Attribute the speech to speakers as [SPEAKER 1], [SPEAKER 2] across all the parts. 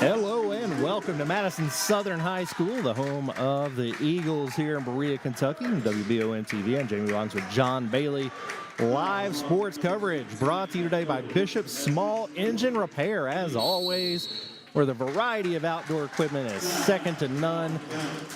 [SPEAKER 1] Hello and welcome to Madison Southern High School, the home of the Eagles here in Breathitt, Kentucky. WBON TV. I'm Jamie Watkins with John Bailey. Live sports coverage brought to you today by Bishop's Small Engine Repair. As always, where the variety of outdoor equipment is second to none.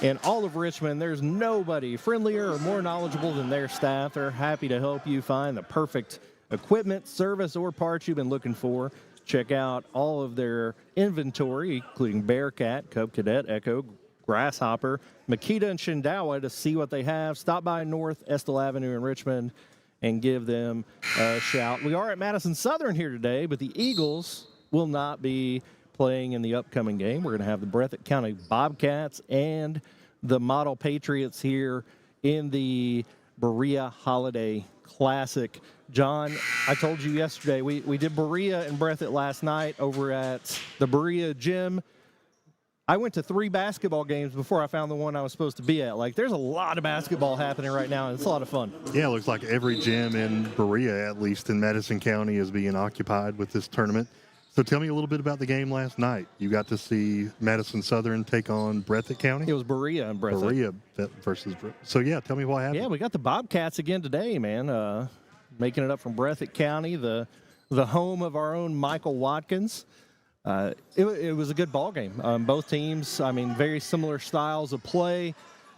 [SPEAKER 1] In all of Richmond, there's nobody friendlier or more knowledgeable than their staff. They're happy to help you find the perfect equipment, service, or parts you've been looking for. Check out all of their inventory, including Bearcat, Cub Cadet, Echo, Grasshopper, Makita, and Shindawa to see what they have. Stop by North Estill Avenue in Richmond and give them a shout. We are at Madison Southern here today, but the Eagles will not be playing in the upcoming game. We're going to have the Breathitt County Bobcats and the Model Patriots here in the Berea Holiday Classic. John, I told you yesterday, we did Berea and Breathitt last night over at the Berea gym. I went to 3 basketball games before I found the one I was supposed to be at. Like, there's a lot of basketball happening right now, and it's a lot of fun.
[SPEAKER 2] Yeah, it looks like every gym in Berea, at least in Madison County, is being occupied with this tournament. So tell me a little bit about the game last night. You got to see Madison Southern take on Breathitt County?
[SPEAKER 1] It was Berea and Breathitt.
[SPEAKER 2] Berea versus so, yeah, tell me what happened.
[SPEAKER 1] Yeah, we got the Bobcats again today, man. Making it up from Breathitt County, the home of our own Michael Watkins. It was a good ball game. Both teams, I mean, very similar styles of play.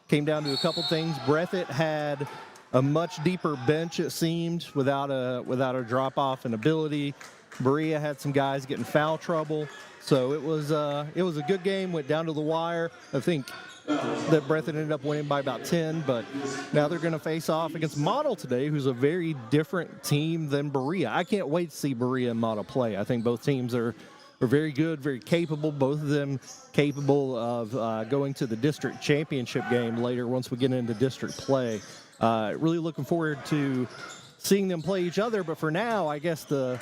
[SPEAKER 1] Came down to a couple things. Breathitt had a much deeper bench, it seemed, without a drop-off in ability. Berea had some guys getting foul trouble. So it was a good game, went down to the wire. I think that Breathitt ended up winning by about 10, but now they're going to face off against Model today, who's a very different team than Berea. I can't wait to see Berea and Model play. I think both teams are very good, very capable, both of them capable of going to the district championship game later once we get into district play. Really looking forward to seeing them play each other, but for now, I guess the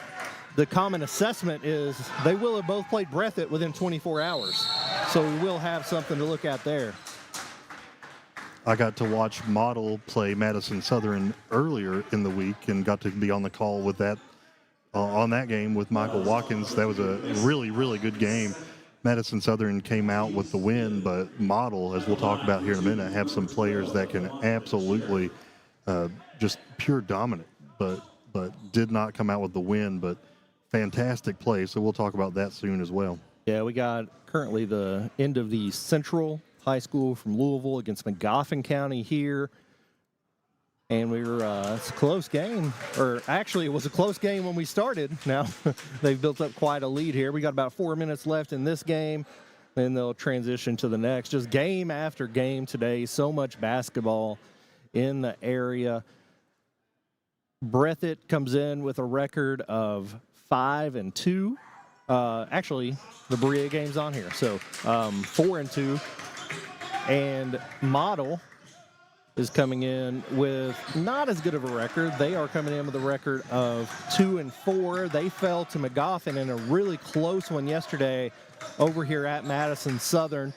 [SPEAKER 1] common assessment is they will have both played Breathitt within 24 hours. So we will have something to look at there.
[SPEAKER 2] I got to watch Model play Madison Southern earlier in the week and got to be on the call with that on that game with Michael Watkins. That was a really, really good game. Madison Southern came out with the win, but Model, as we'll talk about here in a minute, have some players that can absolutely just pure dominant, but did not come out with the win, but fantastic play. So we'll talk about that soon as well.
[SPEAKER 1] Yeah, we got currently the end of the Central High School from Louisville against Magoffin County here. And it's a close game. Or actually, it was a close game when we started. Now they've built up quite a lead here. We got about 4 minutes left in this game. Then they'll transition to the next. Just game after game today. So much basketball in the area. Breathitt comes in with a record of 5-2. Actually, the Berea game's on here, so 4-2. And Model is coming in with not as good of a record. They are coming in with a record of 2-4. They fell to Magoffin in a really close one yesterday over here at Madison Southern.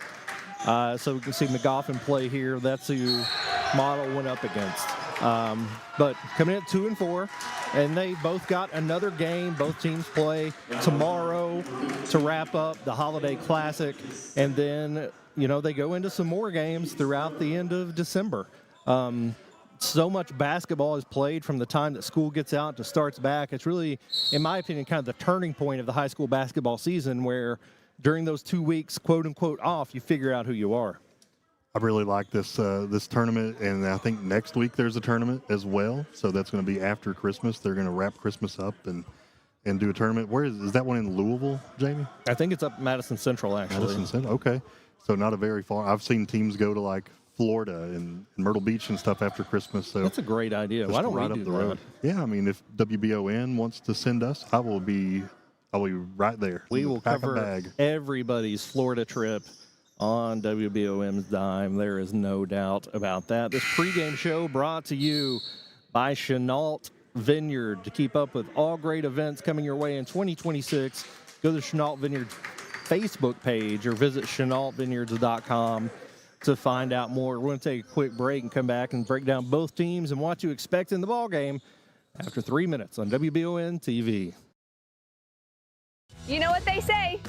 [SPEAKER 1] So we can see Magoffin play here. That's who Model went up against. But coming in at 2-4, and they both got another game. Both teams play tomorrow to wrap up the Holiday Classic, and then, you know, they go into some more games throughout the end of December. So much basketball is played from the time that school gets out to starts back. It's really, in my opinion, kind of the turning point of the high school basketball season, where during those 2 weeks, quote unquote, off, you figure out who you are.
[SPEAKER 2] I really like this tournament, and I think next week there's a tournament as well. So that's going to be after Christmas. They're going to wrap Christmas up and do a tournament. Where is that one in Louisville, Jamie?
[SPEAKER 1] I think it's up Madison Central, actually.
[SPEAKER 2] Madison Central, okay. So not a very far. I've seen teams go to like Florida and Myrtle Beach and stuff after Christmas. So
[SPEAKER 1] that's a great idea. Why don't we do the road?
[SPEAKER 2] Yeah, I mean, if WBON wants to send us, I'll be right there.
[SPEAKER 1] We will cover everybody's Florida trip on WBOM's dime. There is no doubt about that. This pregame show brought to you by Chenault Vineyard. To keep up with all great events coming your way in 2026, go to the Chenault Vineyard Facebook page or visit ChenaultVineyards.com to find out more. We're going to take a quick break and come back and break down both teams and what to expect in the ballgame after 3 minutes on WBON TV.
[SPEAKER 3] You know what they say?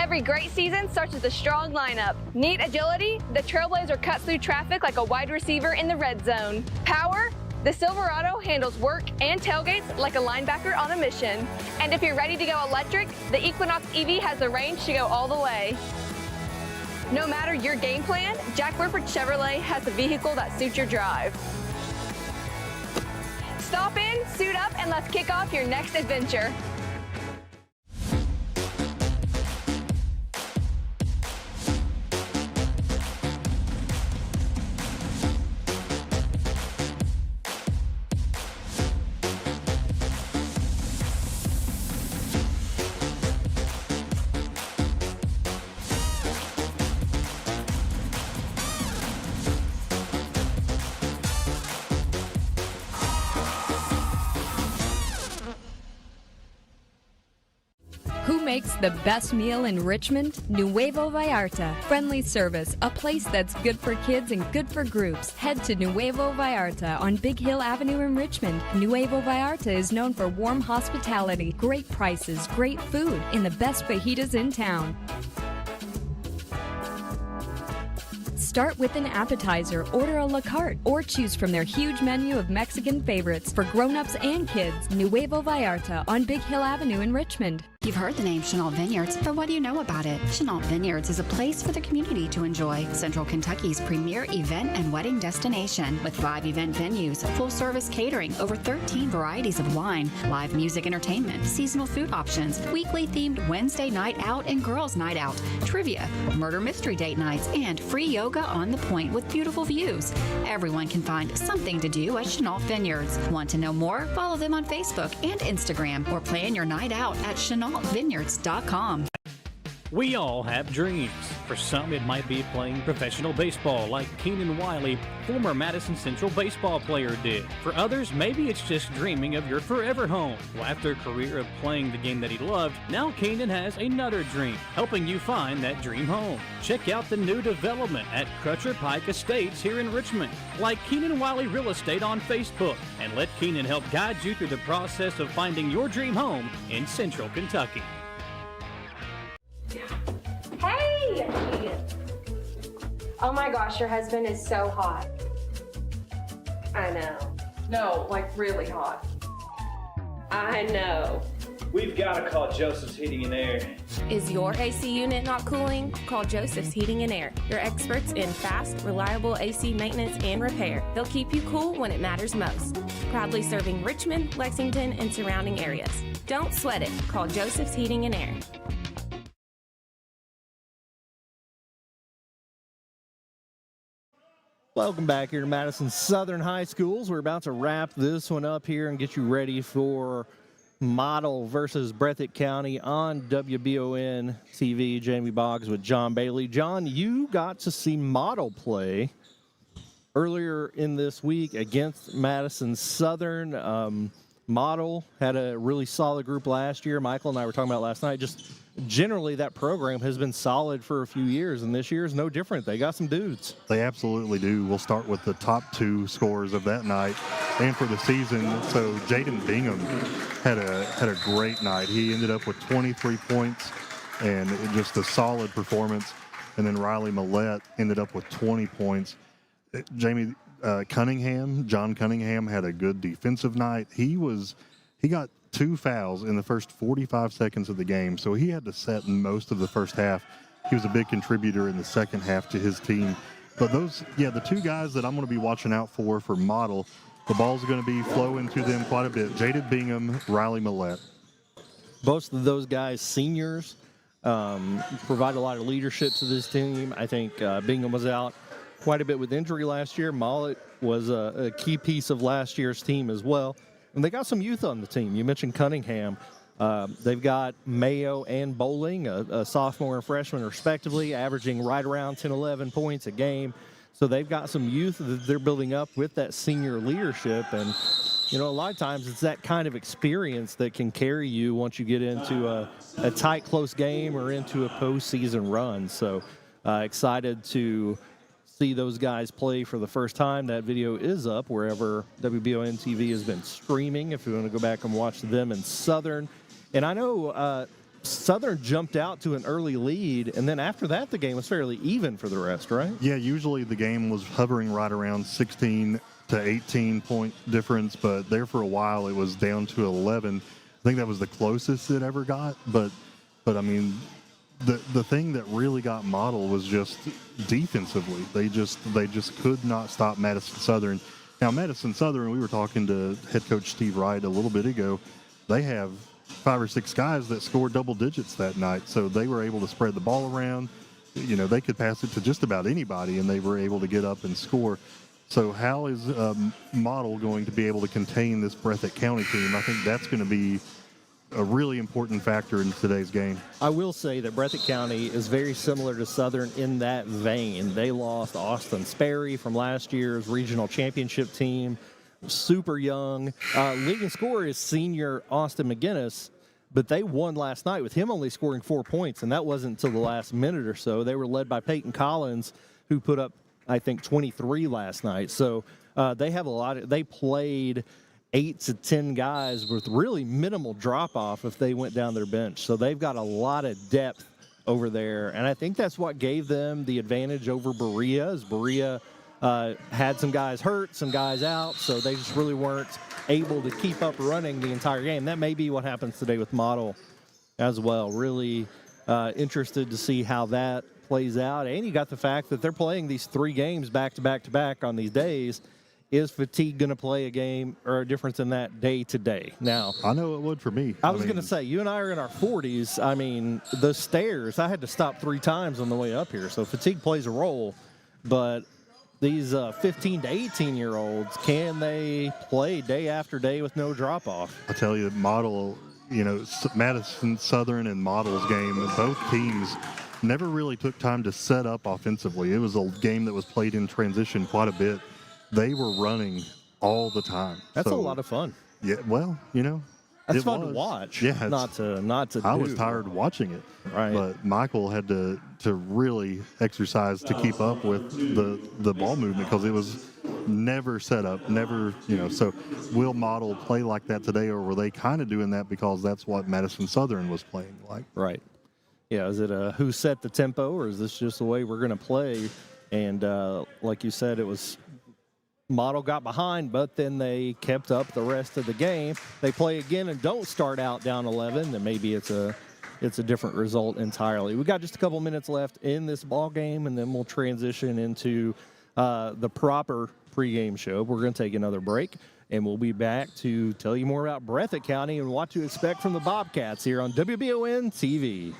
[SPEAKER 3] Every great season starts with a strong lineup. Neat agility, the Trailblazer cuts through traffic like a wide receiver in the red zone. Power, the Silverado handles work and tailgates like a linebacker on a mission. And if you're ready to go electric, the Equinox EV has the range to go all the way. No matter your game plan, Jack Burford Chevrolet has the vehicle that suits your drive. Stop in, suit up, and let's kick off your next adventure.
[SPEAKER 4] Who makes the best meal in Richmond? Nuevo Vallarta. Friendly service, a place that's good for kids and good for groups. Head to Nuevo Vallarta on Big Hill Avenue in Richmond. Nuevo Vallarta is known for warm hospitality, great prices, great food, and the best fajitas in town. Start with an appetizer, order a la carte, or choose from their huge menu of Mexican favorites for grown-ups and kids. Nuevo Vallarta on Big Hill Avenue in Richmond.
[SPEAKER 5] You've heard the name Chenault Vineyards, but what do you know about it? Chenault Vineyards is a place for the community to enjoy. Central Kentucky's premier event and wedding destination with 5 event venues, full-service catering, over 13 varieties of wine, live music entertainment, seasonal food options, weekly themed Wednesday night out and girls night out, trivia, murder mystery date nights, and free yoga on the point with beautiful views. Everyone can find something to do at Chenault Vineyards. Want to know more? Follow them on Facebook and Instagram or plan your night out at ChenaultVineyards.com.
[SPEAKER 6] We all have dreams. For some, it might be playing professional baseball like Keenan Wiley, former Madison Central baseball player, did. For others, maybe it's just dreaming of your forever home. Well, after a career of playing the game that he loved, now Keenan has another dream, helping you find that dream home. Check out the new development at Crutcher Pike Estates here in Richmond. Like Keenan Wiley Real Estate on Facebook, and let Keenan help guide you through the process of finding your dream home in Central Kentucky.
[SPEAKER 7] Hey! Oh my gosh, your husband is so hot. I know. No, like really hot. I know.
[SPEAKER 8] We've got to call Joseph's Heating and Air.
[SPEAKER 9] Is your AC unit not cooling? Call Joseph's Heating and Air. Your experts in fast, reliable AC maintenance and repair. They'll keep you cool when it matters most. Proudly serving Richmond, Lexington, and surrounding areas. Don't sweat it. Call Joseph's Heating and Air.
[SPEAKER 1] Welcome back here to Madison Southern High Schools. We're about to wrap this one up here and get you ready for Model versus Breathitt County on WBON TV. Jamie Boggs with John Bailey. John, you got to see Model play earlier in this week against Madison Southern. Model had a really solid group last year. Michael and I were talking about last night. Just generally, that program has been solid for a few years, and this year is no different. They got some dudes.
[SPEAKER 2] They absolutely do. We'll start with the top 2 scorers of that night and for the season. So Jaden Bingham had a great night. He ended up with 23 points and just a solid performance. And then Riley Millette ended up with 20 points. Jamie John Cunningham had a good defensive night. He got 2 fouls in the first 45 seconds of the game, so he had to set most of the first half. He was a big contributor in the second half to his team. But the 2 guys that I'm going to be watching out for Model, the ball's going to be flowing to them quite a bit. Jaded Bingham, Riley Millette.
[SPEAKER 1] Both of those guys, seniors, provide a lot of leadership to this team. I think Bingham was out quite a bit with injury last year. Mollett was a key piece of last year's team as well. And they got some youth on the team. You mentioned Cunningham. They've got Mayo and Bowling, a sophomore and freshman respectively, averaging right around 10, 11 points a game. So they've got some youth that they're building up with that senior leadership. And, a lot of times it's that kind of experience that can carry you once you get into a tight, close game or into a postseason run. So excited to see those guys play for the first time. That video is up wherever WBON TV has been streaming if you want to go back and watch them in Southern. And I know Southern jumped out to an early lead, and then after that, the game was fairly even for the rest, right?
[SPEAKER 2] Yeah, usually the game was hovering right around 16 to 18 point difference, but there for a while it was down to 11. I think that was the closest it ever got, but I mean, the thing that really got Model was just defensively. They just could not stop Madison Southern. Now, Madison Southern, we were talking to head coach Steve Wright a little bit ago. They have 5 or 6 guys that scored double digits that night, so they were able to spread the ball around. You know, they could pass it to just about anybody, and they were able to get up and score. So how is Model going to be able to contain this Breathitt County team? I think that's going to be a really important factor in today's game.
[SPEAKER 1] I will say that Breathitt County is very similar to Southern in that vein. They lost Austin Sperry from last year's regional championship team, super young. Leading scorer is senior Austin McGinnis, but they won last night with him only scoring 4 points, and that wasn't until the last minute or so. They were led by Peyton Collins, who put up, I think, 23 last night. So they have they played 8 to 10 guys with really minimal drop-off if they went down their bench. So they've got a lot of depth over there, and I think that's what gave them the advantage over Berea, as Berea had some guys hurt, some guys out, so they just really weren't able to keep up running the entire game. That may be what happens today with Model as well. Really interested to see how that plays out. And you got the fact that they're playing these 3 games back to back to back on these days. Is fatigue going to play a game or a difference in that day to day? Now,
[SPEAKER 2] I know it would for me.
[SPEAKER 1] I was going to say, you and I are in our 40s. I mean, the stairs, I had to stop 3 times on the way up here. So fatigue plays a role. But these 15 to 18-year-olds, can they play day after day with no drop-off?
[SPEAKER 2] I tell you, Model, you know, Madison Southern and Model's game, both teams never really took time to set up offensively. It was a game that was played in transition quite a bit. They were running all the time.
[SPEAKER 1] That's a lot of fun.
[SPEAKER 2] Yeah, well, you know,
[SPEAKER 1] that's fun to watch.
[SPEAKER 2] Yeah,
[SPEAKER 1] not to.
[SPEAKER 2] I was tired watching it.
[SPEAKER 1] Right.
[SPEAKER 2] But Michael had to really exercise to keep up with the ball movement because it was never set up, never, you know. So will Model play like that today, or were they kind of doing that because that's what Madison Southern was playing like?
[SPEAKER 1] Right. Yeah. Is it a who set the tempo, or is this just the way we're going to play? And like you said, it was. Model got behind, but then they kept up the rest of the game. They play again and don't start out down 11, then maybe it's a different result entirely. We've got just a couple minutes left in this ball game, and then we'll transition into the proper pregame show. We're going to take another break, and we'll be back to tell you more about Breathitt County and what to expect from the Bobcats here on WBON TV.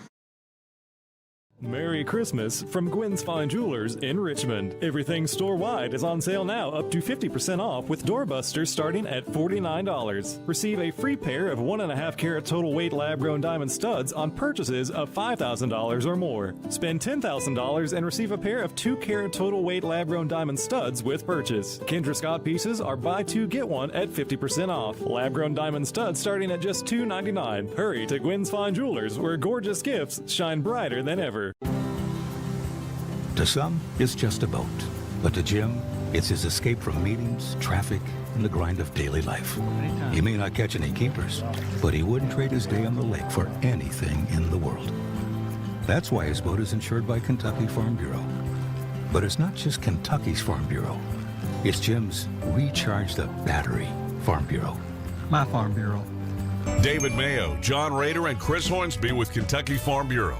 [SPEAKER 10] Merry Christmas from Gwen's Fine Jewelers in Richmond. Everything store-wide is on sale now, up to 50% off, with doorbusters starting at $49. Receive a free pair of 1.5 carat total weight lab-grown diamond studs on purchases of $5,000 or more. Spend $10,000 and receive a pair of 2 carat total weight lab-grown diamond studs with purchase. Kendra Scott pieces are buy 2 get 1 at 50% off. Lab-grown diamond studs starting at just $2.99. Hurry to Gwen's Fine Jewelers, where gorgeous gifts shine brighter than ever.
[SPEAKER 11] To some, it's just a boat. But to Jim, it's his escape from meetings, traffic, and the grind of daily life. He may not catch any keepers, but he wouldn't trade his day on the lake for anything in the world. That's why his boat is insured by Kentucky Farm Bureau. But it's not just Kentucky's Farm Bureau. It's Jim's Recharge the Battery Farm Bureau. My Farm Bureau.
[SPEAKER 12] David Mayo, John Rader, and Chris Hornsby with Kentucky Farm Bureau.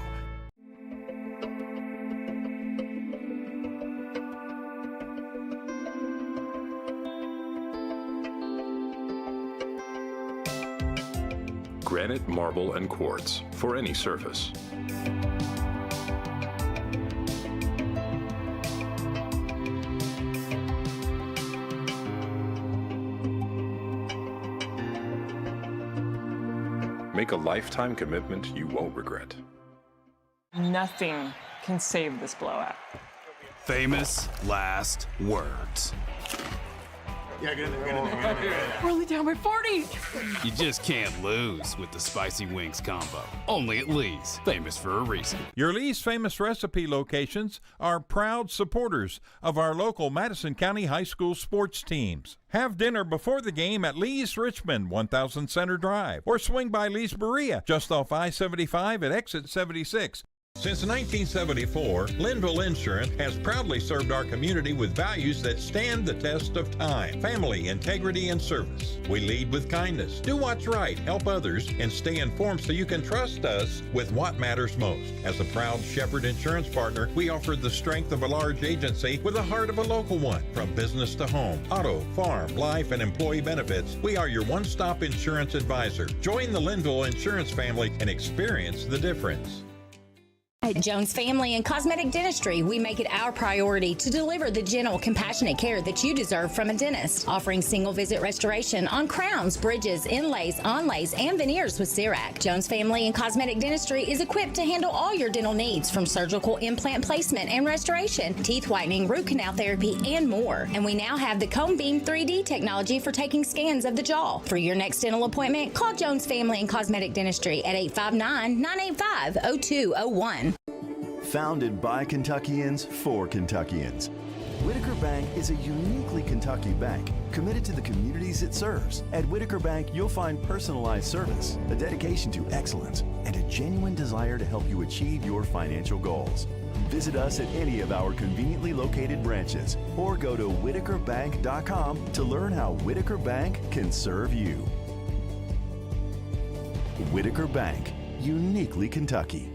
[SPEAKER 13] Granite, marble, and quartz for any surface. Make a lifetime commitment you won't regret.
[SPEAKER 14] Nothing can save this blowout.
[SPEAKER 15] Famous last words. Yeah, get in there.
[SPEAKER 14] We're only down by 40.
[SPEAKER 16] You just can't lose with the Spicy Wings combo. Only at Lee's, famous for a reason.
[SPEAKER 17] Your Lee's Famous Recipe locations are proud supporters of our local Madison County High School sports teams. Have dinner before the game at Lee's Richmond, 1000 Center Drive, or swing by Lee's Berea, just off I-75 at exit 76. Since 1974, Linville Insurance has proudly served our community with values that stand the test of time: family, integrity, and service. We lead with kindness, do what's right, help others, and stay informed so you can trust us with what matters most. As a proud Shepherd insurance partner, we offer the strength of a large agency with the heart of a local one. From business to home, auto, farm, life, and employee benefits, we are your one-stop insurance advisor. Join the Linville Insurance family and experience the difference.
[SPEAKER 18] At Jones Family and Cosmetic Dentistry, we make it our priority to deliver the gentle, compassionate care that you deserve from a dentist, offering single-visit restoration on crowns, bridges, inlays, onlays, and veneers with CERAC. Jones Family and Cosmetic Dentistry is equipped to handle all your dental needs, from surgical implant placement and restoration, teeth whitening, root canal therapy, and more. And we now have the Cone Beam 3D technology for taking scans of the jaw. For your next dental appointment, call Jones Family and Cosmetic Dentistry at 859-985-0201.
[SPEAKER 19] Founded by Kentuckians for Kentuckians, Whitaker Bank is a uniquely Kentucky bank committed to the communities it serves. At Whitaker Bank, you'll find personalized service, a dedication to excellence, and a genuine desire to help you achieve your financial goals. Visit us at any of our conveniently located branches or go to whitakerbank.com to learn how Whitaker Bank can serve you. Whitaker Bank, uniquely Kentucky.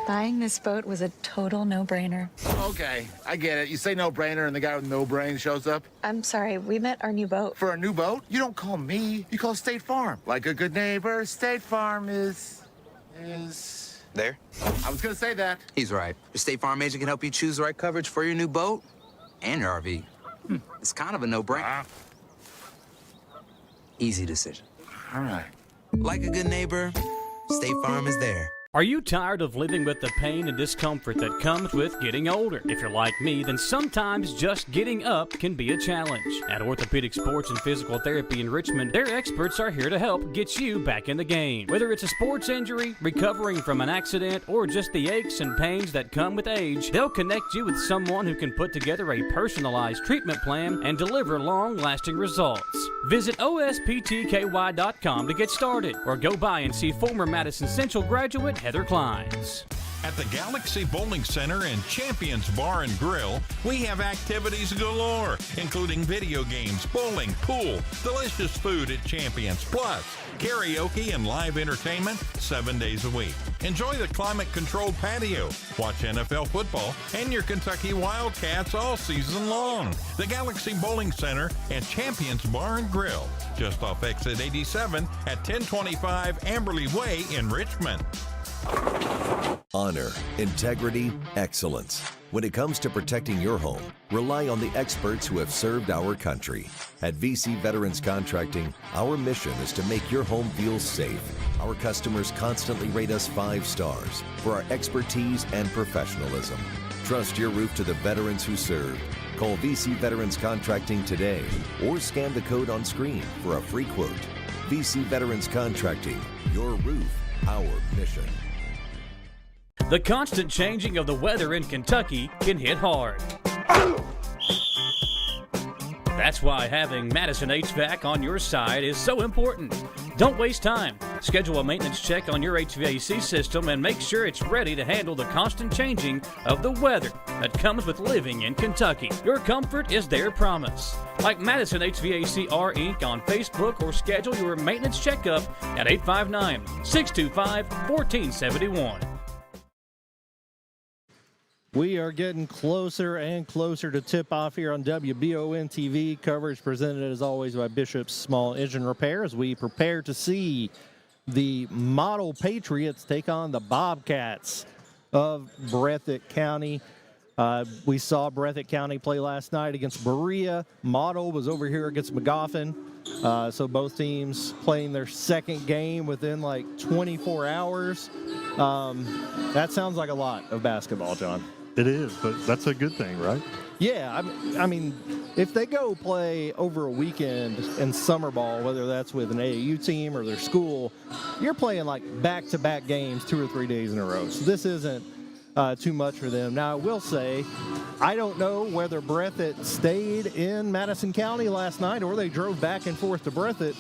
[SPEAKER 20] Buying this boat was a total no-brainer.
[SPEAKER 15] Okay, I get it. You say no-brainer and the guy with no brain shows up.
[SPEAKER 20] I'm sorry, we met our new boat.
[SPEAKER 15] For a new boat? You don't call me. You call State Farm. Like a good neighbor, State Farm is...
[SPEAKER 21] There?
[SPEAKER 15] I was gonna say that.
[SPEAKER 21] He's right. Your State Farm agent can help you choose the right coverage for your new boat and your RV. It's kind of a no-brainer. Easy decision.
[SPEAKER 15] All right.
[SPEAKER 21] Like a good neighbor, State Farm is there.
[SPEAKER 6] Are you tired of living with the pain and discomfort that comes with getting older? If you're like me, then sometimes just getting up can be a challenge. At Orthopedic Sports and Physical Therapy in Richmond, their experts are here to help get you back in the game. Whether it's a sports injury, recovering from an accident, or just the aches and pains that come with age, they'll connect you with someone who can put together a personalized treatment plan and deliver long-lasting results. Visit osptky.com to get started, or go by and see former Madison Central graduate Heather Kleins.
[SPEAKER 17] At the Galaxy Bowling Center and Champions Bar and Grill, we have activities galore, including video games, bowling, pool, delicious food at Champions, plus karaoke and live entertainment 7 days a week. Enjoy the climate-controlled patio, watch NFL football, and your Kentucky Wildcats all season long. The Galaxy Bowling Center and Champions Bar and Grill, just off exit 87 at 1025 Amberley Way in Richmond.
[SPEAKER 22] Honor, integrity, excellence. When it comes to protecting your home, rely on the experts who have served our country. At VC Veterans Contracting, our mission is to make your home feel safe. Our customers constantly rate us 5 stars for our expertise and professionalism. Trust your roof to the veterans who served. Call VC Veterans Contracting today or scan the code on screen for a free quote. VC Veterans Contracting, your roof, our mission.
[SPEAKER 6] The constant changing of the weather in Kentucky can hit hard. That's why having Madison HVAC on your side is so important. Don't waste time. Schedule a maintenance check on your HVAC system and make sure it's ready to handle the constant changing of the weather that comes with living in Kentucky. Your comfort is their promise. Like Madison HVACR Inc. on Facebook, or schedule your maintenance checkup at 859-625-1471.
[SPEAKER 1] We are getting closer and closer to tip-off here on WBON TV. Coverage presented, as always, by Bishop's Small Engine Repair as we prepare to see the Model Patriots take on the Bobcats of Breathitt County. We saw Breathitt County play last night against Berea. Model was over here against McGoffin. So both teams playing their second game within like 24 hours. That sounds like a lot of basketball, John.
[SPEAKER 2] It is, but that's a good thing, right?
[SPEAKER 1] Yeah, I mean, if they go play over a weekend in summer ball, whether that's with an AAU team or their school, you're playing like back-to-back games 2 or 3 days in a row. So this isn't too much for them. Now, I will say, I don't know whether Breathitt stayed in Madison County last night or they drove back and forth to Breathitt.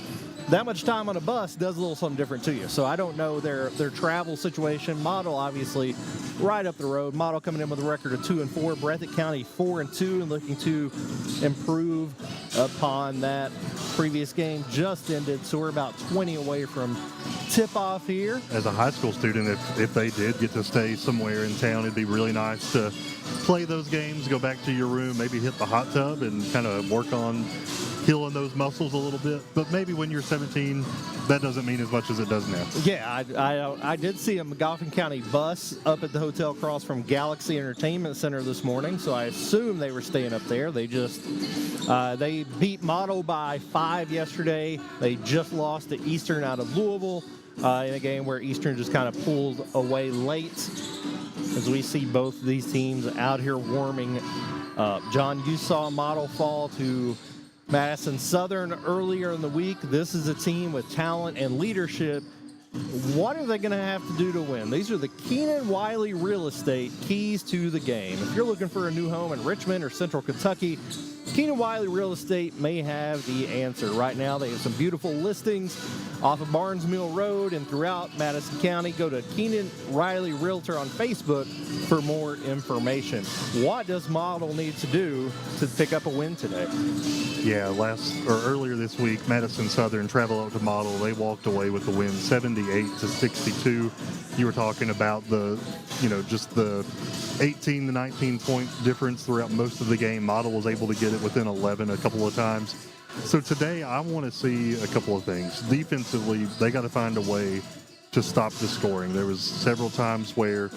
[SPEAKER 1] That much time on a bus does a little something different to you. So I don't know their travel situation. Model, obviously, right up the road. Model coming in with a record of 2-4. Breathitt County 4-2 and looking to improve upon that previous game just ended. So we're about 20 away from tip-off here.
[SPEAKER 2] As a high school student, if they did get to stay somewhere in town, it'd be really nice to play those games, go back to your room, maybe hit the hot tub and kind of work on healing those muscles a little bit. But maybe when you're 17, that doesn't mean as much as it does now.
[SPEAKER 1] Yeah, I did see a McGoffin County bus up at the hotel across from Galaxy Entertainment Center this morning, so I assume they were staying up there. They just they beat Model by 5 yesterday. They just lost to Eastern out of Louisville in a game where Eastern just kind of pulled away late. As we see both of these teams out here warming up. John, you saw Model fall to Madison Southern earlier in the week. This is a team with talent and leadership. What are they going to have to do to win? These are the Keenan Wiley Real Estate keys to the game. If you're looking for a new home in Richmond or Central Kentucky, Keenan Wiley Real Estate may have the answer. Right now, they have some beautiful listings off of Barnes Mill Road and throughout Madison County. Go to Keenan Riley Realtor on Facebook for more information. What does Model need to do to pick up a win today?
[SPEAKER 2] Yeah, earlier this week, Madison Southern traveled out to Model. They walked away with the win, 78-62. You were talking about just the 18 to 19 point difference throughout most of the game. Model was able to get it within 11 a couple of times. So today I want to see a couple of things. Defensively, they got to find a way to stop the scoring. There was several times where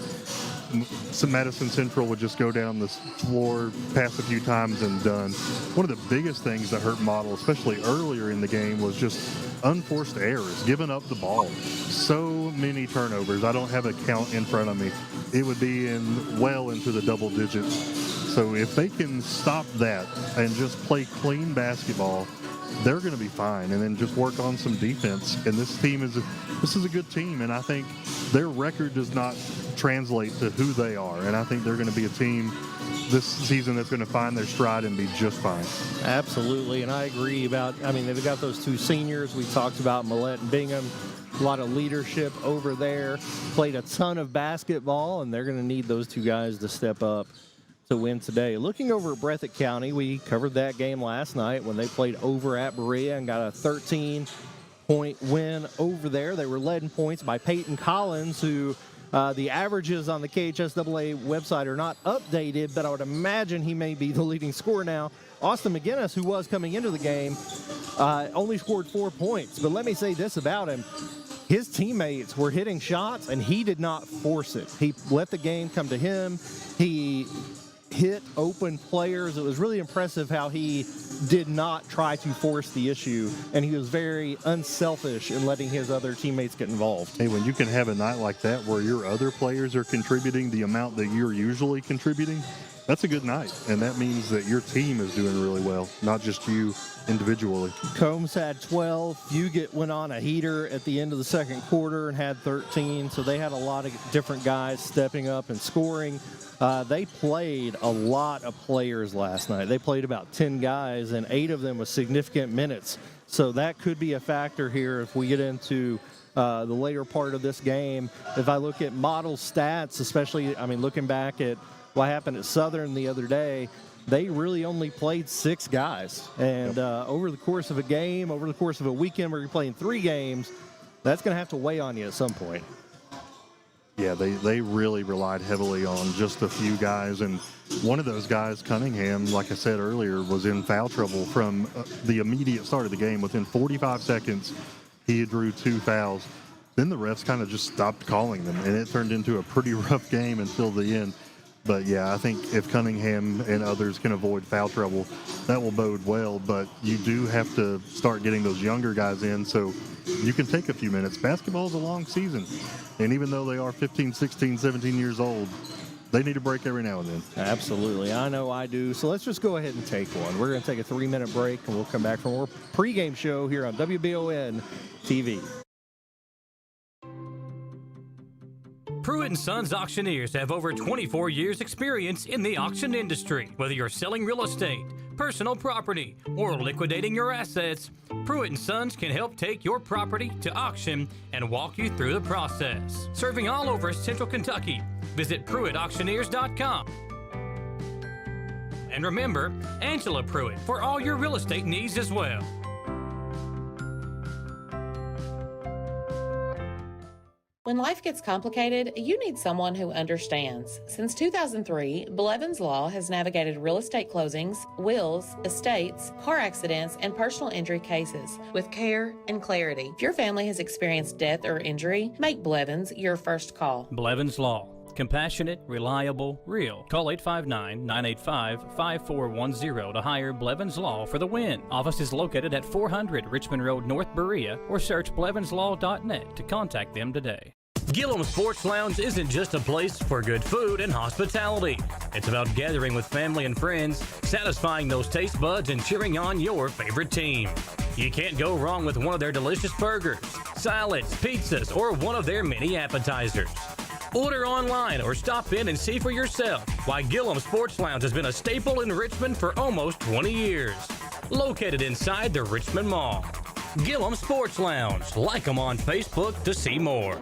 [SPEAKER 2] Madison Central would just go down the floor, pass a few times, and done. One of the biggest things that hurt Model, especially earlier in the game, was just unforced errors, giving up the ball. So many turnovers. I don't have a count in front of me. It would be well into the double digits. So if they can stop that and just play clean basketball, they're going to be fine, and then just work on some defense. And this is a good team, and I think their record does not translate to who they are. And I think they're going to be a team this season that's going to find their stride and be just fine.
[SPEAKER 1] Absolutely, and I agree they've got those two seniors we talked about, Millette and Bingham. A lot of leadership over there. Played a ton of basketball, and they're going to need those two guys to step up to win today. Looking over at Breathitt County, we covered that game last night when they played over at Berea and got a 13-point win over there. They were led in points by Peyton Collins, who the averages on the KHSAA website are not updated, but I would imagine he may be the leading scorer now. Austin McGinnis, who was coming into the game, only scored 4 points. But let me say this about him. His teammates were hitting shots, and he did not force it. He let the game come to him. He hit open players. It was really impressive how he did not try to force the issue, and he was very unselfish in letting his other teammates get involved.
[SPEAKER 2] Hey, when you can have a night like that where your other players are contributing the amount that you're usually contributing, that's a good night, and that means that your team is doing really well, not just you individually. Combs
[SPEAKER 1] had 12. Fugit went on a heater at the end of the second quarter and had 13, so they had a lot of different guys stepping up and scoring. They played a lot of players last night. They played about 10 guys, and 8 of them with significant minutes. So that could be a factor here if we get into the later part of this game. If I look at Model stats, especially, looking back at what happened at Southern the other day, they really only played 6 guys. And over the course of a game, over the course of a weekend where you're playing 3 games, that's going to have to weigh on you at some point.
[SPEAKER 2] Yeah, they really relied heavily on just a few guys. And one of those guys, Cunningham, like I said earlier, was in foul trouble from the immediate start of the game. Within 45 seconds, he drew 2 fouls. Then the refs kind of just stopped calling them, and it turned into a pretty rough game until the end. But, yeah, I think if Cunningham and others can avoid foul trouble, that will bode well. But you do have to start getting those younger guys in so you can take a few minutes. Basketball is a long season. And even though they are 15, 16, 17 years old, they need a break every now and then.
[SPEAKER 1] Absolutely. I know I do. So let's just go ahead and take one. We're going to take a 3-minute break, and we'll come back for more pregame show here on WBON TV.
[SPEAKER 6] Pruitt & Sons auctioneers have over 24 years experience in the auction industry. Whether you're selling real estate, personal property, or liquidating your assets, Pruitt & Sons can help take your property to auction and walk you through the process. Serving all over Central Kentucky, visit PruittAuctioneers.com. And remember, Angela Pruitt for all your real estate needs as well.
[SPEAKER 3] When life gets complicated, you need someone who understands. Since 2003, Blevins Law has navigated real estate closings, wills, estates, car accidents, and personal injury cases with care and clarity. If your family has experienced death or injury, make Blevins your first call.
[SPEAKER 6] Blevins Law. Compassionate, reliable, real. Call 859-985-5410 to hire Blevins Law for the win. Office is located at 400 Richmond Road, North Berea, or search blevinslaw.net to contact them today. Gillum Sports Lounge isn't just a place for good food and hospitality. It's about gathering with family and friends, satisfying those taste buds, and cheering on your favorite team. You can't go wrong with one of their delicious burgers, salads, pizzas, or one of their many appetizers. Order online or stop in and see for yourself why Gillum Sports Lounge has been a staple in Richmond for almost 20 years. Located inside the Richmond Mall. Gillum Sports Lounge. Like them on Facebook to see more.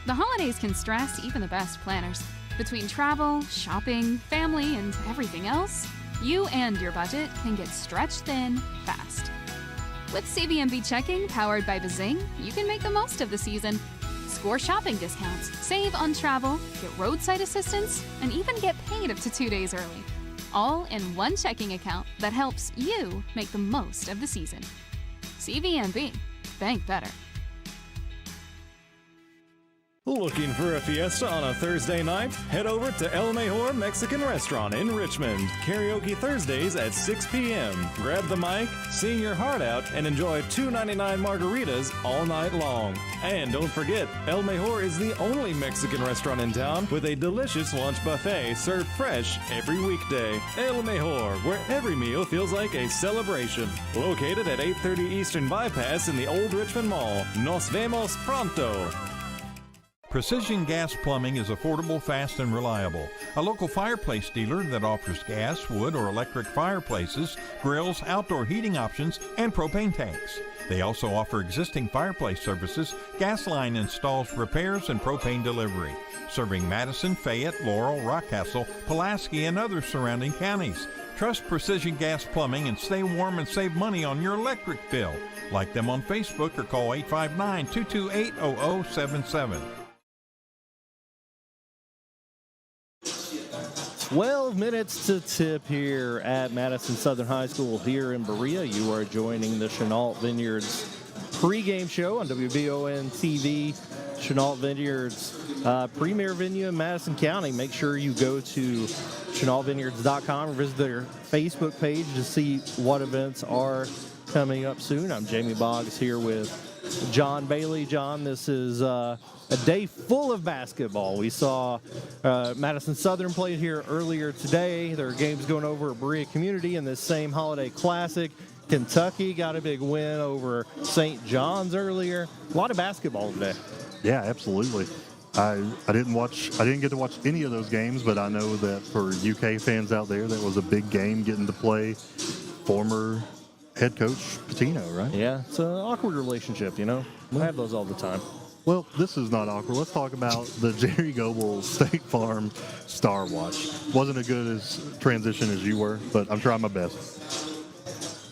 [SPEAKER 4] The holidays can stress even the best planners. Between travel, shopping, family, and everything else, you and your budget can get stretched thin fast. With CVMB checking powered by Bazing, you can make the most of the season. Score shopping discounts, save on travel, get roadside assistance, and even get paid up to 2 days early. All in one checking account that helps you make the most of the season. CVMB. Bank better.
[SPEAKER 10] Looking for a fiesta on a Thursday night? Head over to El Mejor Mexican Restaurant in Richmond. Karaoke Thursdays at 6 p.m. Grab the mic, sing your heart out, and enjoy $2.99 margaritas all night long. And don't forget, El Mejor is the only Mexican restaurant in town with a delicious lunch buffet served fresh every weekday. El Mejor, where every meal feels like a celebration. Located at 830 Eastern Bypass in the Old Richmond Mall. Nos vemos pronto.
[SPEAKER 17] Precision Gas Plumbing is affordable, fast, and reliable. A local fireplace dealer that offers gas, wood, or electric fireplaces, grills, outdoor heating options, and propane tanks. They also offer existing fireplace services, gas line installs, repairs, and propane delivery. Serving Madison, Fayette, Laurel, Rockcastle, Pulaski, and other surrounding counties. Trust Precision Gas Plumbing and stay warm and save money on your electric bill. Like them on Facebook or call 859-228-0077.
[SPEAKER 1] 12 minutes to tip here at Madison Southern High School here in Berea. You are joining the Chenault Vineyards pregame show on WBON TV. Chenault Vineyards, premier venue in Madison County. Make sure you go to ChenaultVineyards.com or visit their Facebook page to see what events are coming up soon. I'm Jamie Boggs here with John Bailey. John, this is a day full of basketball. We saw Madison Southern played here earlier today. There are games going over at Berea Community in this same holiday classic. Kentucky got a big win over St. John's earlier. A lot of basketball today.
[SPEAKER 2] Yeah, absolutely. I didn't get to watch any of those games, but I know that for UK fans out there, that was a big game getting to play former head coach Patino, right?
[SPEAKER 1] Yeah, it's an awkward relationship, you know. We have those all the time.
[SPEAKER 2] Well, this is not awkward. Let's talk about the Jerry Goebel State Farm Star Watch. Wasn't as good as transition as you were, but I'm trying my best.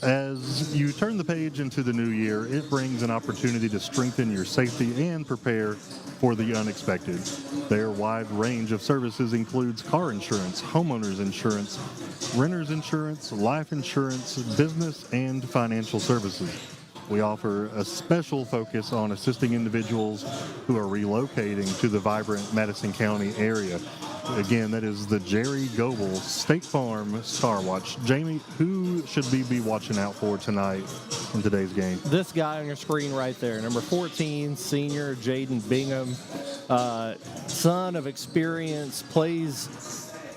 [SPEAKER 2] As you turn the page into the new year, it brings an opportunity to strengthen your safety and prepare for the unexpected. Their wide range of services includes car insurance, homeowners insurance, renter's insurance, life insurance, business, and financial services. We offer a special focus on assisting individuals who are relocating to the vibrant Madison County area. Again, that is the Jerry Goebel State Farm Star Watch. Jamie, who should we be watching out for tonight in today's game?
[SPEAKER 1] This guy on your screen right there, number 14, senior Jaden Bingham, son of experience,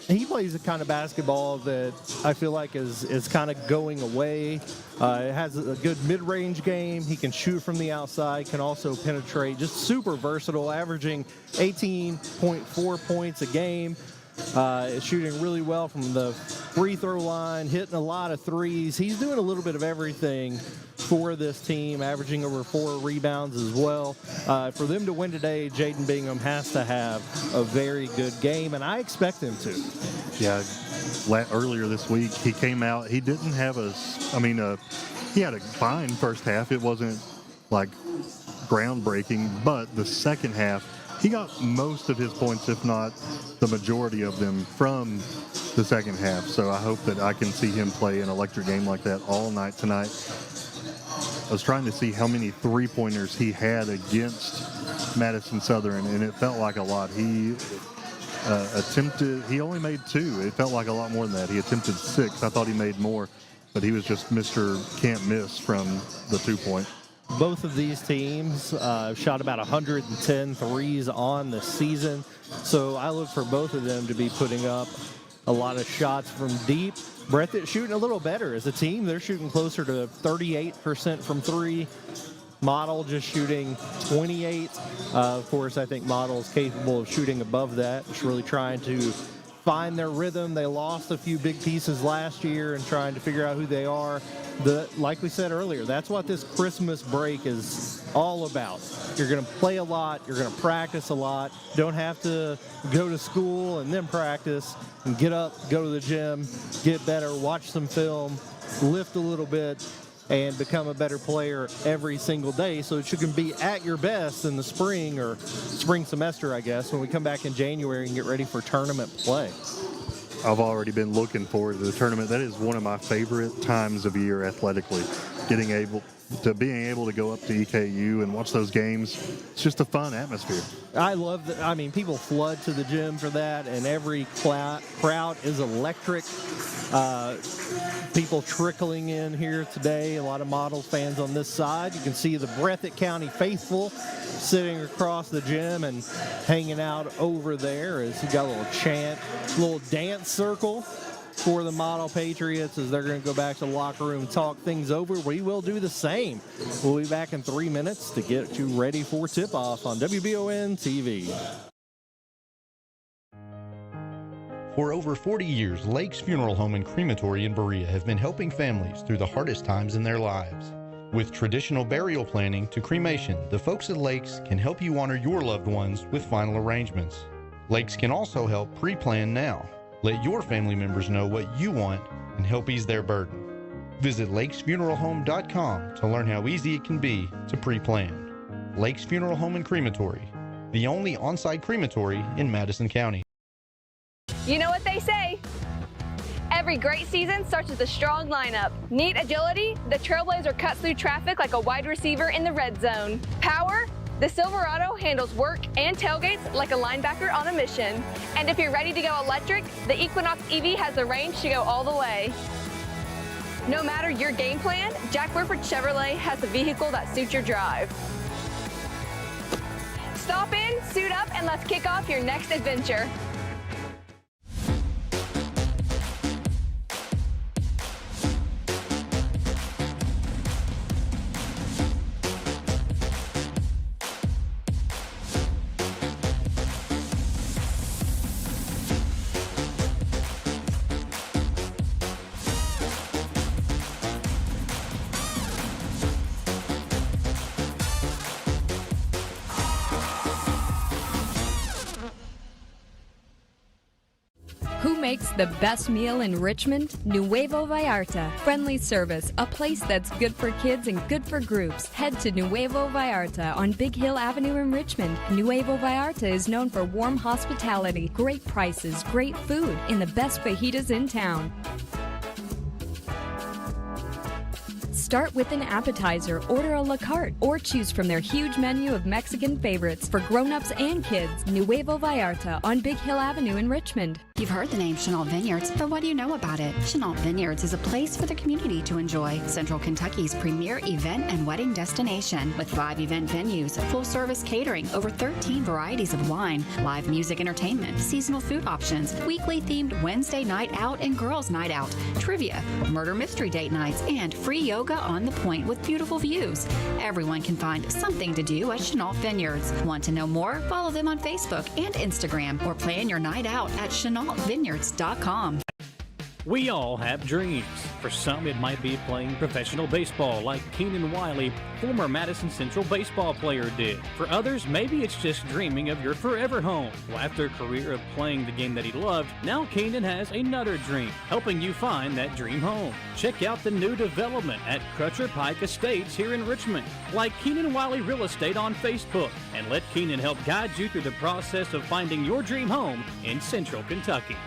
[SPEAKER 1] he plays the kind of basketball that I feel like is kind of going away. It has a good mid-range game. He can shoot from the outside, can also penetrate. Just super versatile, averaging 18.4 points a game. Is shooting really well from the free throw line, hitting a lot of threes. He's doing a little bit of everything for this team, averaging over 4 rebounds as well. For them to win today, Jaden Bingham has to have a very good game, and I expect him to.
[SPEAKER 2] Yeah, earlier this week, he came out. He didn't have he had a fine first half. It wasn't like groundbreaking, but the second half, he got most of his points, if not the majority of them, from the second half. So I hope that I can see him play an electric game like that all night tonight. I was trying to see how many three-pointers he had against Madison Southern, and it felt like a lot. He only made 2. It felt like a lot more than that. He attempted 6. I thought he made more, but he was just Mr. Can't Miss from the 2-point.
[SPEAKER 1] Both of these teams shot about 110 threes on the season, so I look for both of them to be putting up a lot of shots from deep. Breathitt shooting a little better as a team. They're shooting closer to 38% from 3. Model just shooting 28. Of course, I think Model's capable of shooting above that. Just really trying to find their rhythm. They lost a few big pieces last year and trying to figure out who they are. Like we said earlier, that's what this Christmas break is all about. You're going to play a lot. You're going to practice a lot. Don't have to go to school and then practice and get up, go to the gym, get better, watch some film, lift a little bit, and become a better player every single day so that you can be at your best in the spring or spring semester, I guess, when we come back in January and get ready for tournament play.
[SPEAKER 2] I've already been looking forward to the tournament. That is one of my favorite times of year athletically. Being able to go up to EKU and watch those games, it's just a fun atmosphere.
[SPEAKER 1] I love that. I mean, people flood to the gym for that, and every crowd is electric. People trickling in here today. A lot of Model fans on this side. You can see the Breathitt County faithful sitting across the gym and hanging out over there as you got a little chant, little dance circle for the Model Patriots as they're going to go back to the locker room and talk things over. We will do the same. We'll be back in 3 minutes to get you ready for tip-off on WBON TV.
[SPEAKER 5] For over 40 years, Lake's Funeral Home and Crematory in Berea have been helping families through the hardest times in their lives. With traditional burial planning to cremation, the folks at Lakes can help you honor your loved ones with final arrangements. Lakes can also help pre-plan now. Let your family members know what you want and help ease their burden. Visit lakesfuneralhome.com to learn how easy it can be to pre-plan. Lakes Funeral Home and Crematory, the only on-site crematory in Madison County.
[SPEAKER 7] You know what they say? Every great season starts with a strong lineup. Neat agility, the Trailblazer cuts through traffic like a wide receiver in the red zone. Power, the Silverado handles work and tailgates like a linebacker on a mission. And if you're ready to go electric, the Equinox EV has the range to go all the way. No matter your game plan, Jack Whitford Chevrolet has the vehicle that suits your drive. Stop in, suit up, and let's kick off your next adventure.
[SPEAKER 23] Who makes the best meal in Richmond? Nuevo Vallarta. Friendly service, a place that's good for kids and good for groups. Head to Nuevo Vallarta on Big Hill Avenue in Richmond. Nuevo Vallarta is known for warm hospitality, great prices, great food, and the best fajitas in town. Start with an appetizer, order a la carte, or choose from their huge menu of Mexican favorites for grown-ups and kids. Nuevo Vallarta on Big Hill Avenue in Richmond.
[SPEAKER 8] You've heard the name Chenault Vineyards, but what do you know about it? Chenault Vineyards is a place for the community to enjoy. Central Kentucky's premier event and wedding destination with 5 event venues, full-service catering, over 13 varieties of wine, live music entertainment, seasonal food options, weekly themed Wednesday night out and girls night out, trivia, murder mystery date nights, and free yoga on the point with beautiful views. Everyone can find something to do at Chenault Vineyards. Want to know more? Follow them on Facebook and Instagram or plan your night out at ChenaultVineyards.com.
[SPEAKER 6] We all have dreams. For some, it might be playing professional baseball like Keenan Wiley, former Madison Central baseball player, did. For others, maybe it's just dreaming of your forever home. Well, after a career of playing the game that he loved, now Keenan has another dream, helping you find that dream home. Check out the new development at Crutcher Pike Estates here in Richmond. Like Keenan Wiley Real Estate on Facebook, and let Keenan help guide you through the process of finding your dream home in Central Kentucky.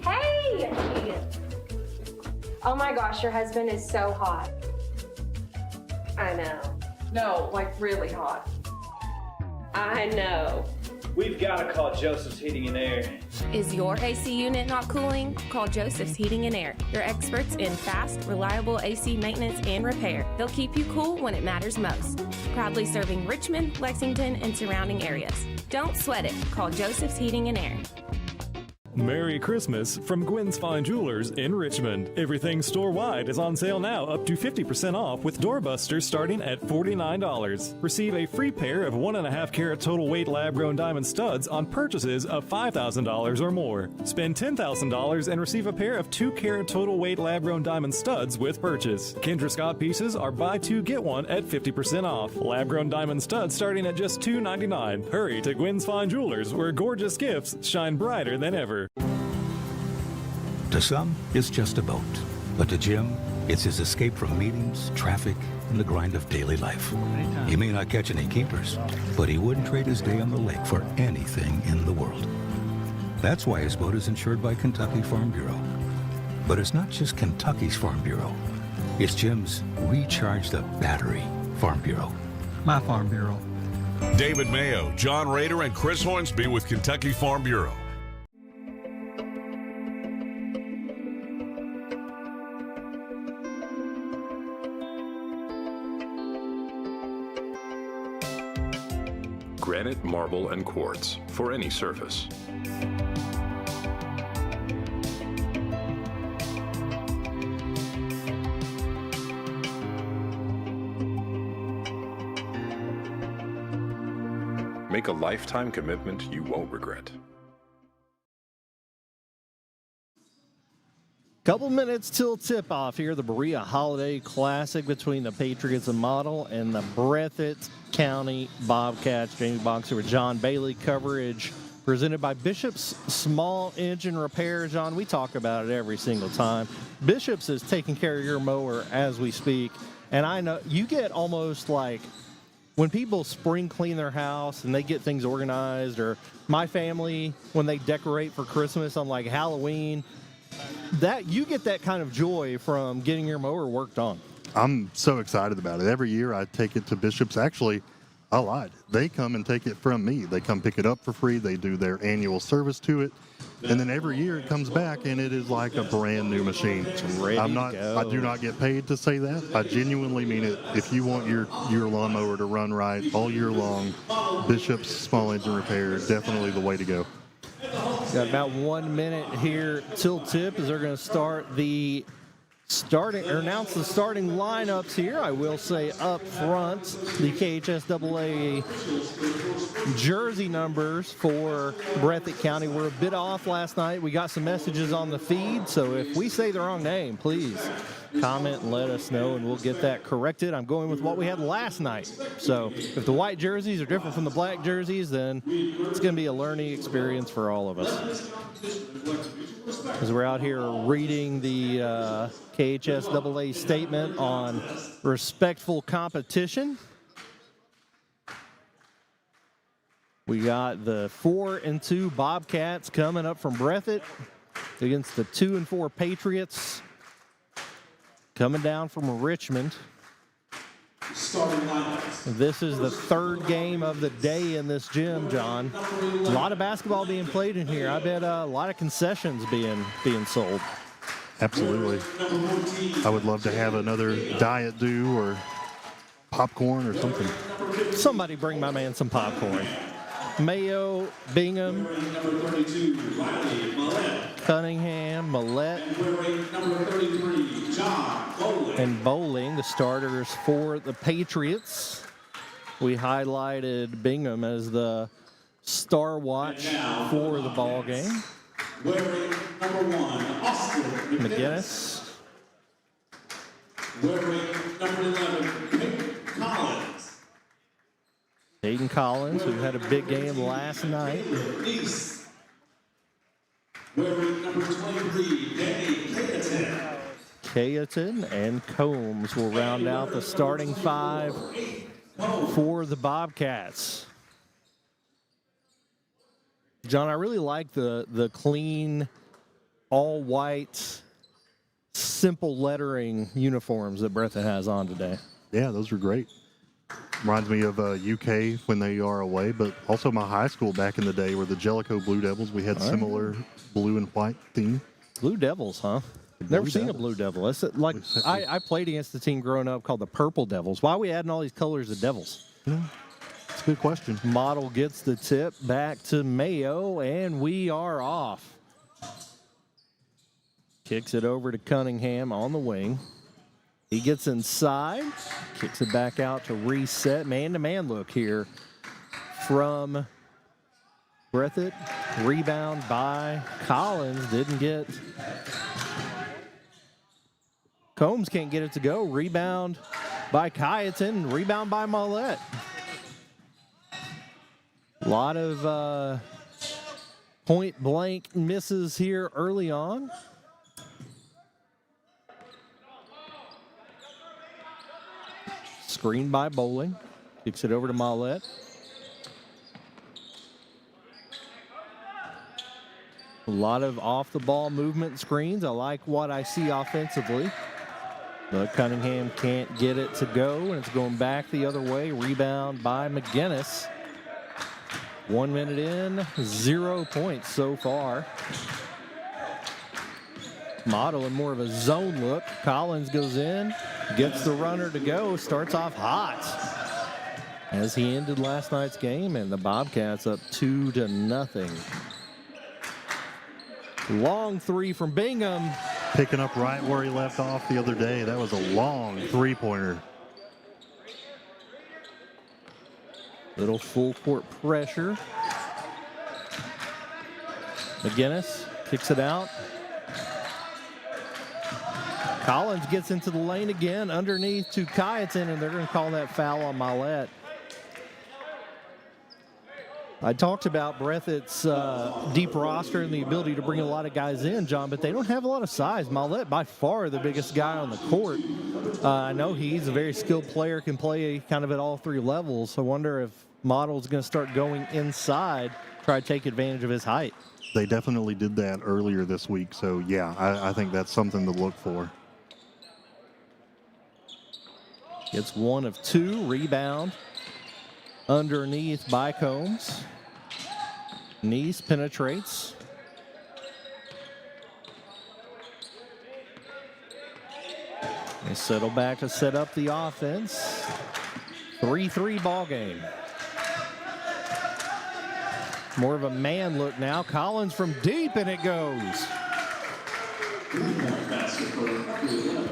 [SPEAKER 9] Hey! Oh my gosh, your husband is so hot. I know. No, like really hot. I know.
[SPEAKER 11] We've got to call Joseph's Heating and Air.
[SPEAKER 24] Is your AC unit not cooling? Call Joseph's Heating and Air. Your experts in fast, reliable AC maintenance and repair. They'll keep you cool when it matters most. Proudly serving Richmond, Lexington, and surrounding areas. Don't sweat it. Call Joseph's Heating and Air.
[SPEAKER 10] Merry Christmas from Gwen's Fine Jewelers in Richmond. Everything store-wide is on sale now up to 50% off with doorbusters starting at $49. Receive a free pair of 1.5 carat total weight lab-grown diamond studs on purchases of $5,000 or more. Spend $10,000 and receive a pair of 2 carat total weight lab-grown diamond studs with purchase. Kendra Scott pieces are buy 2 get 1 at 50% off. Lab-grown diamond studs starting at just $2.99. Hurry to Gwen's Fine Jewelers where gorgeous gifts shine brighter than ever.
[SPEAKER 25] To some, it's just a boat. But to Jim, it's his escape from meetings, traffic, and the grind of daily life. He may not catch any keepers, but he wouldn't trade his day on the lake for anything in the world. That's why his boat is insured by Kentucky Farm Bureau. But it's not just Kentucky's Farm Bureau. It's Jim's Recharge the Battery Farm Bureau. My Farm Bureau.
[SPEAKER 12] David Mayo, John Rader, and Chris Hornsby with Kentucky Farm Bureau.
[SPEAKER 13] Granite, marble, and quartz for any surface. Make a lifetime commitment you won't regret.
[SPEAKER 1] Couple minutes till tip-off here, the Berea Holiday Classic between the Patriots and Model and the Breathitt County Bobcats. Jamie Boxer with John Bailey coverage presented by Bishop's Small Engine Repair. John, we talk about it every single time. Bishop's is taking care of your mower as we speak, and I know you get almost like when people spring clean their house and they get things organized, or my family, when they decorate for Christmas on like Halloween, that you get that kind of joy from getting your mower worked on.
[SPEAKER 2] I'm so excited about it. Every year I take it to Bishop's. Actually, a lot. They come and take it from me. They come pick it up for free. They do their annual service to it. And then every year it comes back and it is like a brand new machine. I do not get paid to say that. I genuinely mean it. If you want your lawnmower to run right all year long, Bishop's Small Engine Repair is definitely the way to go.
[SPEAKER 1] Got about 1 minute here till tip as they're going to start the Announce the starting lineups here. I will say up front, the KHSAA jersey numbers for Breathitt County were a bit off last night. We got some messages on the feed, so if we say the wrong name, please comment and let us know, and we'll get that corrected. I'm going with what we had last night. So if the white jerseys are different from the black jerseys, then it's going to be a learning experience for all of us. As we're out here reading the KHSAA statement on respectful competition. We got the 4-2 Bobcats coming up from Breathitt against the 2-4 Patriots coming down from Richmond. This is the third game of the day in this gym, John. A lot of basketball being played in here. I bet a lot of concessions being sold.
[SPEAKER 2] Absolutely. I would love to have another Diet Dew or popcorn or something.
[SPEAKER 1] Somebody bring my man some popcorn. Mayo, Bingham, Cunningham, Millette, and Bowling, the starters for the Patriots. We highlighted Bingham as the star watch for the ball game.
[SPEAKER 14] Wearing number 1, Austin
[SPEAKER 1] McGinnis.
[SPEAKER 14] Wearing number 11, Peyton Collins.
[SPEAKER 1] Hayden Collins, who had a big game last night.
[SPEAKER 14] Wearing number 23, Danny Cayetan.
[SPEAKER 1] Cayetan and Combs will round out the starting 5 for the Bobcats. John, I really like the clean, all-white, simple lettering uniforms that Breathitt has on today.
[SPEAKER 2] Yeah, those are great. Reminds me of UK when they are away, but also my high school back in the day were the Jellicoe Blue Devils. We had similar blue and white theme.
[SPEAKER 1] Blue Devils, huh? Never seen a Blue Devil. It's like I played against a team growing up called the Purple Devils. Why are we adding all these colors of devils?
[SPEAKER 2] Yeah, that's a good question.
[SPEAKER 1] Model gets the tip back to Mayo, and we are off. Kicks it over to Cunningham on the wing. He gets inside, kicks it back out to reset. Man-to-man look here from Breathitt. Rebound by Collins. Didn't get. Combs can't get it to go. Rebound by Cayetan. Rebound by Millette. A lot of point-blank misses here early on. Screen by Bowling. Kicks it over to Millette. A lot of off-the-ball movement screens. I like what I see offensively. But Cunningham can't get it to go, and it's going back the other way. Rebound by McGinnis. 1 minute in, 0 points so far. Model in more of a zone look. Collins goes in, gets the runner to go, starts off hot as he ended last night's game, and the Bobcats up 2-0. Long three from Bingham.
[SPEAKER 2] Picking up right where he left off the other day. That was a long three-pointer.
[SPEAKER 1] Little full court pressure. McGinnis kicks it out. Collins gets into the lane again, underneath to Cayetan, and they're going to call that foul on Millette. I talked about Breathitt's deep roster and the ability to bring a lot of guys in, John, but they don't have a lot of size. Millette, by far, the biggest guy on the court. I know he's a very skilled player, can play kind of at all three levels. I wonder if Model's going to start going inside, try to take advantage of his height.
[SPEAKER 2] They definitely did that earlier this week, so yeah, I think that's something to look for.
[SPEAKER 1] Gets 1 of 2, rebound underneath by Combs. Neese penetrates. They settle back to set up the offense. 3-3 ball game. More of a man look now. Collins from deep, and it goes.
[SPEAKER 14] 3-point basket for number 11.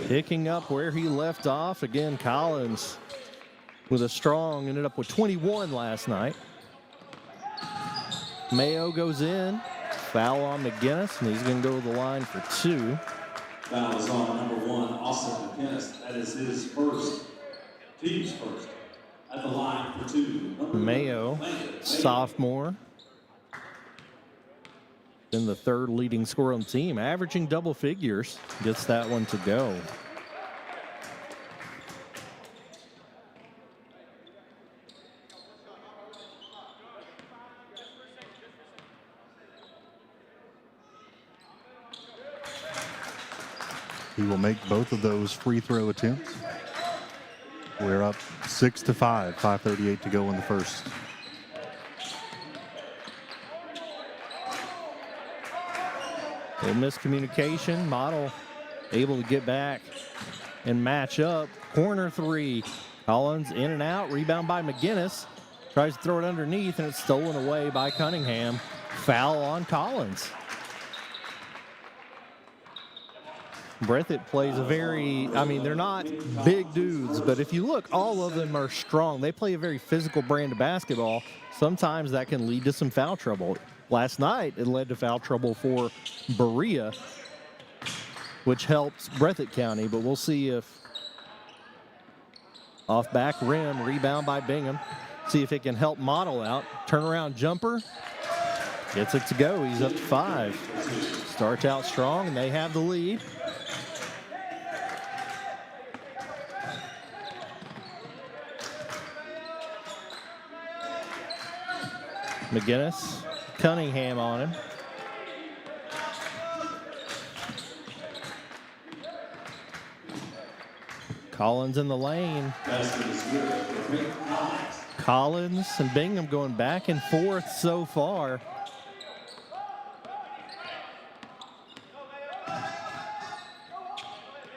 [SPEAKER 1] Picking up where he left off. Again, Collins with a strong, ended up with 21 last night. Mayo goes in. Foul on McGinnis, and he's going to go to the line for 2.
[SPEAKER 14] Foul is on number 1, Austin McGinnis. That is his first, team's first. At the line for 2.
[SPEAKER 1] Mayo, sophomore. Been the 3rd leading scorer on the team, averaging double figures. Gets that one to go.
[SPEAKER 2] He will make both of those free throw attempts. We're up 6-5, 5:38 to go in the first.
[SPEAKER 1] A miscommunication. Model able to get back and match up. Corner 3. Collins in and out. Rebound by McGinnis. Tries to throw it underneath, and it's stolen away by Cunningham. Foul on Collins. Breathitt plays a very, they're not big dudes, but if you look, all of them are strong. They play a very physical brand of basketball. Sometimes that can lead to some foul trouble. Last night, it led to foul trouble for Berea, which helps Breathitt County, but we'll see if off back rim, rebound by Bingham. See if it can help Model out. Turnaround jumper, gets it to go. He's up to 5. Starts out strong, and they have the lead. McGinnis, Cunningham on him. Collins in the lane. Collins and Bingham going back and forth so far.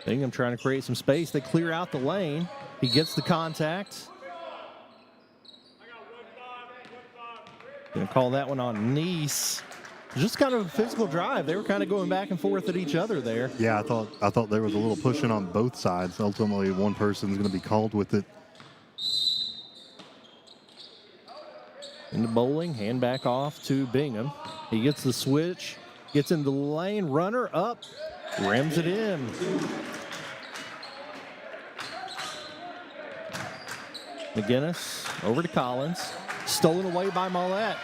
[SPEAKER 1] Bingham trying to create some space. They clear out the lane. He gets the contact. Gonna call that one on Nice. Just kind of a physical drive. They were kind of going back and forth at each other there.
[SPEAKER 2] Yeah, I thought there was a little pushing on both sides. Ultimately, one person's going to be called with it.
[SPEAKER 1] Into Bowling, hand back off to Bingham. He gets the switch, gets into the lane, runner up, rims it in. McGinnis over to Collins. Stolen away by Mollett.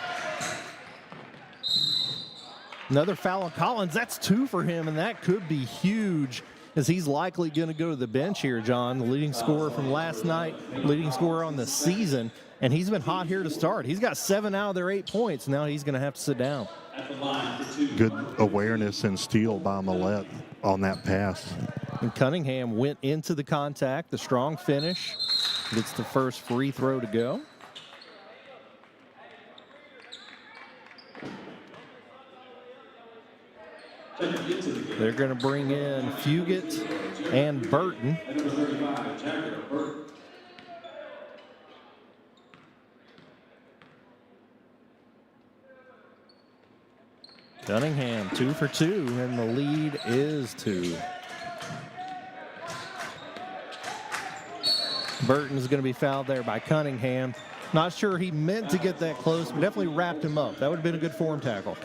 [SPEAKER 1] Another foul on Collins. That's 2 for him, and that could be huge as he's likely going to go to the bench here, John. The leading scorer from last night, leading scorer on the season, and he's been hot here to start. He's got 7 out of their 8 points. Now he's going to have to sit down.
[SPEAKER 2] Good awareness and steal by Mollett on that pass.
[SPEAKER 1] And Cunningham went into the contact, the strong finish. Gets the first free throw to go. They're going to bring in Fugit and Burton. Cunningham 2 for 2, and the lead is 2. Burton is going to be fouled there by Cunningham. Not sure he meant to get that close, but definitely wrapped him up. That would have been a good form tackle.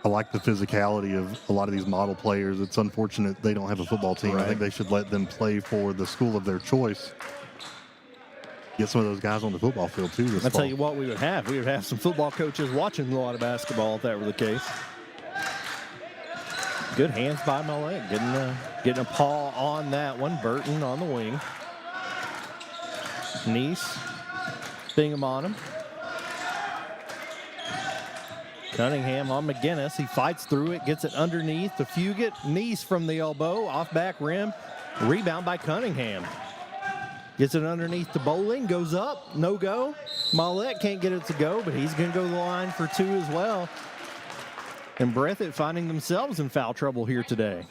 [SPEAKER 2] I like the physicality of a lot of these model players. It's unfortunate they don't have a football team.
[SPEAKER 1] Right.
[SPEAKER 2] I think they should let them play for the school of their choice. Get some of those guys on the football field, too, this
[SPEAKER 1] I'll
[SPEAKER 2] fall.
[SPEAKER 1] tell you what we would have. We would have some football coaches watching a lot of basketball if that were the case. Good hands by Mollett. Getting a paw on that one. Burton on the wing. Nice. Bingham on him. Cunningham on McGinnis. He fights through it, gets it underneath to Fugit. Nice from the elbow, off back rim. Rebound by Cunningham. Gets it underneath to Bowling, goes up, no go. Mollett can't get it to go, but he's going to go to the line for 2 as well. And Breathitt finding themselves in foul trouble here today.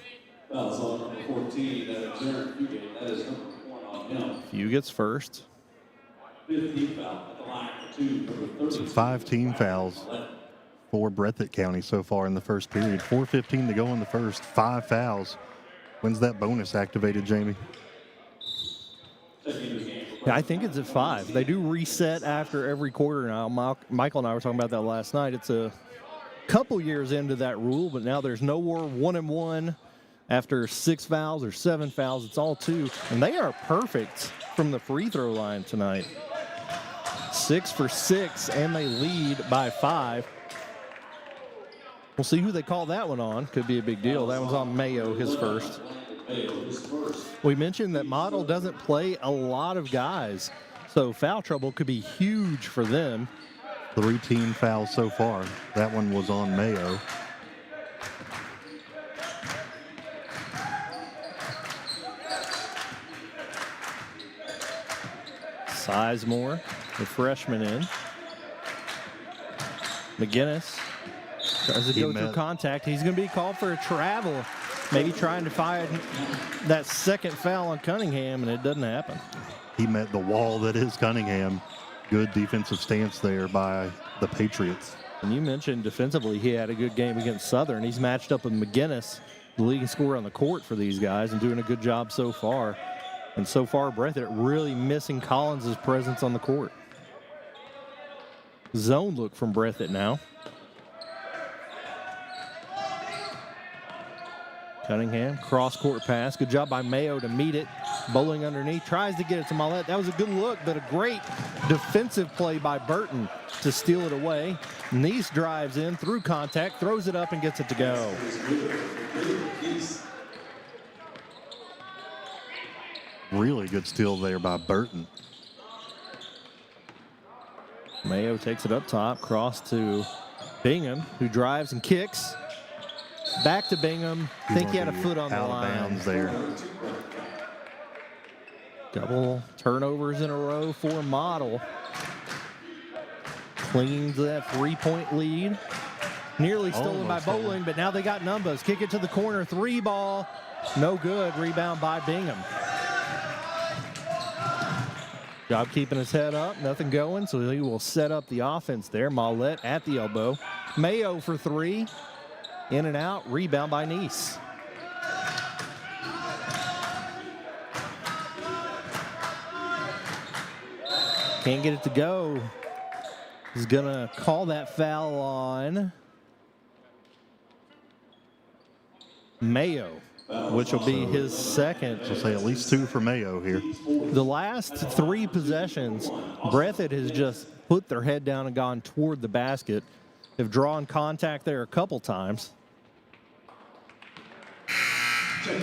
[SPEAKER 14] Fouls on number 14, Jared Fugit. That is number 1 on him.
[SPEAKER 1] Fugit's first.
[SPEAKER 14] 15 foul at the line for 2, number 30.
[SPEAKER 2] So 5 team fouls for Breathitt County so far in the first period. 4:15 to go in the first. 5 fouls. When's that bonus activated, Jamie?
[SPEAKER 1] Yeah, I think it's at 5. They do reset after every quarter now. Michael and I were talking about that last night. It's a couple years into that rule, but now there's no more 1-and-1 after 6 fouls or 7 fouls. It's all 2, and they are perfect from the free throw line tonight. 6 for 6, and they lead by 5. We'll see who they call that one on. Could be a big deal. That one's on Mayo, his first. We mentioned that Model doesn't play a lot of guys, so foul trouble could be huge for them.
[SPEAKER 2] 3 team fouls so far. That one was on Mayo.
[SPEAKER 1] Sizemore, the freshman in. McGinnis tries to go through contact. He's going to be called for a travel. Maybe trying to find that second foul on Cunningham, and it doesn't happen.
[SPEAKER 2] He met the wall that is Cunningham. Good defensive stance there by the Patriots.
[SPEAKER 1] And you mentioned defensively he had a good game against Southern. He's matched up with McGinnis, the leading scorer on the court for these guys, and doing a good job so far. And so far, Breathitt really missing Collins' presence on the court. Zone look from Breathitt now. Cunningham, cross-court pass. Good job by Mayo to meet it. Bowling underneath, tries to get it to Mollett. That was a good look, but a great defensive play by Burton to steal it away. Nice drives in through contact, throws it up, and gets it to go.
[SPEAKER 2] Really good steal there by Burton.
[SPEAKER 1] Mayo takes it up top, cross to Bingham, who drives and kicks. Back to Bingham. I think he had a foot on the line.
[SPEAKER 2] Out of bounds there.
[SPEAKER 1] Double turnovers in a row for Model. Clinging to that 3-point lead. Nearly stolen by Bowling, but now they got numbers. Kick it to the corner. 3 ball. No good. Rebound by Bingham. Job keeping his head up. Nothing going, so he will set up the offense there. Mollett at the elbow. Mayo for 3. In and out. Rebound by Nice. Can't get it to go. He's going to call that foul on Mayo, which will be his second.
[SPEAKER 2] So say at least 2 for Mayo here.
[SPEAKER 1] The last 3 possessions, Breathitt has just put their head down and gone toward the basket. They've drawn contact there a couple times.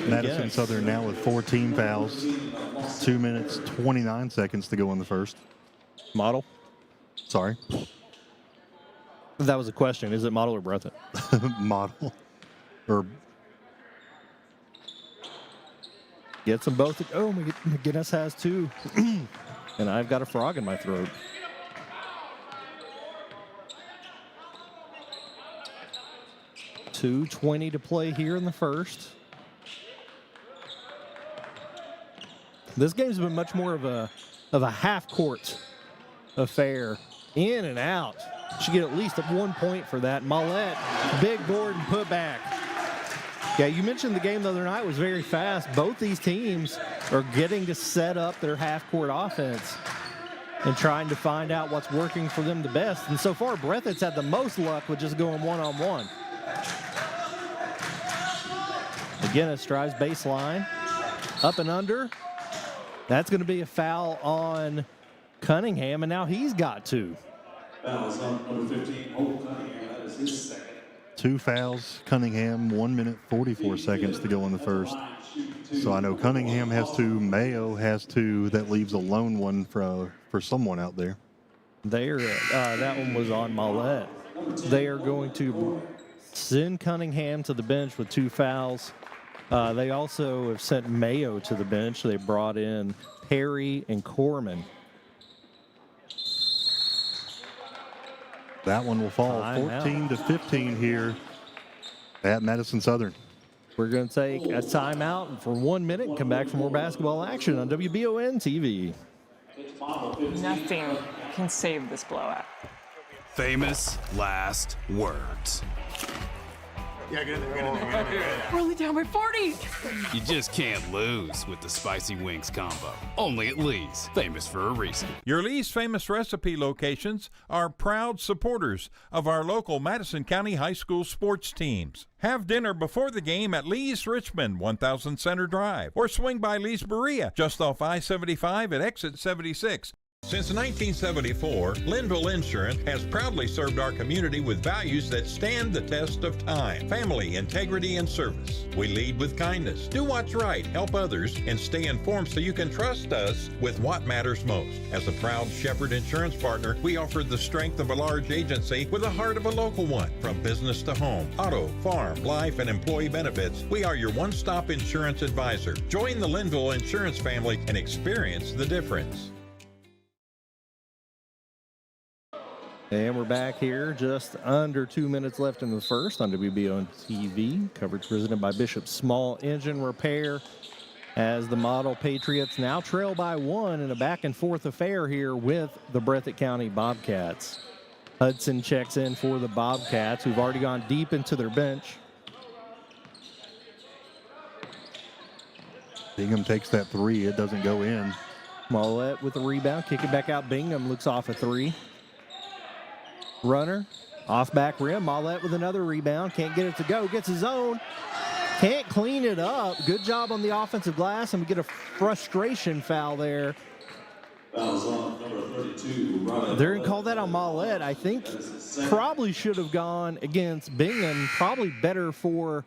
[SPEAKER 2] Madison Southern now with 4 team fouls. 2 minutes, 29 seconds to go in the first.
[SPEAKER 1] Model?
[SPEAKER 2] Sorry.
[SPEAKER 1] That was a question. Is it Model or Breathitt?
[SPEAKER 2] Model. Or
[SPEAKER 1] gets them both. Oh, McGinnis has 2. And I've got a frog in my throat. .220 to play here in the first. This game's been much more of a half-court affair. In and out. Should get at least 1 point for that. Mollett, big board and put back. Yeah, you mentioned the game the other night was very fast. Both these teams are getting to set up their half-court offense and trying to find out what's working for them the best. And so far, Breathitt's had the most luck with just going one-on-one. McGinnis drives baseline. Up and under. That's going to be a foul on Cunningham, and now he's got 2.
[SPEAKER 14] Foul is on number 15, Hope Cunningham. That is his second.
[SPEAKER 2] 2 fouls. Cunningham, 1 minute, 44 seconds to go in the first. So I know Cunningham has 2. Mayo has 2. That leaves a lone one for someone out there.
[SPEAKER 1] That one was on Mollett. They are going to send Cunningham to the bench with 2 fouls. They also have sent Mayo to the bench. They brought in Perry and Corman.
[SPEAKER 2] That one will fall 14-15 here at Madison Southern.
[SPEAKER 1] We're going to take a timeout for 1 minute and come back for more basketball action on WBON TV.
[SPEAKER 15] Nothing can save this blowout. Famous last words.
[SPEAKER 16] Yeah, get in there, get in there, get in there.
[SPEAKER 18] We're only down by 40.
[SPEAKER 15] You just can't lose with the Spicy Wings combo. Only at Lee's, famous for a reason.
[SPEAKER 17] Your Lee's Famous Recipe locations are proud supporters of our local Madison County High School sports teams. Have dinner before the game at Lee's Richmond, 1000 Center Drive, or swing by Lee's Berea, just off I-75 at exit 76. Since 1974, Linville Insurance has proudly served our community with values that stand the test of time: family, integrity, and service. We lead with kindness, do what's right, help others, and stay informed so you can trust us with what matters most. As a proud Shepherd Insurance partner, we offer the strength of a large agency with the heart of a local one. From business to home, auto, farm, life, and employee benefits, we are your one-stop insurance advisor. Join the Linville Insurance family and experience the difference.
[SPEAKER 1] And we're back here, just under 2 minutes left in the first on WBON TV. Coverage presented by Bishop Small Engine Repair, as the Model Patriots now trail by 1 in a back-and-forth affair here with the Breathitt County Bobcats. Hudson checks in for the Bobcats, who've already gone deep into their bench.
[SPEAKER 2] Bingham takes that three. It doesn't go in.
[SPEAKER 1] Mollett with the rebound, kick it back out. Bingham looks off a three. Runner, off back rim. Mollett with another rebound. Can't get it to go. Gets his own. Can't clean it up. Good job on the offensive glass, and we get a frustration foul there.
[SPEAKER 14] Fouls on number 32.
[SPEAKER 1] They're going to call that on Mollett. I think probably should have gone against Bingham. Probably better for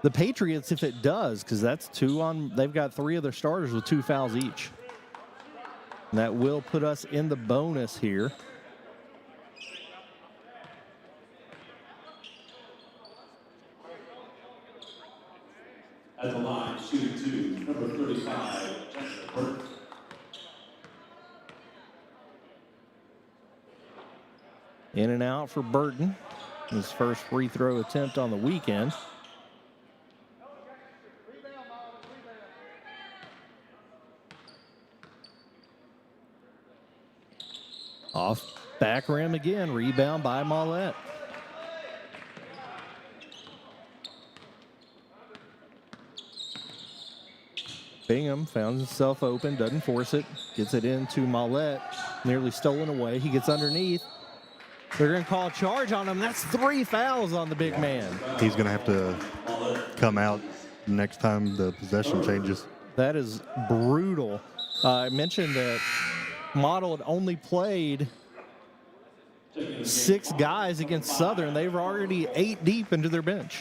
[SPEAKER 1] the Patriots if it does, because that's 2 on. They've got 3 of their starters with 2 fouls each. And that will put us in the bonus here.
[SPEAKER 14] At the line, shooting 2, number 35, Burton.
[SPEAKER 1] In and out for Burton. His first free throw attempt on the weekend. Off back rim again. Rebound by Mollett. Bingham found himself open, doesn't force it, gets it into Mollett, nearly stolen away. He gets underneath. They're going to call a charge on him. That's 3 fouls on the big man.
[SPEAKER 2] He's going to have to come out next time the possession changes.
[SPEAKER 1] That is brutal. I mentioned that Model had only played 6 guys against Southern. They were already 8 deep into their bench.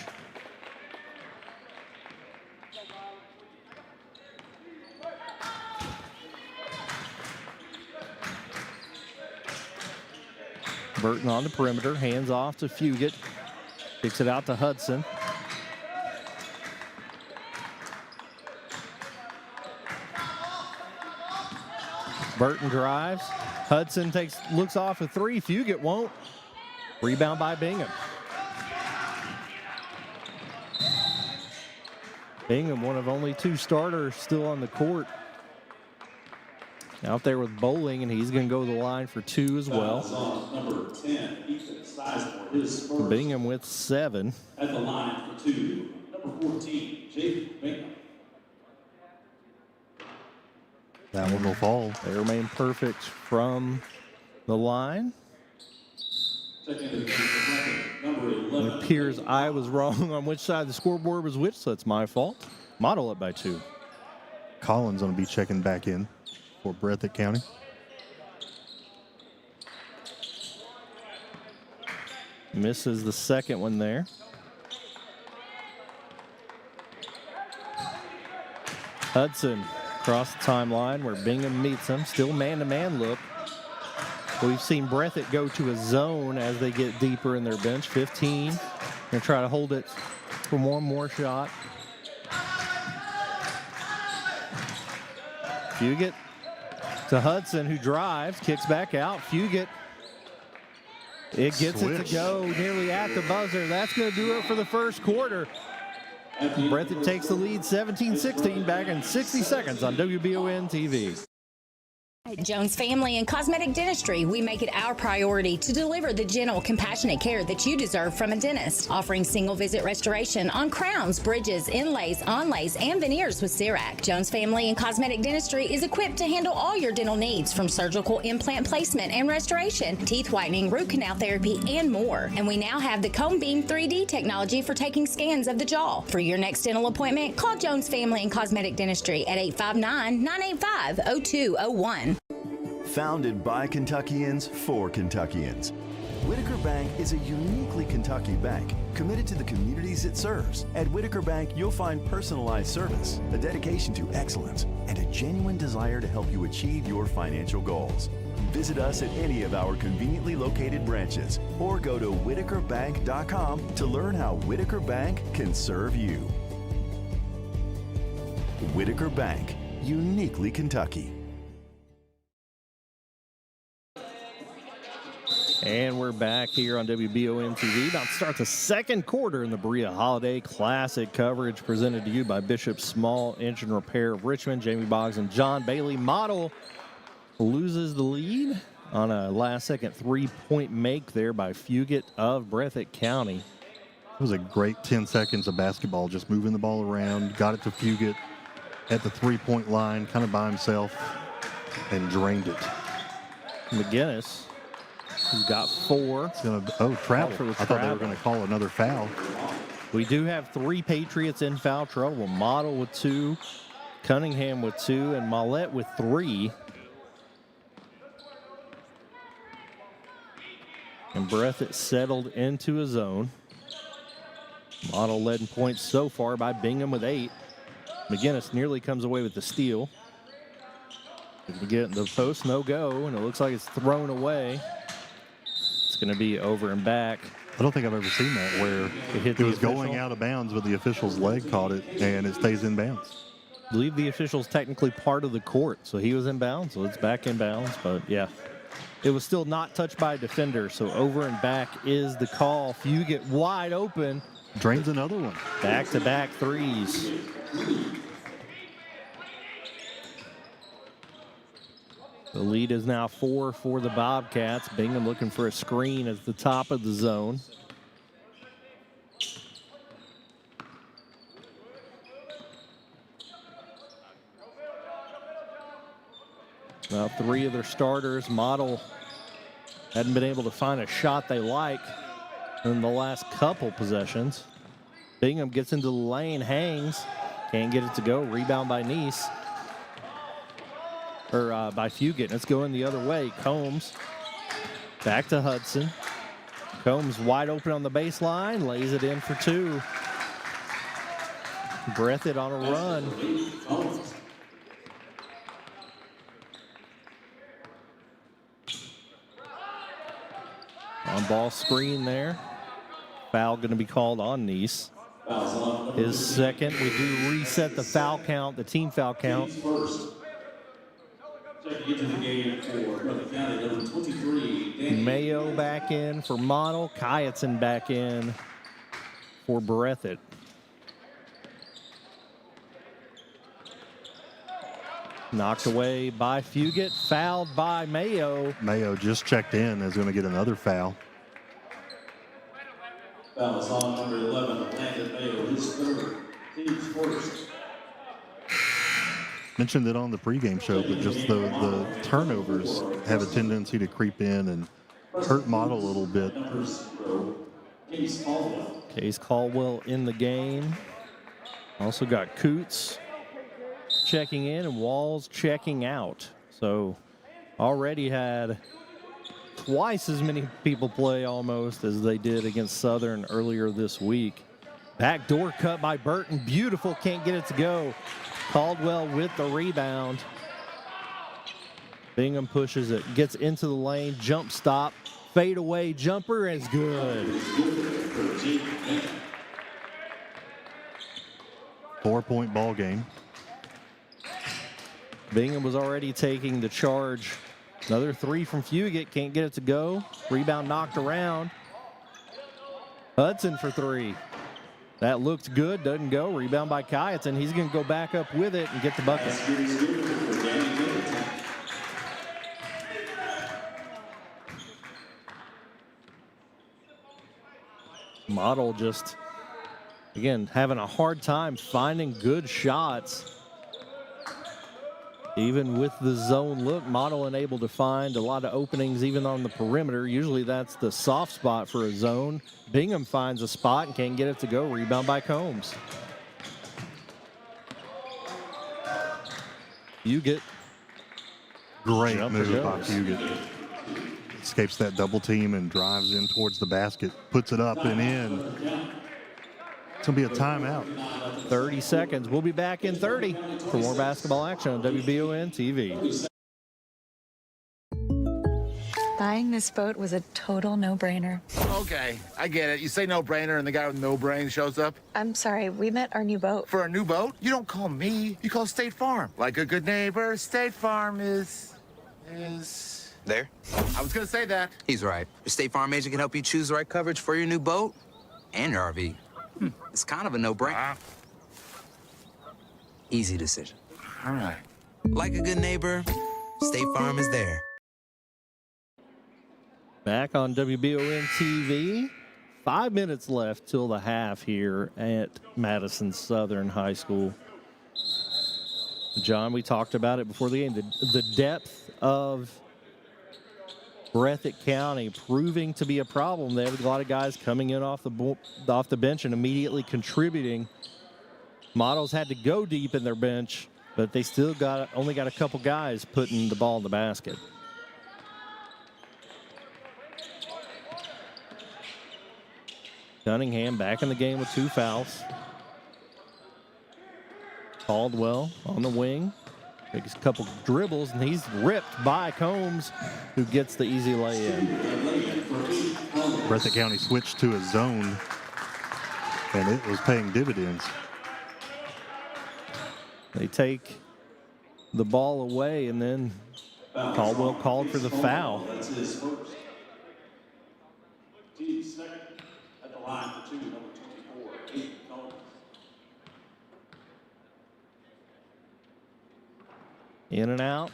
[SPEAKER 1] Burton on the perimeter, hands off to Fugit. Kicks it out to Hudson. Burton drives. Hudson looks off a 3. Fugit won't. Rebound by Bingham. Bingham, one of only 2 starters still on the court. Out there with Bowling, and he's going to go to the line for 2 as well.
[SPEAKER 14] Number 10, Ethan Sizemore, his first.
[SPEAKER 1] Bingham with 7.
[SPEAKER 14] At the line for 2, number 14, Jacob Bingham.
[SPEAKER 2] That one will fall.
[SPEAKER 1] They remain perfect from the line.
[SPEAKER 14] It
[SPEAKER 1] appears I was wrong on which side the scoreboard was which, so it's my fault. Model up by 2.
[SPEAKER 2] Collins going to be checking back in for Breathitt County.
[SPEAKER 1] Misses the second one there. Hudson across the timeline where Bingham meets him. Still man-to-man look. We've seen Breathitt go to a zone as they get deeper in their bench. 15. Gonna try to hold it for one more shot. Fugit to Hudson, who drives, kicks back out. Fugit, it gets it to go nearly at the buzzer. That's going to do it for the first quarter. Breathitt takes the lead 17-16 back in 60 seconds on WBON TV.
[SPEAKER 18] At Jones Family and Cosmetic Dentistry, we make it our priority to deliver the gentle, compassionate care that you deserve from a dentist. Offering single-visit restoration on crowns, bridges, inlays, onlays, and veneers with CERAC. Jones Family and Cosmetic Dentistry is equipped to handle all your dental needs, from surgical implant placement and restoration, teeth whitening, root canal therapy, and more. And we now have the Cone Beam 3D technology for taking scans of the jaw. For your next dental appointment, call Jones Family and Cosmetic Dentistry at 859-985-0201.
[SPEAKER 19] Founded by Kentuckians for Kentuckians, Whitaker Bank is a uniquely Kentucky bank committed to the communities it serves. At Whitaker Bank, you'll find personalized service, a dedication to excellence, and a genuine desire to help you achieve your financial goals. Visit us at any of our conveniently located branches or go to whitakerbank.com to learn how Whitaker Bank can serve you. Whitaker Bank, uniquely Kentucky.
[SPEAKER 1] And we're back here on WBON TV. About to start the second quarter in the Berea Holiday Classic coverage presented to you by Bishop Small Engine Repair of Richmond. Jamie Boggs and John Bailey. Model loses the lead on a last-second three-point make there by Fugate of Breathitt County.
[SPEAKER 2] It was a great 10 seconds of basketball, just moving the ball around, got it to Fugate at the three-point line, kind of by himself, and drained it.
[SPEAKER 1] McGinnis, who's got 4.
[SPEAKER 2] Travel. I thought they were going to call another foul.
[SPEAKER 1] We do have 3 Patriots in foul trouble. Model with 2, Cunningham with 2, and Mollett with 3. And Breathitt settled into a zone. Model led in points so far by Bingham with 8. McGinnis nearly comes away with the steal. To get the post, no go, and it looks like it's thrown away. It's going to be over and back.
[SPEAKER 2] I don't think I've ever seen that where it was going out of bounds, but the official's leg caught it, and it stays in bounds.
[SPEAKER 1] I believe the official's technically part of the court, so he was in bounds, so it's back in bounds, but yeah. It was still not touched by a defender, so over and back is the call. Fugate wide open.
[SPEAKER 2] Drains another one.
[SPEAKER 1] Back-to-back threes. The lead is now 4 for the Bobcats. Bingham looking for a screen at the top of the zone. Now 3 of their starters. Model hadn't been able to find a shot they like in the last couple possessions. Bingham gets into the lane, hangs, can't get it to go. Rebound by Neese. By Fugate. It's going the other way. Combs back to Hudson. Combs wide open on the baseline, lays it in for 2. Breathitt on a run. On ball screen there. Foul going to be called on Neese. His second. We do reset the foul count, the team foul count.
[SPEAKER 14] Into the game for Breathitt County, number 23,
[SPEAKER 1] Mayo back in for Model. Kayatson back in for Breathitt. Knocked away by Fugate, fouled by Mayo.
[SPEAKER 2] Mayo just checked in, is going to get another foul.
[SPEAKER 14] Foul is on number 11, Landon Mayo, his third, team's first.
[SPEAKER 2] Mentioned it on the pregame show, but just the turnovers have a tendency to creep in and hurt Model a little bit.
[SPEAKER 1] Case Caldwell in the game. Also got Coots checking in and Walls checking out. So already had twice as many people play almost as they did against Southern earlier this week. Backdoor cut by Burton. Beautiful, can't get it to go. Caldwell with the rebound. Bingham pushes it, gets into the lane, jump stop, fade away jumper is good.
[SPEAKER 2] 4-point ball game.
[SPEAKER 1] Bingham was already taking the charge. Another 3 from Fugate, can't get it to go. Rebound knocked around. Hudson for 3. That looked good, doesn't go. Rebound by Kayatson. He's going to go back up with it and get the bucket. Model just, again, having a hard time finding good shots. Even with the zone look, Model unable to find a lot of openings even on the perimeter. Usually that's the soft spot for a zone. Bingham finds a spot and can't get it to go. Rebound by Combs. Huguet.
[SPEAKER 2] Great move by Huguet. Escapes that double team and drives in towards the basket. Puts it up and in. It's going to be a timeout.
[SPEAKER 1] 30 seconds. We'll be back in 30 for more basketball action on WBON TV.
[SPEAKER 3] Buying this boat was a total no-brainer.
[SPEAKER 16] Okay, I get it. You say no-brainer and the guy with no brain shows up.
[SPEAKER 3] I'm sorry, we met our new boat.
[SPEAKER 16] For a new boat? You don't call me. You call State Farm. Like a good neighbor, State Farm is...
[SPEAKER 4] There?
[SPEAKER 16] I was going to say that.
[SPEAKER 4] He's right. Your State Farm agent can help you choose the right coverage for your new boat and your RV. It's kind of a no-brainer. Easy decision.
[SPEAKER 16] All right.
[SPEAKER 4] Like a good neighbor, State Farm is there.
[SPEAKER 1] Back on WBON TV. 5 minutes left till the half here at Madison Southern High School. John, we talked about it before the game. The depth of Breathitt County proving to be a problem. They have a lot of guys coming in off the bench and immediately contributing. Models had to go deep in their bench, but they still only got a couple guys putting the ball in the basket. Cunningham back in the game with 2 fouls. Caldwell on the wing. Takes a couple dribbles, and he's ripped by Combs, who gets the easy lay-in.
[SPEAKER 2] Breathitt County switched to a zone, and it was paying dividends.
[SPEAKER 1] They take the ball away, and then Caldwell called for the foul.
[SPEAKER 14] That's his first. Team second at the line for 2, number 24, Aiden Combs.
[SPEAKER 1] In and out.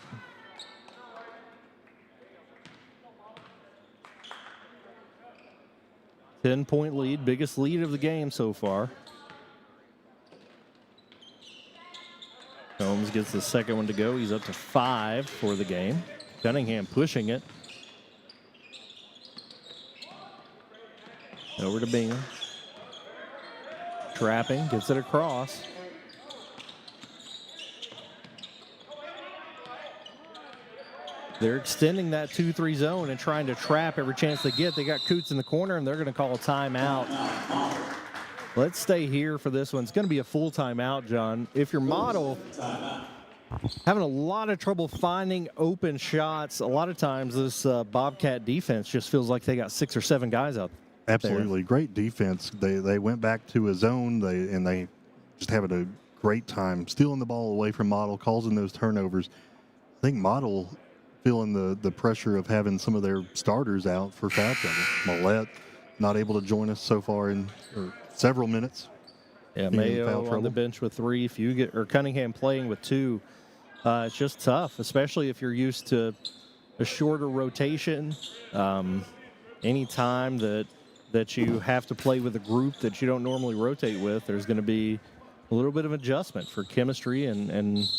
[SPEAKER 1] Ten-point lead, biggest lead of the game so far. Combs gets the second one to go. He's up to 5 for the game. Cunningham pushing it. Over to Bingham. Trapping, gets it across. They're extending that 2-3 zone and trying to trap every chance they get. They got Coots in the corner, and they're going to call a timeout. Let's stay here for this one. It's going to be a full timeout, John. If your Model having a lot of trouble finding open shots, a lot of times this Bobcat defense just feels like they got 6 or 7 guys out there.
[SPEAKER 2] Absolutely. Great defense. They went back to a zone, and they just having a great time stealing the ball away from Model, causing those turnovers. I think Model feeling the pressure of having some of their starters out for foul trouble. Millette not able to join us so far in several minutes.
[SPEAKER 1] Yeah, Mayo on the bench with 3. If you get Cunningham playing with 2, it's just tough, especially if you're used to a shorter rotation. Any time that you have to play with a group that you don't normally rotate with, there's going to be a little bit of adjustment for chemistry and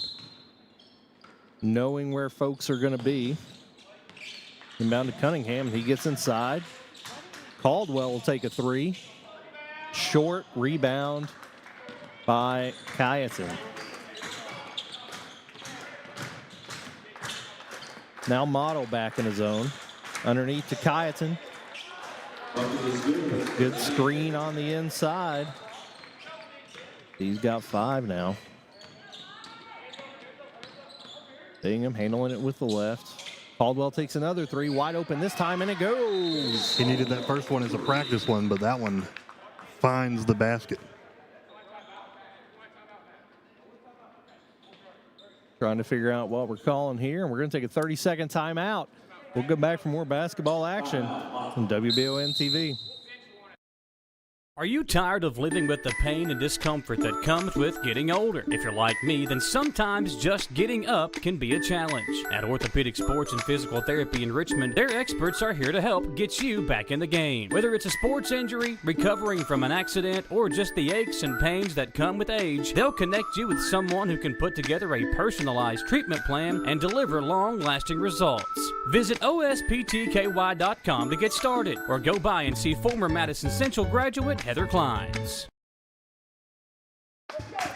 [SPEAKER 1] knowing where folks are going to be. Inbound to Cunningham. He gets inside. Caldwell will take a 3. Short rebound by Kyaton. Now Model back in his zone. Underneath to Kyaton. Good screen on the inside. He's got 5 now. Bingham handling it with the left. Caldwell takes another 3, wide open this time, and it goes.
[SPEAKER 2] He needed that first one as a practice one, but that one finds the basket.
[SPEAKER 1] Trying to figure out what we're calling here, and we're going to take a 30-second timeout. We'll go back for more basketball action on WBON TV.
[SPEAKER 6] Are you tired of living with the pain and discomfort that comes with getting older? If you're like me, then sometimes just getting up can be a challenge. At Orthopedic Sports and Physical Therapy in Richmond, their experts are here to help get you back in the game. Whether it's a sports injury, recovering from an accident, or just the aches and pains that come with age, they'll connect you with someone who can put together a personalized treatment plan and deliver long-lasting results. Visit osptky.com to get started, or go by and see former Madison Central graduate Heather Kleins.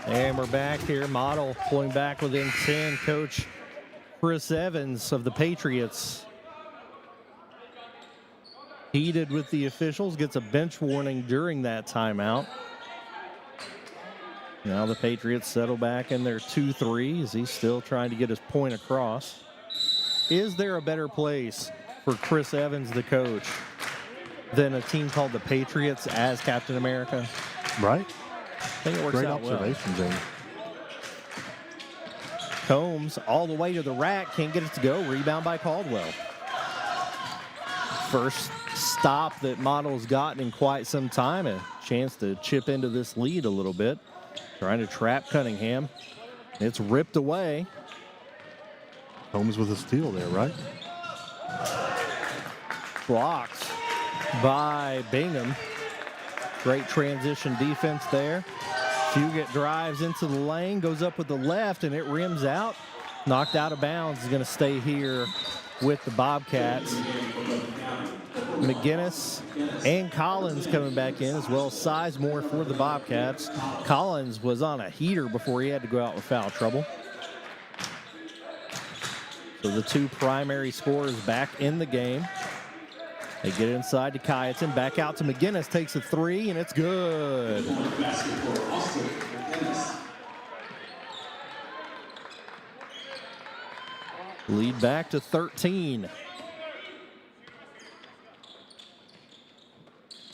[SPEAKER 1] And we're back here. Model pulling back within 10. Coach Chris Evans of the Patriots heated with the officials, gets a bench warning during that timeout. Now the Patriots settle back in their 2-3 as he's still trying to get his point across. Is there a better place for Chris Evans, the coach, than a team called the Patriots as Captain America?
[SPEAKER 2] Right.
[SPEAKER 1] I think it works
[SPEAKER 2] Great
[SPEAKER 1] out
[SPEAKER 2] observation,
[SPEAKER 1] well.
[SPEAKER 2] Jamie.
[SPEAKER 1] Combs all the way to the rack, can't get it to go. Rebound by Caldwell. First stop that Model's gotten in quite some time. A chance to chip into this lead a little bit. Trying to trap Cunningham. It's ripped away.
[SPEAKER 2] Combs with a steal there, right?
[SPEAKER 1] Blocked by Bingham. Great transition defense there. Fugate drives into the lane, goes up with the left, and it rims out. Knocked out of bounds. Is going to stay here with the Bobcats. McGinnis and Collins coming back in, as well as Sizemore for the Bobcats. Collins was on a heater before he had to go out with foul trouble. So the two primary scorers back in the game. They get it inside to Kyaton, back out to McGinnis, takes a three, and it's good. Lead back to 13.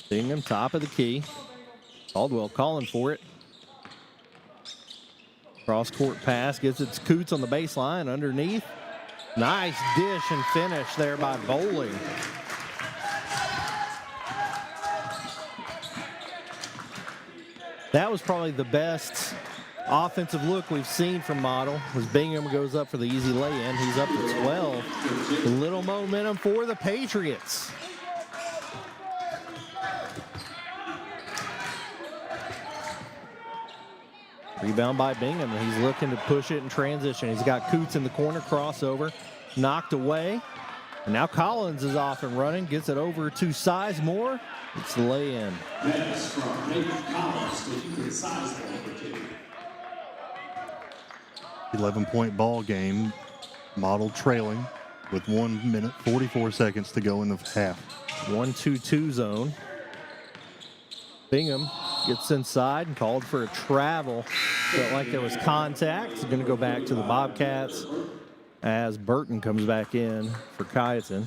[SPEAKER 1] Bingham, top of the key. Caldwell calling for it. Cross-court pass, gets it to Coots on the baseline, underneath. Nice dish and finish there by Bowling. That was probably the best offensive look we've seen from Model. As Bingham goes up for the easy lay-in. He's up to 12. A little momentum for the Patriots. Rebound by Bingham. He's looking to push it in transition. He's got Coots in the corner, crossover, knocked away. And now Collins is off and running, gets it over to Sizemore. It's the lay-in.
[SPEAKER 2] 11-point ball game. Model trailing with 1 minute, 44 seconds to go in the half.
[SPEAKER 1] 1-2-2 zone. Bingham gets inside and called for a travel. Felt like there was contact. It's going to go back to the Bobcats as Burton comes back in for Kyaton.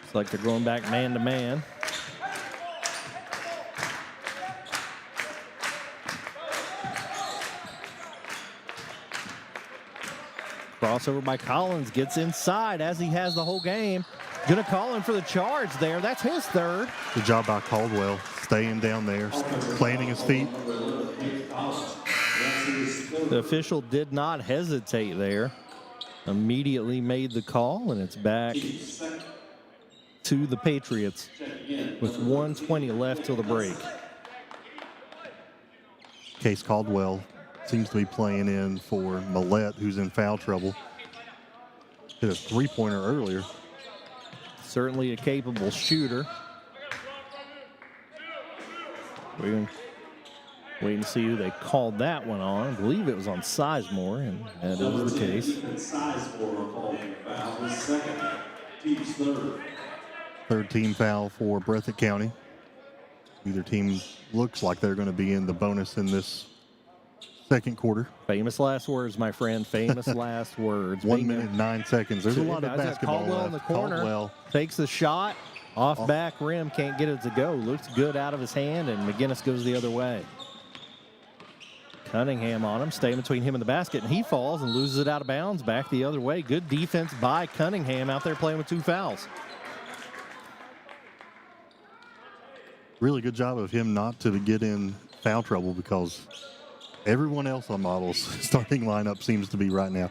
[SPEAKER 1] Looks like they're going back man-to-man. Crossover by Collins, gets inside as he has the whole game. Gonna call him for the charge there. That's his third.
[SPEAKER 2] Good job by Caldwell, staying down there, planting his feet.
[SPEAKER 1] The official did not hesitate there. Immediately made the call, and it's back to the Patriots with 1:20 left till the break.
[SPEAKER 2] Case Caldwell seems to be playing in for Millette, who's in foul trouble. Hit a three-pointer earlier.
[SPEAKER 1] Certainly a capable shooter. We're going to wait and see who they called that one on. I believe it was on Sizemore, and that is the case.
[SPEAKER 2] Third team foul for Breathitt County. Either team looks like they're going to be in the bonus in this second quarter.
[SPEAKER 1] Famous last words, my friend. Famous last words.
[SPEAKER 2] 1 minute, 9 seconds. There's a lot of basketball
[SPEAKER 1] Caldwell
[SPEAKER 2] left.
[SPEAKER 1] in the corner.
[SPEAKER 2] Caldwell
[SPEAKER 1] takes the shot. Off back rim. Can't get it to go. Looks good out of his hand, and McGinnis goes the other way. Cunningham on him, staying between him and the basket, and he falls and loses it out of bounds back the other way. Good defense by Cunningham out there playing with 2 fouls.
[SPEAKER 2] Really good job of him not to get in foul trouble because everyone else on Model's starting lineup seems to be right now.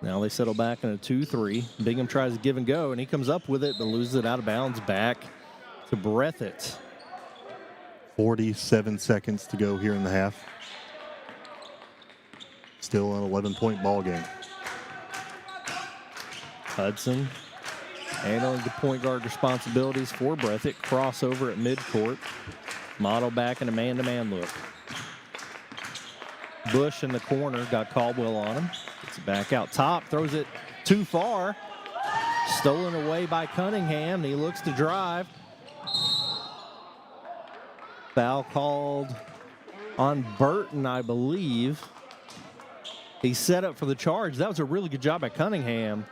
[SPEAKER 1] Now they settle back in a 2-3. Bingham tries to give and go, and he comes up with it, but loses it out of bounds back to Breathitt.
[SPEAKER 2] 47 seconds to go here in the half. Still an 11-point ball game.
[SPEAKER 1] Hudson handling the point guard responsibilities for Breathitt. Crossover at midcourt. Model back in a man-to-man look. Bush in the corner, got Caldwell on him. Gets it back out top, throws it too far. Stolen away by Cunningham. He looks to drive. Foul called on Burton, I believe. He set up for the charge. That was a really good job by Cunningham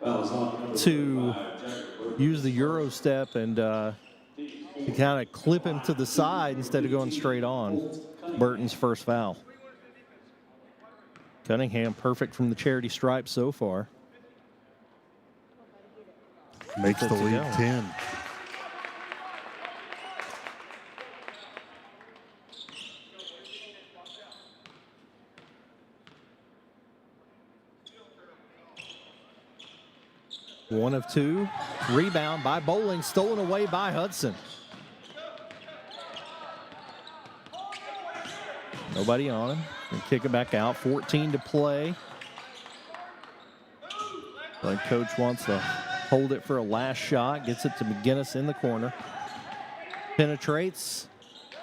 [SPEAKER 1] to use the Euro step and to kind of clip him to the side instead of going straight on. Burton's first foul. Cunningham perfect from the charity stripe so far.
[SPEAKER 2] Makes the lead 10.
[SPEAKER 1] One of two. Rebound by Bowling, stolen away by Hudson. Nobody on him. And kick it back out. 14 to play. Like coach wants to hold it for a last shot. Gets it to McGinnis in the corner. Penetrates.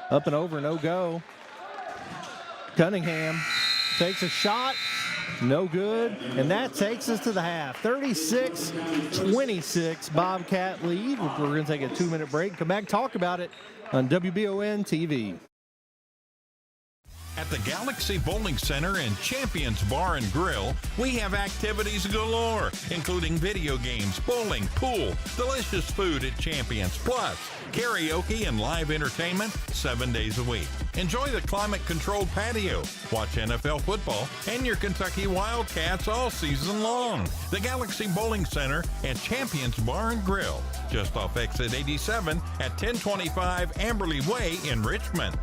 [SPEAKER 1] Up and over, no go. Cunningham takes a shot. No good. And that takes us to the half. 36-26 Bobcat lead. We're going to take a 2-minute break. Come back, talk about it on WBON TV.
[SPEAKER 17] At the Galaxy Bowling Center and Champions Bar and Grill, we have activities galore, including video games, bowling, pool, delicious food at Champions, plus karaoke and live entertainment 7 days a week. Enjoy the climate-controlled patio, watch NFL football, and your Kentucky Wildcats all season long. The Galaxy Bowling Center and Champions Bar and Grill, just off exit 87 at 1025 Amberley Way in Richmond.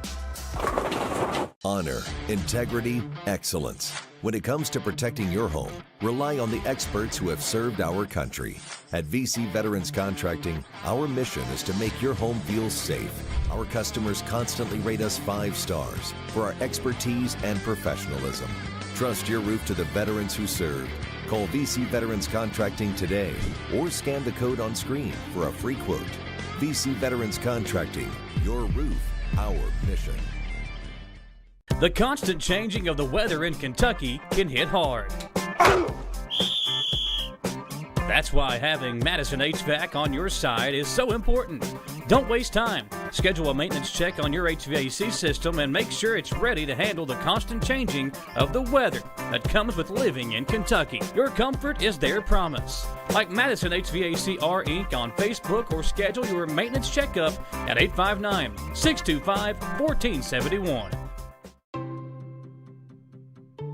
[SPEAKER 5] Honor, integrity, excellence. When it comes to protecting your home, rely on the experts who have served our country. At VC Veterans Contracting, our mission is to make your home feel safe. Our customers constantly rate us 5 stars for our expertise and professionalism. Trust your roof to the veterans who served. Call VC Veterans Contracting today or scan the code on screen for a free quote. VC Veterans Contracting, your roof, our mission.
[SPEAKER 6] The constant changing of the weather in Kentucky can hit hard. That's why having Madison HVAC on your side is so important. Don't waste time. Schedule a maintenance check on your HVAC system and make sure it's ready to handle the constant changing of the weather that comes with living in Kentucky. Your comfort is their promise. Like Madison HVACR Inc. on Facebook or schedule your maintenance checkup at 859-625-1471.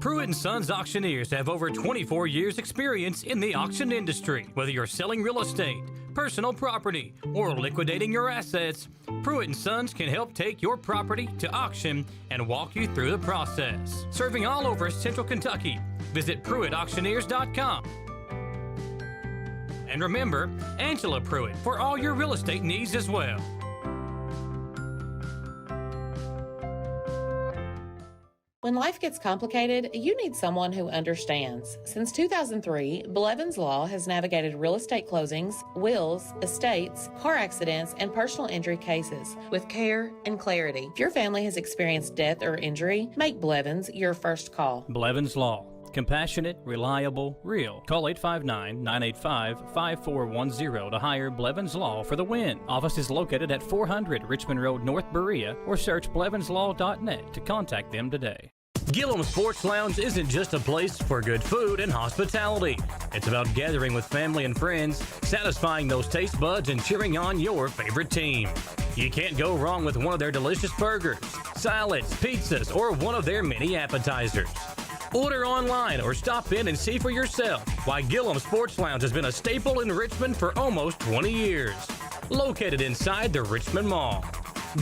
[SPEAKER 6] Pruitt & Sons Auctioneers have over 24 years experience in the auction industry. Whether you're selling real estate, personal property, or liquidating your assets, Pruitt & Sons can help take your property to auction and walk you through the process. Serving all over Central Kentucky, visit PruittAuctioneers.com. And remember, Angela Pruitt for all your real estate needs as well.
[SPEAKER 7] When life gets complicated, you need someone who understands. Since 2003, Blevins Law has navigated real estate closings, wills, estates, car accidents, and personal injury cases with care and clarity. If your family has experienced death or injury, make Blevins your first call.
[SPEAKER 6] Blevins Law. Compassionate, reliable, real. Call 859-985-5410 to hire Blevins Law for the win. Office is located at 400 Richmond Road, North Berea, or search blevinslaw.net to contact them today. Gillum Sports Lounge isn't just a place for good food and hospitality. It's about gathering with family and friends, satisfying those taste buds, and cheering on your favorite team. You can't go wrong with one of their delicious burgers, salads, pizzas, or one of their many appetizers. Order online or stop in and see for yourself why Gillum Sports Lounge has been a staple in Richmond for almost 20 years. Located inside the Richmond Mall.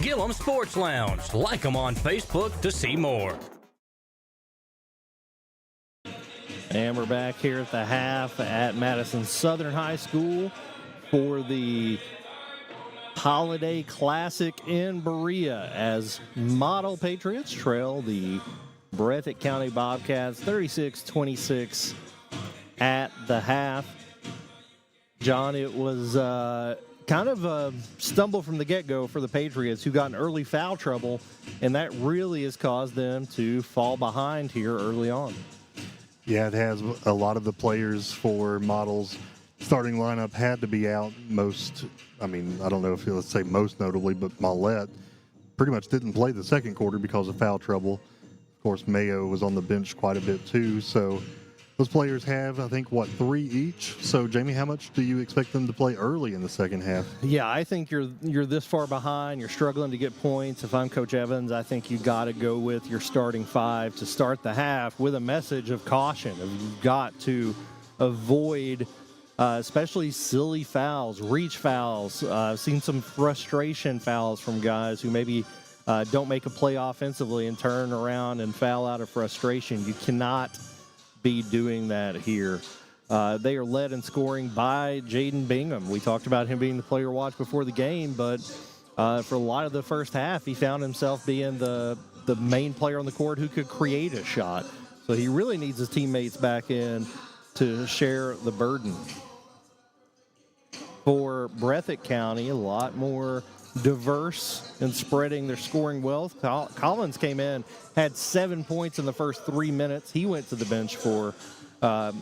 [SPEAKER 6] Gillum Sports Lounge. Like them on Facebook to see more.
[SPEAKER 1] And we're back here at the half at Madison Southern High School for the Holiday Classic in Berea as Model Patriots trail the Breathitt County Bobcats 36-26 at the half. John, it was kind of a stumble from the get-go for the Patriots, who got in early foul trouble, and that really has caused them to fall behind here early on.
[SPEAKER 2] Yeah, it has. A lot of the players for Model's starting lineup had to be out I don't know if let's say most notably, but Mollett pretty much didn't play the second quarter because of foul trouble. Of course, Mayo was on the bench quite a bit too. So those players have, I think, 3 each. So, Jamie, how much do you expect them to play early in the second half?
[SPEAKER 1] Yeah, I think you're this far behind. You're struggling to get points. If I'm Coach Evans, I think you got to go with your starting 5 to start the half with a message of caution. You've got to avoid especially silly fouls, reach fouls. I've seen some frustration fouls from guys who maybe don't make a play offensively and turn around and foul out of frustration. You cannot be doing that here. They are led in scoring by Jaden Bingham. We talked about him being the player watch before the game, but for a lot of the first half, he found himself being the main player on the court who could create a shot. So he really needs his teammates back in to share the burden. For Breathitt County, a lot more diverse in spreading their scoring wealth. Collins came in, had 7 points in the first 3 minutes. He went to the bench for foul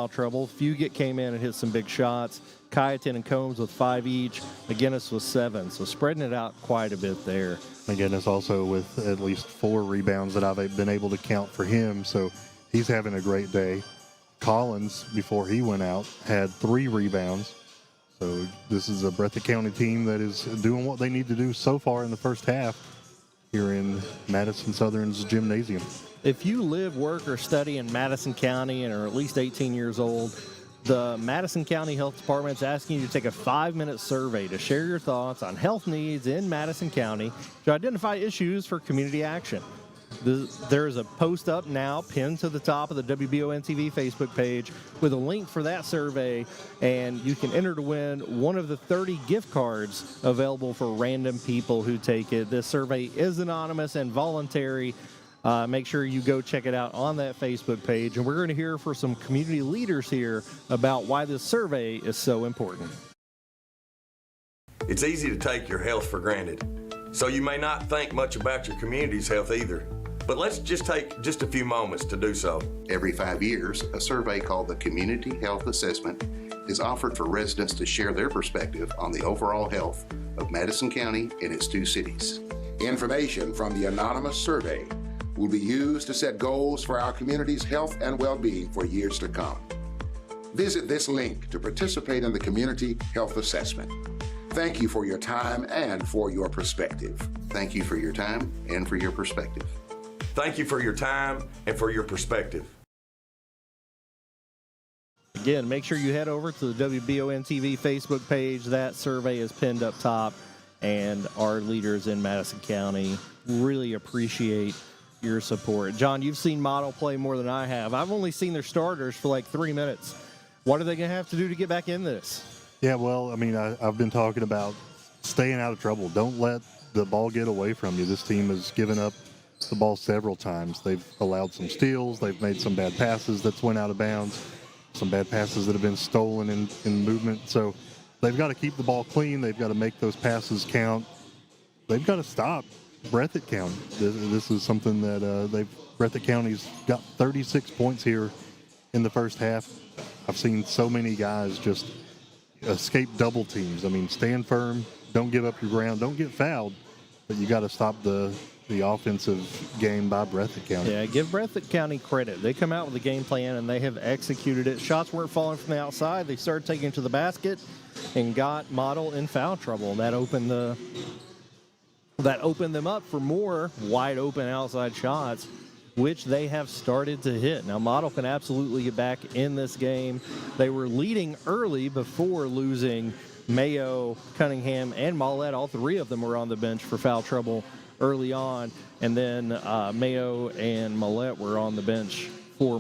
[SPEAKER 1] trouble. Fugit came in and hit some big shots. Kyaton and Combs with 5 each. McGinnis with 7. So spreading it out quite a bit there.
[SPEAKER 2] McGinnis also with at least 4 rebounds that I've been able to count for him. So he's having a great day. Collins, before he went out, had 3 rebounds. So this is a Breathitt County team that is doing what they need to do so far in the first half here in Madison Southern's gymnasium.
[SPEAKER 1] If you live, work, or study in Madison County and are at least 18 years old, the Madison County Health Department is asking you to take a 5-minute survey to share your thoughts on health needs in Madison County to identify issues for community action. There is a post up now pinned to the top of the WBON TV Facebook page with a link for that survey, and you can enter to win one of the 30 gift cards available for random people who take it. This survey is anonymous and voluntary. Make sure you go check it out on that Facebook page, and we're going to hear from some community leaders here about why this survey is so important.
[SPEAKER 8] It's easy to take your health for granted, so you may not think much about your community's health either. But let's just take just a few moments to do so.
[SPEAKER 20] Every 5 years, a survey called the Community Health Assessment is offered for residents to share their perspective on the overall health of Madison County and its 2 cities.
[SPEAKER 21] Information from the anonymous survey will be used to set goals for our community's health and well-being for years to come. Visit this link to participate in the Community Health Assessment. Thank you for your time and for your perspective.
[SPEAKER 20] Thank you for your time and for your perspective.
[SPEAKER 8] Thank you for your time and for your perspective.
[SPEAKER 1] Again, make sure you head over to the WBON TV Facebook page. That survey is pinned up top, and our leaders in Madison County really appreciate your support. John, you've seen Model play more than I have. I've only seen their starters for like 3 minutes. What are they going to have to do to get back in this?
[SPEAKER 2] Yeah, well, I mean, I've been talking about staying out of trouble. Don't let the ball get away from you. This team has given up the ball several times. They've allowed some steals. They've made some bad passes that's went out of bounds, some bad passes that have been stolen in movement. So they've got to keep the ball clean. They've got to make those passes count. They've got to stop Breathitt County. This is something that Breathitt County's got 36 points here in the first half. I've seen so many guys just escape double teams. I mean, stand firm, don't give up your ground, don't get fouled, but you got to stop the offensive game by Breathitt County.
[SPEAKER 1] Yeah, give Breathitt County credit. They come out with a game plan, and they have executed it. Shots weren't falling from the outside. They started taking it to the basket and got Model in foul trouble. And that opened the that opened them up for more wide open outside shots, which they have started to hit. Now, Model can absolutely get back in this game. They were leading early before losing Mayo, Cunningham, and Mollett. All three of them were on the bench for foul trouble early on. And then Mayo and Mollett were on the bench for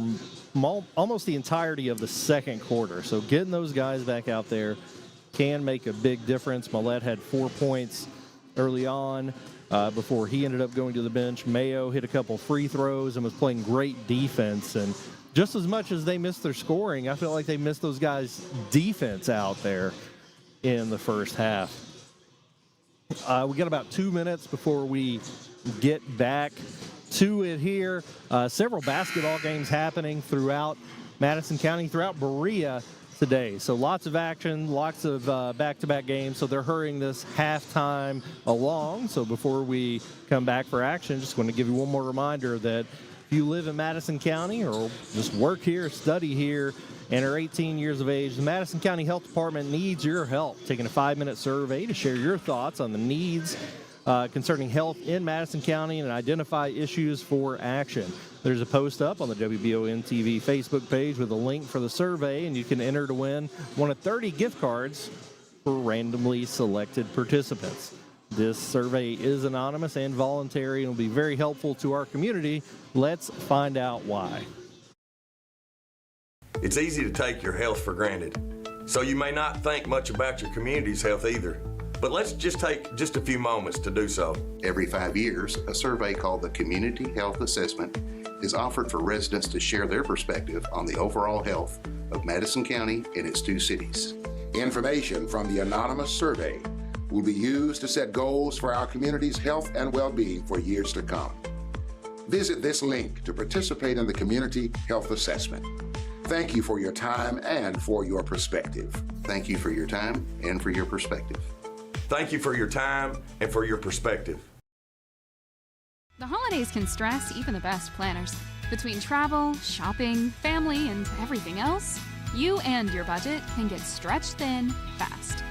[SPEAKER 1] almost the entirety of the second quarter. So getting those guys back out there can make a big difference. Mollett had 4 points early on before he ended up going to the bench. Mayo hit a couple free throws and was playing great defense. And just as much as they missed their scoring, I feel like they missed those guys' defense out there in the first half. We got about 2 minutes before we get back to it here. Several basketball games happening throughout Madison County, throughout Berea today. So lots of action, lots of back-to-back games. So they're hurrying this halftime along. So before we come back for action, just want to give you one more reminder that if you live in Madison County or just work here, study here, and are 18 years of age, the Madison County Health Department needs your help. Taking a 5-minute survey to share your thoughts on the needs concerning health in Madison County and identify issues for action. There's a post up on the WBON TV Facebook page with a link for the survey, and you can enter to win one of 30 gift cards for randomly selected participants. This survey is anonymous and voluntary and will be very helpful to our community. Let's find out why.
[SPEAKER 8] It's easy to take your health for granted, so you may not think much about your community's health either. But let's just take just a few moments to do so.
[SPEAKER 20] Every 5 years, a survey called the Community Health Assessment is offered for residents to share their perspective on the overall health of Madison County and its 2 cities.
[SPEAKER 21] Information from the anonymous survey will be used to set goals for our community's health and well-being for years to come. Visit this link to participate in the Community Health Assessment. Thank you for your time and for your perspective.
[SPEAKER 20] Thank you for your time and for your perspective.
[SPEAKER 8] Thank you for your time and for your perspective.
[SPEAKER 9] The holidays can stress even the best planners. Between travel, shopping, family, and everything else, you and your budget can get stretched thin fast.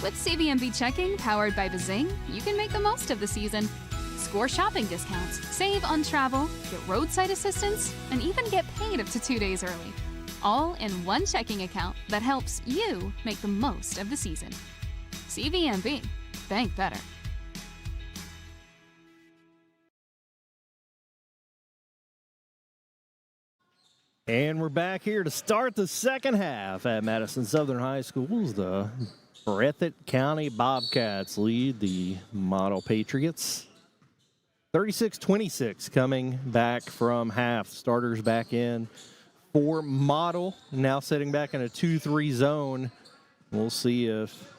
[SPEAKER 9] With CVMB checking powered by Bazing, you can make the most of the season. Score shopping discounts, save on travel, get roadside assistance, and even get paid up to 2 days early. All in one checking account that helps you make the most of the season. CVMB, bank better.
[SPEAKER 1] And we're back here to start the second half at Madison Southern High Schools. The Breathitt County Bobcats lead the Model Patriots. 36-26 coming back from half. Starters back in for Model. Now sitting back in a 2-3 zone. We'll see if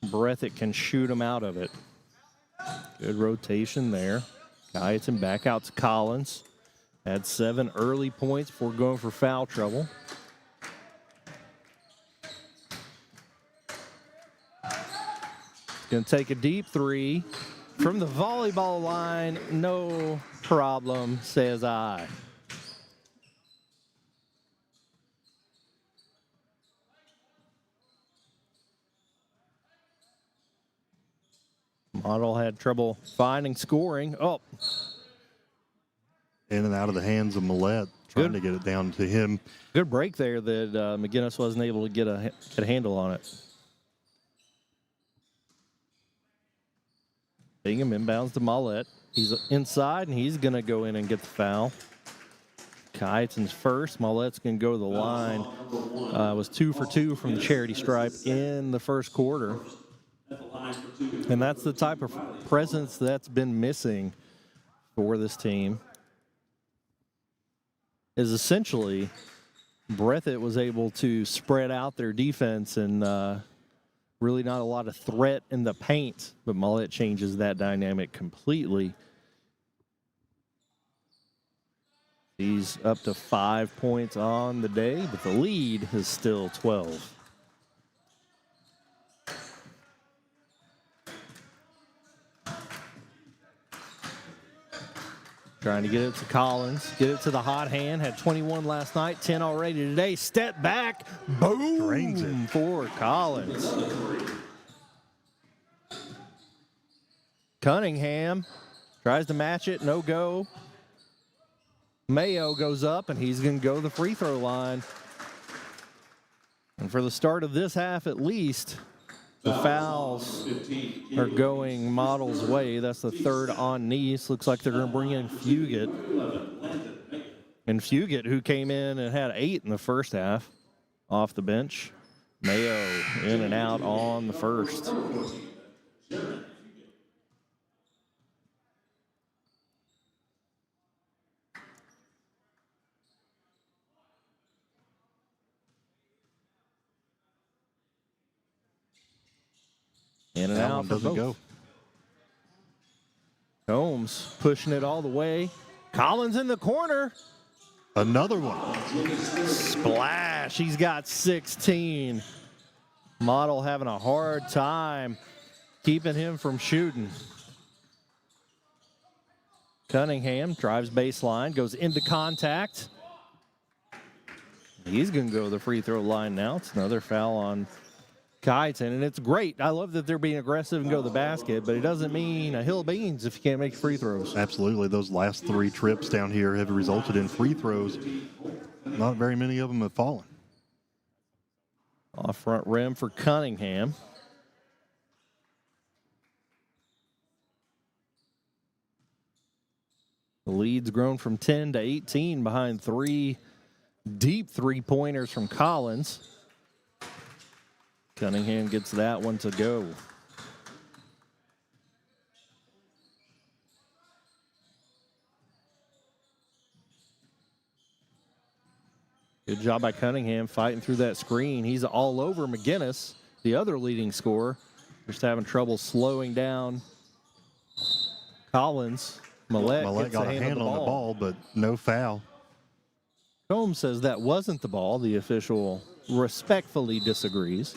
[SPEAKER 1] Breathitt can shoot them out of it. Good rotation there. Guyton back out to Collins. Had 7 early points before going for foul trouble. Going to take a deep 3 from the volleyball line. No problem, says I. Model had trouble finding scoring. Oh.
[SPEAKER 2] In and out of the hands of Mollett, trying to get it down to him.
[SPEAKER 1] Good break there that McGinnis wasn't able to get a handle on it. Bingham inbounds to Mollett. He's inside, and he's going to go in and get the foul. Kyton's first. Mollett's going to go to the line. Was 2 for 2 from the charity stripe in the first quarter. And that's the type of presence that's been missing for this team. Is essentially Breathitt was able to spread out their defense and really not a lot of threat in the paint, but Mollett changes that dynamic completely. He's up to 5 points on the day, but the lead is still 12. Trying to get it to Collins, get it to the hot hand. Had 21 last night, 10 already today. Step back, boom, for Collins. Cunningham tries to match it, no go. Mayo goes up, and he's going to go the free throw line. And for the start of this half at least, the fouls are going Model's way. That's the third on Nice. Looks like they're going to bring in Fugit. And Fugit, who came in and had 8 in the first half, off the bench. Mayo in and out on the first. In and out for both. Combs pushing it all the way. Collins in the corner.
[SPEAKER 2] Another one.
[SPEAKER 1] Splash. He's got 16. Model having a hard time keeping him from shooting. Cunningham drives baseline, goes into contact. He's going to go to the free throw line now. It's another foul on Kyton, and it's great. I love that they're being aggressive and go to the basket, but it doesn't mean a hill of beans if you can't make free throws.
[SPEAKER 2] Absolutely. Those last 3 trips down here have resulted in free throws. Not very many of them have fallen.
[SPEAKER 1] Off front rim for Cunningham. The lead's grown from 10 to 18 behind 3 deep three-pointers from Collins. Cunningham gets that one to go. Good job by Cunningham fighting through that screen. He's all over McGinnis, the other leading scorer. Just having trouble slowing down Collins. Millett
[SPEAKER 2] got a hand on the ball, but no foul.
[SPEAKER 1] Combs says that wasn't the ball. The official respectfully disagrees.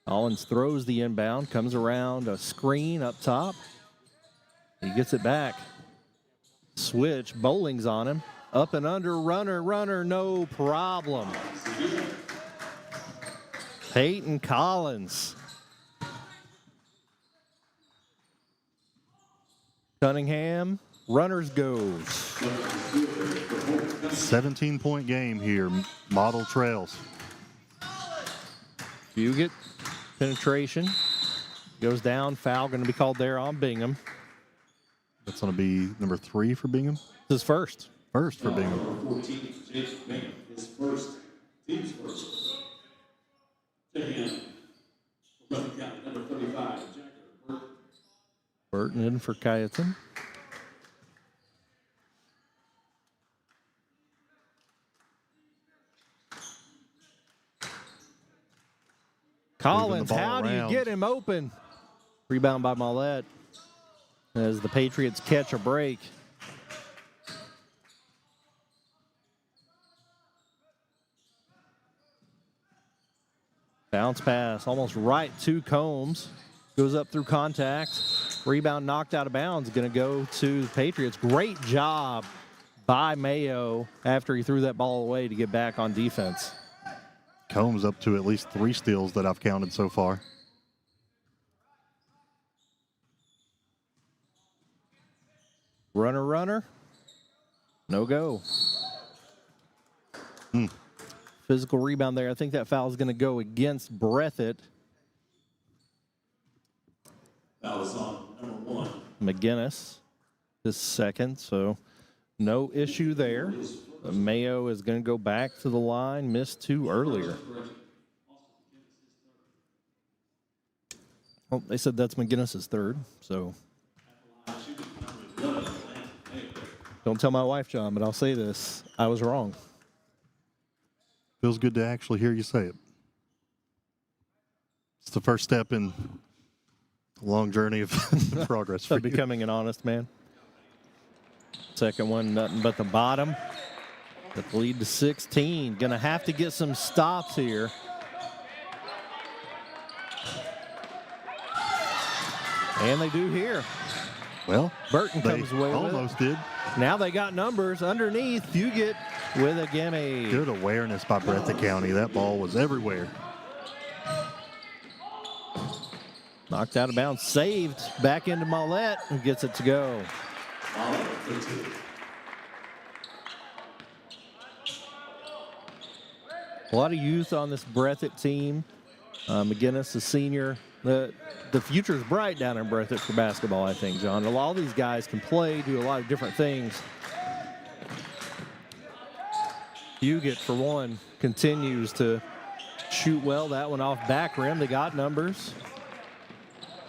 [SPEAKER 1] Collins throws the inbound, comes around a screen up top. He gets it back. Switch, Bowling's on him. Up and under, runner, no problem. Peyton Collins. Cunningham, runners goes.
[SPEAKER 2] 17-point game here. Model trails.
[SPEAKER 1] Fugit, penetration. Goes down, foul going to be called there on Bingham.
[SPEAKER 2] That's going to be number 3 for Bingham.
[SPEAKER 1] His first.
[SPEAKER 2] First for Bingham.
[SPEAKER 14] Number 14 for James Bingham, his first, team's first. Checking in. Number 35, Jacker
[SPEAKER 1] Burton in for Kyton. Collins, how do you get him open? Rebound by Millett as the Patriots catch a break. Bounce pass almost right to Combs. Goes up through contact. Rebound knocked out of bounds. Going to go to the Patriots. Great job by Mayo after he threw that ball away to get back on defense.
[SPEAKER 2] Combs up to at least 3 steals that I've counted so far.
[SPEAKER 1] Runner. No go. Physical rebound there. I think that foul is going to go against Breathitt.
[SPEAKER 14] Foul is on number 1.
[SPEAKER 1] McGinnis, his second, so no issue there. Mayo is going to go back to the line. Missed 2 earlier. Oh, they said that's McGinnis' third, so. Don't tell my wife, John, but I'll say this. I was wrong.
[SPEAKER 2] Feels good to actually hear you say it. It's the first step in a long journey of progress for you.
[SPEAKER 1] Becoming an honest man. Second one, nothing but the bottom. The lead to 16. Going to have to get some stops here. And they do here.
[SPEAKER 2] Well,
[SPEAKER 1] Burton
[SPEAKER 2] they
[SPEAKER 1] comes away with it.
[SPEAKER 2] almost did.
[SPEAKER 1] Now they got numbers underneath. Fugit with a gimme.
[SPEAKER 2] Good awareness by Breathitt County. That ball was everywhere.
[SPEAKER 1] Knocked out of bounds, saved, back into Mollett, and gets it to go. A lot of youth on this Breathitt team. McGinnis, a senior. The future's bright down in Breathitt for basketball, I think, John. A lot of these guys can play, do a lot of different things. Huguet, for one, continues to shoot well. That one off back rim. They got numbers.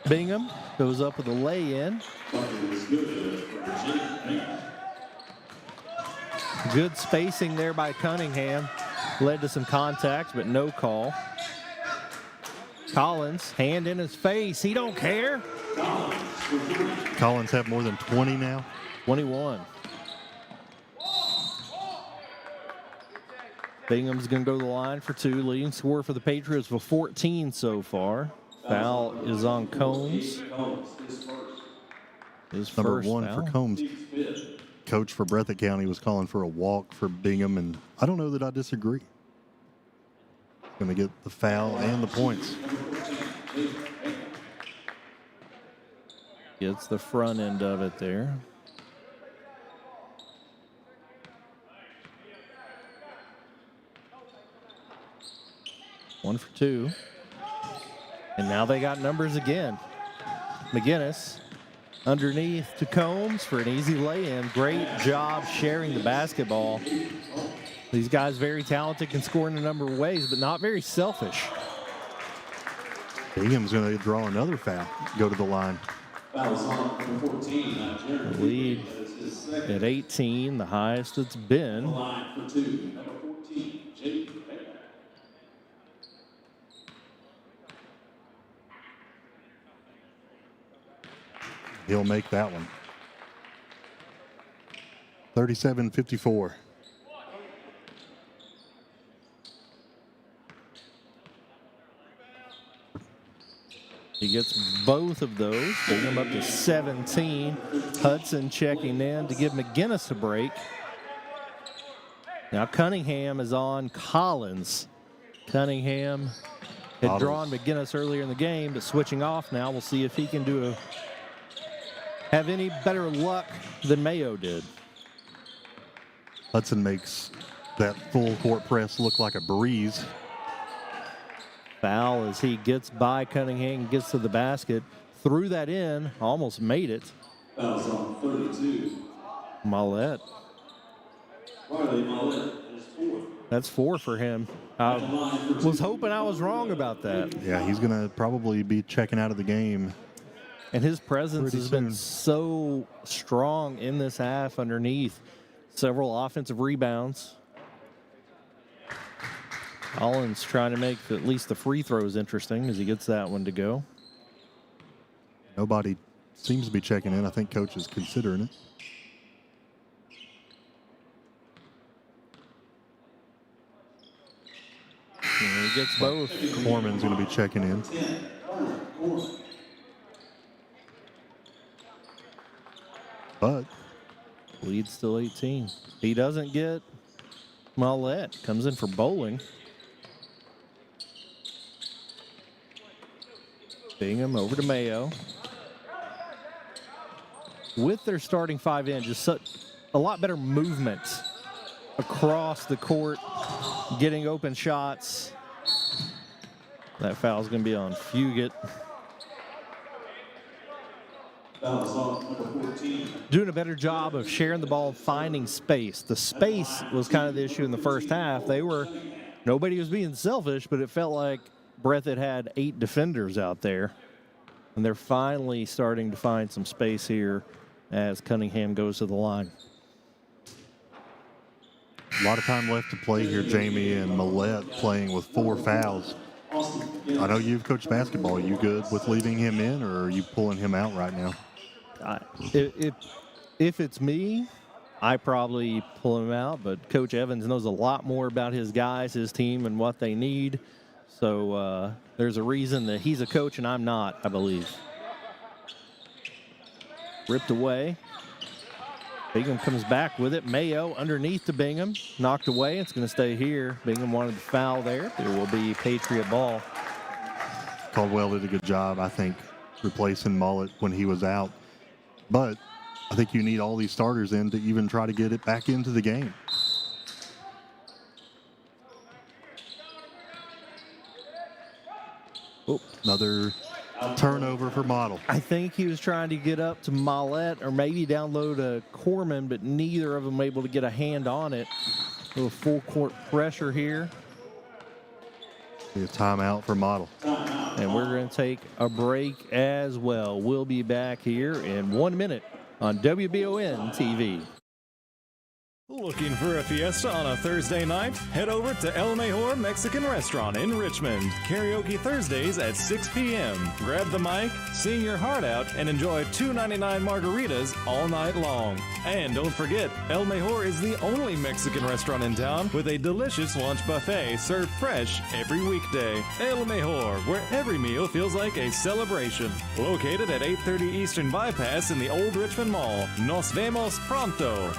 [SPEAKER 1] Bingham goes up with a lay-in. Good spacing there by Cunningham. Led to some contact, but no call. Collins, hand in his face. He don't care.
[SPEAKER 2] Collins have more than 20 now.
[SPEAKER 1] 21. Bingham's going to go to the line for 2. Leading scorer for the Patriots with 14 so far. Foul is on Combs. His
[SPEAKER 2] Number
[SPEAKER 1] first
[SPEAKER 2] 1
[SPEAKER 1] foul.
[SPEAKER 2] for Combs. Coach for Breathitt County was calling for a walk for Bingham, and I don't know that I disagree. Going to get the foul and the points.
[SPEAKER 1] Gets the front end of it there. One for 2. And now they got numbers again. McGinnis underneath to Combs for an easy lay-in. Great job sharing the basketball. These guys very talented, can score in a number of ways, but not very selfish.
[SPEAKER 2] Bingham's going to draw another foul, go to the line.
[SPEAKER 1] The lead at 18, the highest it's been.
[SPEAKER 2] He'll make that one. 37-54.
[SPEAKER 1] He gets both of those. Bingham up to 17. Hudson checking in to give McGinnis a break. Now Cunningham is on Collins. Cunningham had drawn McGinnis earlier in the game, but switching off now. We'll see if he can have any better luck than Mayo did.
[SPEAKER 2] Hudson makes that full court press look like a breeze.
[SPEAKER 1] Foul as he gets by Cunningham, gets to the basket, threw that in, almost made it.
[SPEAKER 14] Fouls on 32.
[SPEAKER 1] Mollett.
[SPEAKER 14] Riley Mollett is 4.
[SPEAKER 1] That's 4 for him. I was hoping I was wrong about that.
[SPEAKER 2] Yeah, he's going to probably be checking out of the game.
[SPEAKER 1] And his presence has been so strong in this half underneath. Several offensive rebounds. Collins trying to make at least the free throws interesting as he gets that one to go.
[SPEAKER 2] Nobody seems to be checking in. I think coach is considering it.
[SPEAKER 1] And he gets both.
[SPEAKER 2] Corman's going to be checking in. But
[SPEAKER 1] lead still 18. He doesn't get Mollett. Comes in for Bowling. Bingham over to Mayo. With their starting 5 in, just a lot better movement across the court, getting open shots. That foul's going to be on Fugit. Doing a better job of sharing the ball, finding space. The space was kind of the issue in the first half. Nobody was being selfish, but it felt like Breathitt had 8 defenders out there. And they're finally starting to find some space here as Cunningham goes to the line.
[SPEAKER 2] A lot of time left to play here, Jamie, and Mollett playing with 4 fouls. I know you've coached basketball. Are you good with leaving him in, or are you pulling him out right now?
[SPEAKER 1] If it's me, I probably pull him out, but Coach Evans knows a lot more about his guys, his team, and what they need. So there's a reason that he's a coach and I'm not, I believe. Ripped away. Bingham comes back with it. Mayo underneath to Bingham. Knocked away. It's going to stay here. Bingham wanted the foul there. There will be Patriot ball.
[SPEAKER 2] Caldwell did a good job, I think, replacing Mullet when he was out. But I think you need all these starters in to even try to get it back into the game. Oh, another turnover for Model.
[SPEAKER 1] I think he was trying to get up to Mollett or maybe download a Corman, but neither of them able to get a hand on it. A little full court pressure here.
[SPEAKER 2] Be a timeout for Model.
[SPEAKER 1] And we're going to take a break as well. We'll be back here in 1 minute on WBON TV.
[SPEAKER 10] Looking for a fiesta on a Thursday night? Head over to El Mejor Mexican Restaurant in Richmond. Karaoke Thursdays at 6 p.m. Grab the mic, sing your heart out, and enjoy $2.99 margaritas all night long. And don't forget, El Mejor is the only Mexican restaurant in town with a delicious lunch buffet served fresh every weekday. El Mejor, where every meal feels like a celebration. Located at 830 Eastern Bypass in the Old Richmond Mall. Nos vemos pronto.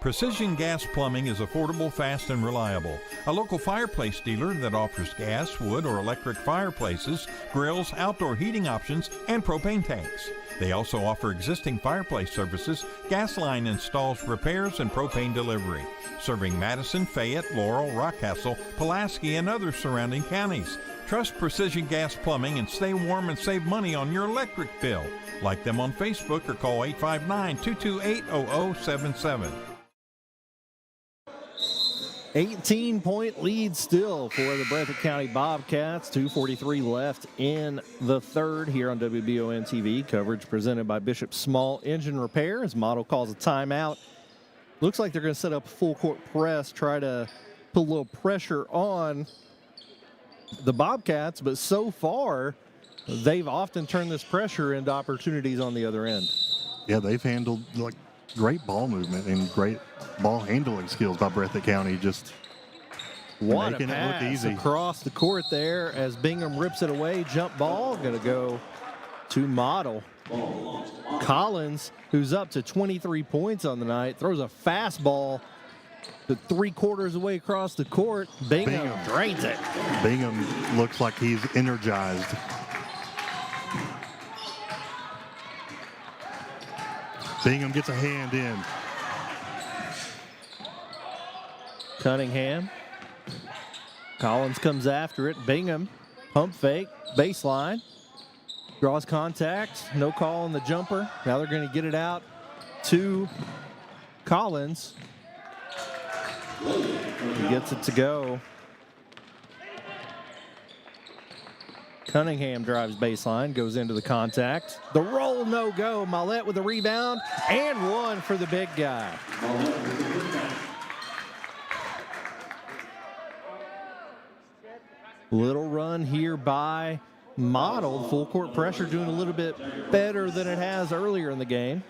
[SPEAKER 17] Precision Gas Plumbing is affordable, fast, and reliable. A local fireplace dealer that offers gas, wood, or electric fireplaces, grills, outdoor heating options, and propane tanks. They also offer existing fireplace services, gas line installs, repairs, and propane delivery. Serving Madison, Fayette, Laurel, Rockcastle, Pulaski, and other surrounding counties. Trust Precision Gas Plumbing and stay warm and save money on your electric bill. Like them on Facebook or call 859-228-0077.
[SPEAKER 1] 18-point lead still for the Breathitt County Bobcats. 2:43 left in the third here on WBON TV. Coverage presented by Bishop Small Engine Repair as Model calls a timeout. Looks like they're going to set up a full court press, try to put a little pressure on the Bobcats, but so far they've often turned this pressure into opportunities on the other end.
[SPEAKER 2] Yeah, they've handled great ball movement and great ball handling skills by Breathitt County, just
[SPEAKER 1] what
[SPEAKER 2] making
[SPEAKER 1] a pass
[SPEAKER 2] it look easy
[SPEAKER 1] across the court there as Bingham rips it away. Jump ball going to go to Model. Collins, who's up to 23 points on the night, throws a fastball to 3/4 away across the court. Bingham drains it.
[SPEAKER 2] Bingham looks like he's energized. Bingham gets a hand in.
[SPEAKER 1] Cunningham. Collins comes after it. Bingham, pump fake, baseline. Draws contact. No call on the jumper. Now they're going to get it out to Collins. He gets it to go. Cunningham drives baseline, goes into the contact. The roll, no go. Mollett with the rebound and one for the big guy. Little run here by Model. Full court pressure doing a little bit better than it has earlier in the game.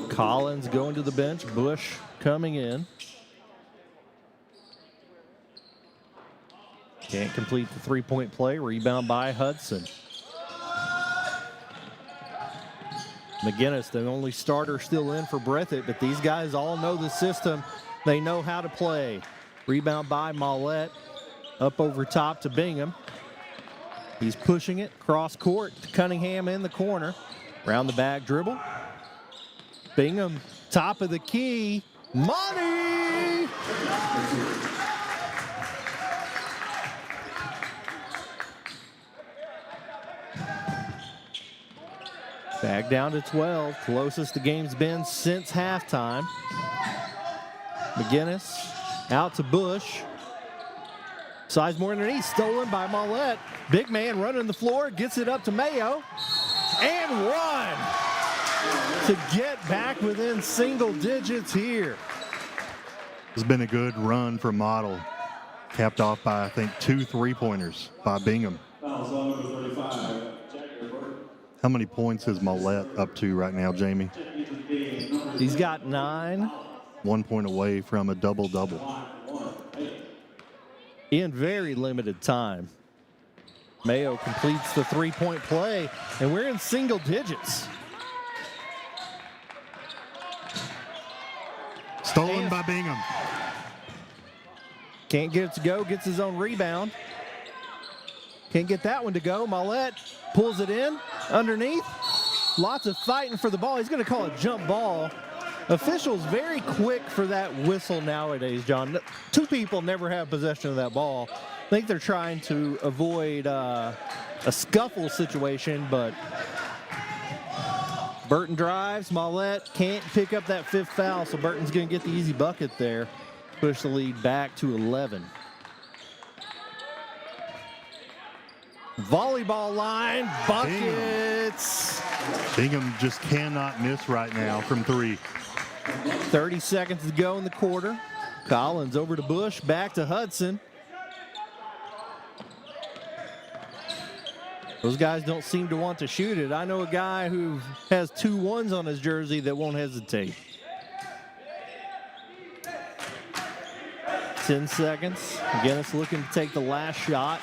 [SPEAKER 1] Collins going to the bench. Bush coming in. Can't complete the three-point play. Rebound by Hudson. McGinnis, the only starter still in for Breathitt, but these guys all know the system. They know how to play. Rebound by Mollett. Up over top to Bingham. He's pushing it cross court to Cunningham in the corner. Round the bag dribble. Bingham, top of the key. Money! Back down to 12. Closest the game's been since halftime. McGinnis out to Bush. Sizemore underneath, stolen by Mollett. Big man running the floor, gets it up to Mayo. And one to get back within single digits here.
[SPEAKER 2] It's been a good run for Model. Capped off by, I think, 2 3-pointers by Bingham. How many points is Mollett up to right now, Jamie?
[SPEAKER 1] He's got 9.
[SPEAKER 2] 1 point away from a double-double.
[SPEAKER 1] In very limited time. Mayo completes the three-point play, and we're in single digits.
[SPEAKER 2] Stolen by Bingham.
[SPEAKER 1] Can't get it to go, gets his own rebound. Can't get that one to go. Mollett pulls it in underneath. Lots of fighting for the ball. He's going to call a jump ball. Officials very quick for that whistle nowadays, John. Two people never have possession of that ball. I think they're trying to avoid a scuffle situation, but Burton drives. Mollett can't pick up that 5th foul, so Burton's going to get the easy bucket there. Push the lead back to 11. Volleyball line, buckets.
[SPEAKER 2] Bingham just cannot miss right now from 3.
[SPEAKER 1] 30 seconds to go in the quarter. Collins over to Bush, back to Hudson. Those guys don't seem to want to shoot it. I know a guy who has 2 1s on his jersey that won't hesitate. 10 seconds. McGinnis looking to take the last shot.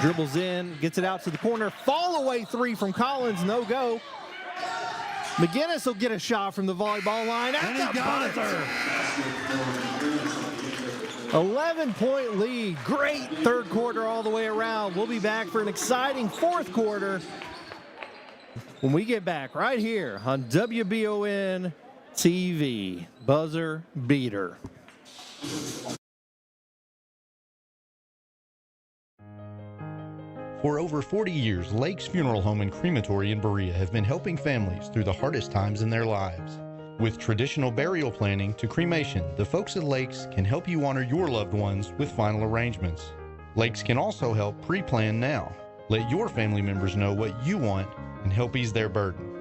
[SPEAKER 1] Dribbles in, gets it out to the corner. Fall away 3 from Collins, no go. McGinnis will get a shot from the volleyball line at the buzzer. 11-point lead. Great third quarter all the way around. We'll be back for an exciting fourth quarter when we get back right here on WBON TV. Buzzer beater.
[SPEAKER 11] For over 40 years, Lake's Funeral Home and Crematory in Berea have been helping families through the hardest times in their lives. With traditional burial planning to cremation, the folks at Lake's can help you honor your loved ones with final arrangements. Lake's can also help pre-plan now. Let your family members know what you want and help ease their burden.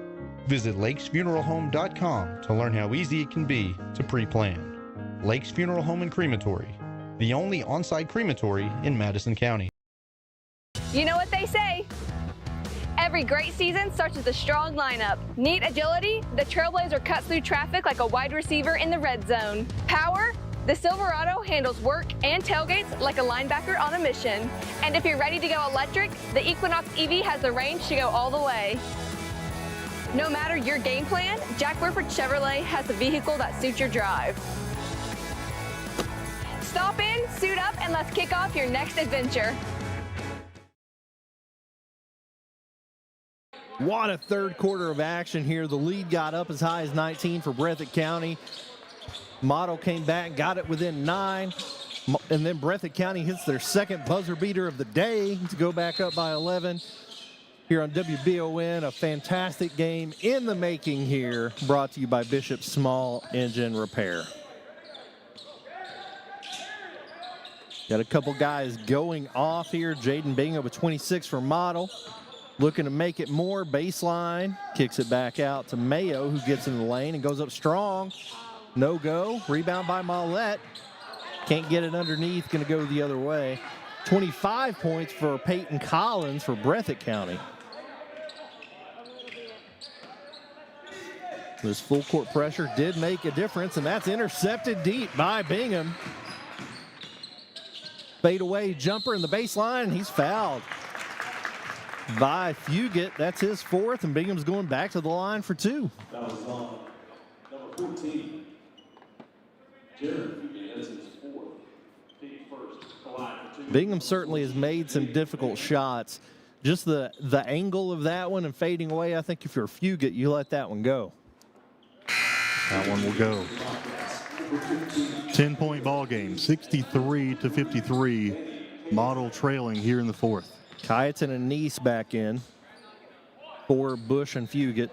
[SPEAKER 11] Visit lakesfuneralhome.com to learn how easy it can be to pre-plan. Lake's Funeral Home and Crematory, the only on-site crematory in Madison County.
[SPEAKER 22] You know what they say. Every great season starts with a strong lineup. Neat agility, the Trailblazer cuts through traffic like a wide receiver in the red zone. Power, the Silverado handles work and tailgates like a linebacker on a mission. And if you're ready to go electric, the Equinox EV has the range to go all the way. No matter your game plan, Jack Burford Chevrolet has the vehicle that suits your drive. Stop in, suit up, and let's kick off your next adventure.
[SPEAKER 1] What a third quarter of action here. The lead got up as high as 19 for Breathitt County. Model came back, got it within 9. And then Breathitt County hits their second buzzer beater of the day to go back up by 11. Here on WBON, a fantastic game in the making here, brought to you by Bishop Small Engine Repair. Got a couple guys going off here. Jaden Bingham with 26 for Model. Looking to make it more. Baseline. Kicks it back out to Mayo, who gets in the lane and goes up strong. No go. Rebound by Mollett. Can't get it underneath. Going to go the other way. 25 points for Peyton Collins for Breathitt County. This full court pressure did make a difference, and that's intercepted deep by Bingham. Fade away jumper in the baseline, and he's fouled by Fugit. That's his 4th, and Bingham's going back to the line for 2.
[SPEAKER 14] That was on number 14. Jared Fugit has his 4th. Team first, the line for 2.
[SPEAKER 1] Bingham certainly has made some difficult shots. Just the angle of that one and fading away, I think if you're Fugit, you let that one go.
[SPEAKER 2] That one will go. 10-point ball game, 63-53. Model trailing here in the 4th.
[SPEAKER 1] Kiaton and Neese back in for Bush and Fugit.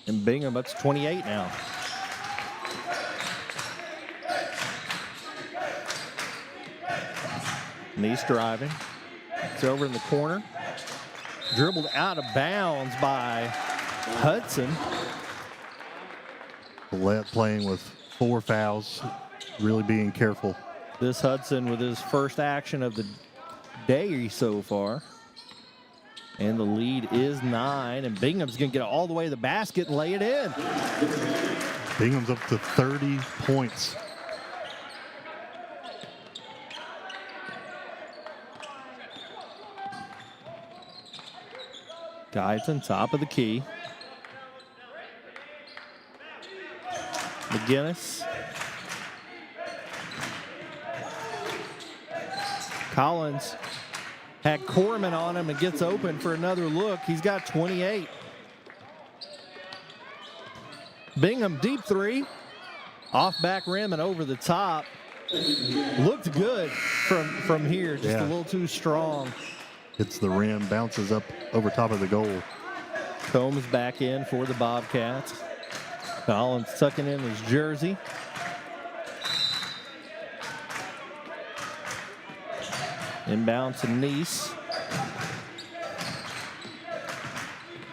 [SPEAKER 1] And Bingham, that's 28 now. Neese driving. It's over in the corner. Dribbled out of bounds by Hudson.
[SPEAKER 2] Collette playing with 4 fouls, really being careful.
[SPEAKER 1] This Hudson with his first action of the day so far. And the lead is 9, and Bingham's going to get it all the way to the basket and lay it in.
[SPEAKER 2] Bingham's up to 30 points.
[SPEAKER 1] Guyton, top of the key. McGinnis. Collins had Corman on him and gets open for another look. He's got 28. Bingham, deep three. Off back rim and over the top. Looked good from here, just a little too strong.
[SPEAKER 2] Hits the rim, bounces up over top of the goal.
[SPEAKER 1] Combs back in for the Bobcats. Collins tucking in his jersey. Inbound to Neese.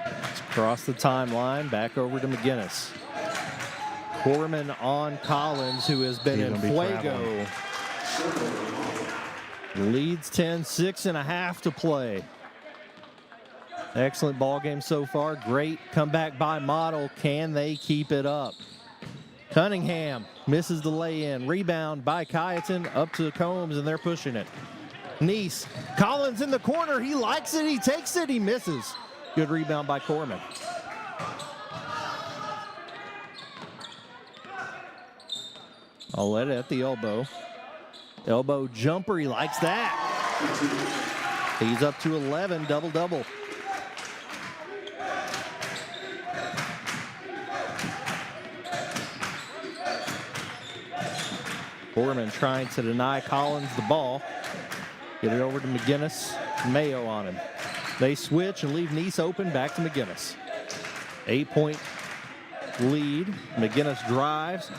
[SPEAKER 1] It's across the timeline, back over to McGinnis. Corman on Collins, who has been in fuego. Leads 10, 6.5 to play. Excellent ball game so far. Great comeback by Model. Can they keep it up? Cunningham misses the lay-in. Rebound by Kiaton up to Combs, and they're pushing it. Neese. Collins in the corner. He likes it. He takes it. He misses. Good rebound by Corman. I'll let it at the elbow. Elbow jumper. He likes that. He's up to 11. Double-double. Corman trying to deny Collins the ball. Get it over to McGinnis. Mayo on him. They switch and leave Neese open. Back to McGinnis. 8-point lead. McGinnis drives.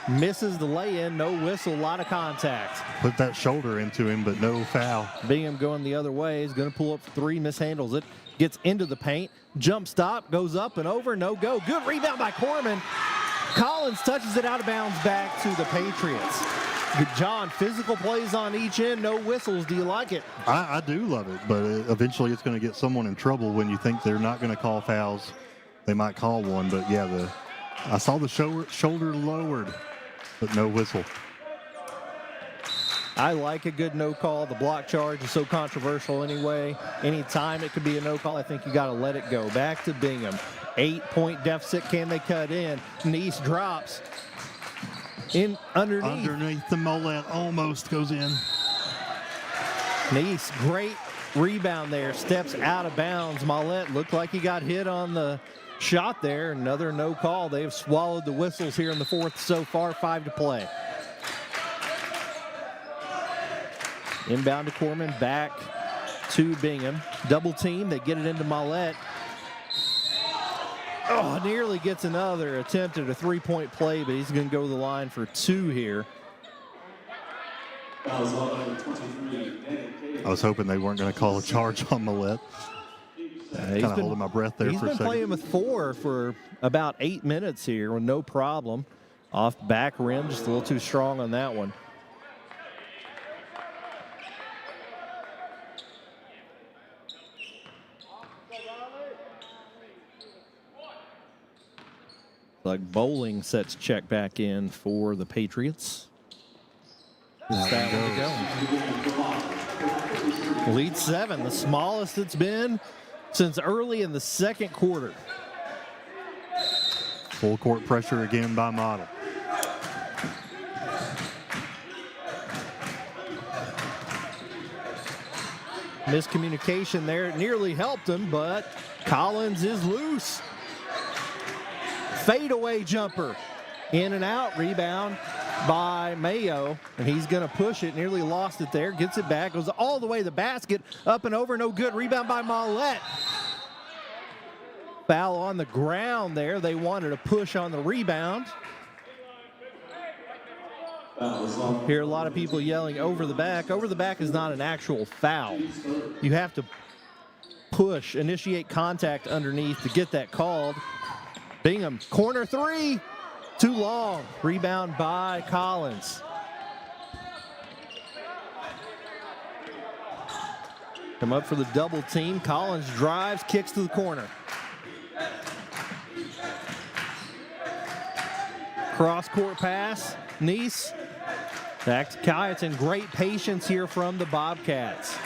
[SPEAKER 1] Misses the lay-in. No whistle. A lot of contact.
[SPEAKER 2] Put that shoulder into him, but no foul.
[SPEAKER 1] Bingham going the other way. He's going to pull up for three. Mishandles it. Gets into the paint. Jump stop. Goes up and over. No go. Good rebound by Corman. Collins touches it out of bounds back to the Patriots. John, physical plays on each end, no whistles. Do you like it?
[SPEAKER 2] I do love it, but eventually it's going to get someone in trouble when you think they're not going to call fouls. They might call one, but yeah, I saw the shoulder lowered, but no whistle.
[SPEAKER 1] I like a good no call. The block charge is so controversial anyway. Anytime it could be a no call, I think you got to let it go. Back to Bingham. 8-point deficit. Can they cut in? Neese drops. In underneath
[SPEAKER 2] the Mollet, almost goes in.
[SPEAKER 1] Neese, great rebound there. Steps out of bounds. Mollet looked like he got hit on the shot there. Another no call. They've swallowed the whistles here in the fourth so far. 5 to play. Inbound to Corman, back to Bingham. Double team. They get it into Mollet. Oh, nearly gets another attempt at a three-point play, but he's going to go to the line for 2 here.
[SPEAKER 2] I was hoping they weren't going to call a charge on Mollet. Kind of holding my breath there for a second.
[SPEAKER 1] He's been playing with 4 for about 8 minutes here with no problem. Off back rim, just a little too strong on that one. Like Bowling sets check back in for the Patriots. Is that one to go? Lead 7, the smallest it's been since early in the second quarter.
[SPEAKER 2] Full court pressure again by Model.
[SPEAKER 1] Miscommunication there nearly helped him, but Collins is loose. Fadeaway jumper. In and out. Rebound by Mayo. And he's going to push it. Nearly lost it there. Gets it back. Goes all the way to the basket. Up and over. No good. Rebound by Mollet. Foul on the ground there. They wanted a push on the rebound. Hear a lot of people yelling over the back. Over the back is not an actual foul. You have to push, initiate contact underneath to get that called. Bingham, corner 3, too long. Rebound by Collins. Come up for the double team. Collins drives, kicks to the corner. Cross-court pass. Neese. Back to Kiaton. Great patience here from the Bobcats.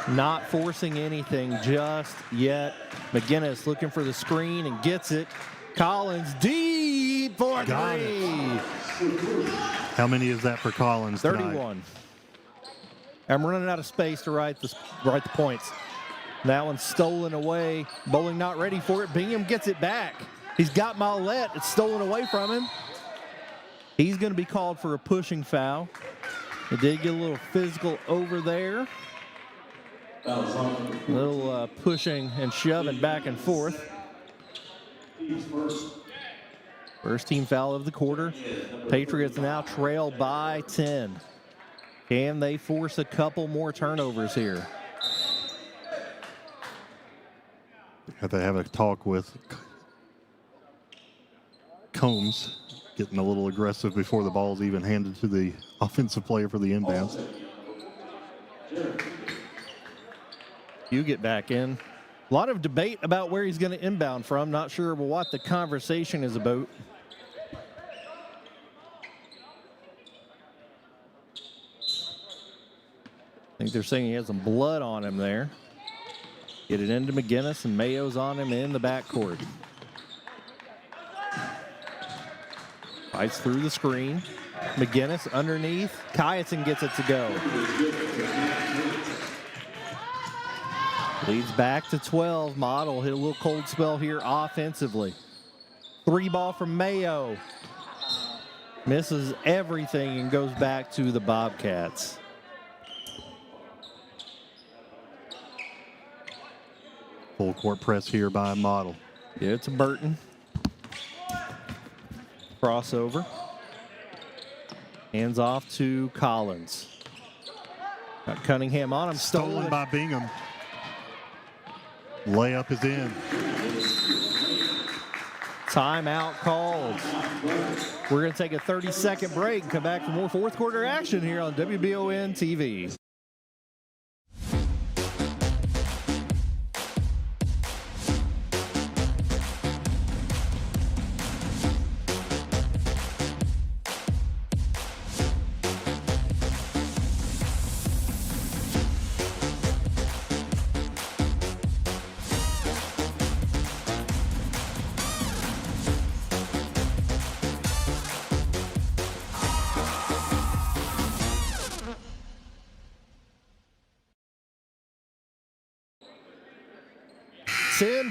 [SPEAKER 1] Not forcing anything just yet. McGinnis looking for the screen and gets it. Collins deep. for
[SPEAKER 2] Got
[SPEAKER 1] three.
[SPEAKER 2] it. How many is that for Collins tonight?
[SPEAKER 1] 31. I'm running out of space to write the points. That one's stolen away. Bowling not ready for it. Bingham gets it back. He's got Mollett. It's stolen away from him. He's going to be called for a pushing foul. It did get a little physical over there. A little pushing and shoving back and forth. First team foul of the quarter. Patriots now trail by 10. Can they force a couple more turnovers here?
[SPEAKER 2] Have to have a talk with Combs, getting a little aggressive before the ball's even handed to the offensive player for the inbounds.
[SPEAKER 1] You get back in. A lot of debate about where he's going to inbound from. Not sure what the conversation is about. I think they're saying he has some blood on him there. Get it into McGinnis, and Mayo's on him in the backcourt. Fights through the screen. McGinnis underneath. Kiaton gets it to go. Leads back to 12. Model hit a little cold spell here offensively. 3 ball from Mayo. Misses everything and goes back to the Bobcats.
[SPEAKER 2] Full court press here by Model.
[SPEAKER 1] Yeah, it's a Burton. Crossover. Hands off to Collins. Got Cunningham on him.
[SPEAKER 2] Stolen by Bingham. Layup is in.
[SPEAKER 1] Timeout called. We're going to take a 30-second break and come back for more fourth quarter action here on WBON TV.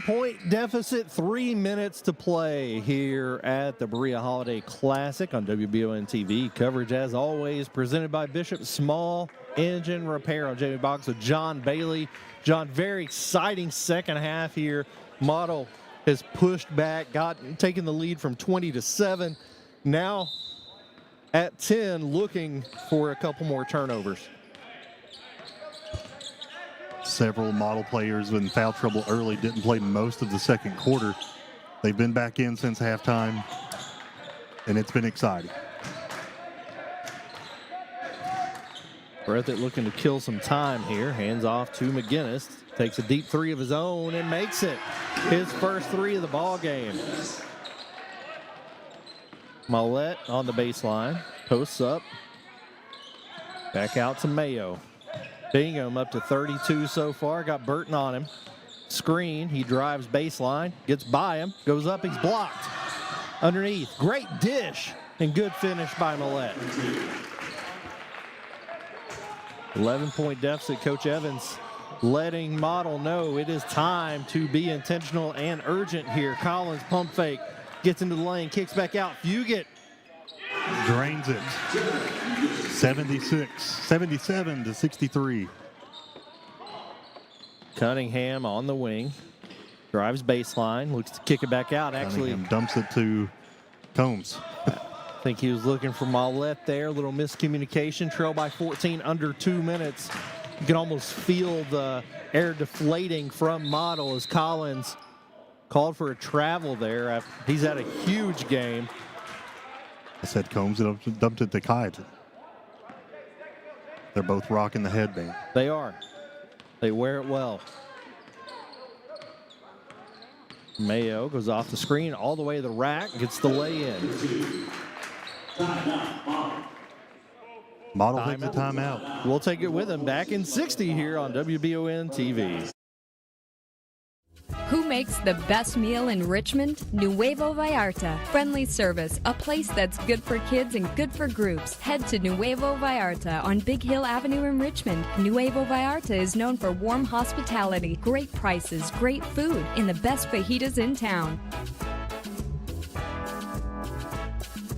[SPEAKER 1] Point deficit, 3 minutes to play here at the Berea Holiday Classic on WBON TV. Coverage, as always, presented by Bishop Small Engine Repair. On Jamie Box with John Bailey. John, very exciting second half here. Model has pushed back, taken the lead from 20 to 7. Now at 10, looking for a couple more turnovers.
[SPEAKER 2] Several Model players in foul trouble early, didn't play most of the second quarter. They've been back in since halftime, and it's been exciting.
[SPEAKER 1] Breathitt looking to kill some time here. Hands off to McGinnis. Takes a deep three of his own and makes it. His first three of the ball game. Mollett on the baseline. Posts up. Back out to Mayo. Bingham up to 32 so far. Got Burton on him. Screen. He drives baseline. Gets by him. Goes up. He's blocked. Underneath. Great dish. And good finish by Mollett. 11-point deficit. Coach Evans letting Model know it is time to be intentional and urgent here. Collins pump fake. Gets into the lane. Kicks back out. Fugit.
[SPEAKER 2] Drains it. 77 to 63.
[SPEAKER 1] Cunningham on the wing. Drives baseline. Looks to kick it back out. Actually,
[SPEAKER 2] Cunningham dumps it to Combs.
[SPEAKER 1] I think he was looking for Mollett there. A little miscommunication. Trail by 14 under 2 minutes. You can almost feel the air deflating from Model as Collins called for a travel there. He's had a huge game.
[SPEAKER 2] I said Combs dumped it to Kiaton. They're both rocking the headband.
[SPEAKER 1] They are. They wear it well. Mayo goes off the screen all the way to the rack, gets the lay in.
[SPEAKER 2] Model takes a timeout.
[SPEAKER 1] We'll take it with him back in 60 here on WBON TV.
[SPEAKER 12] Who makes the best meal in Richmond? Nuevo Vallarta. Friendly service, a place that's good for kids and good for groups. Head to Nuevo Vallarta on Big Hill Avenue in Richmond. Nuevo Vallarta is known for warm hospitality, great prices, great food, and the best fajitas in town.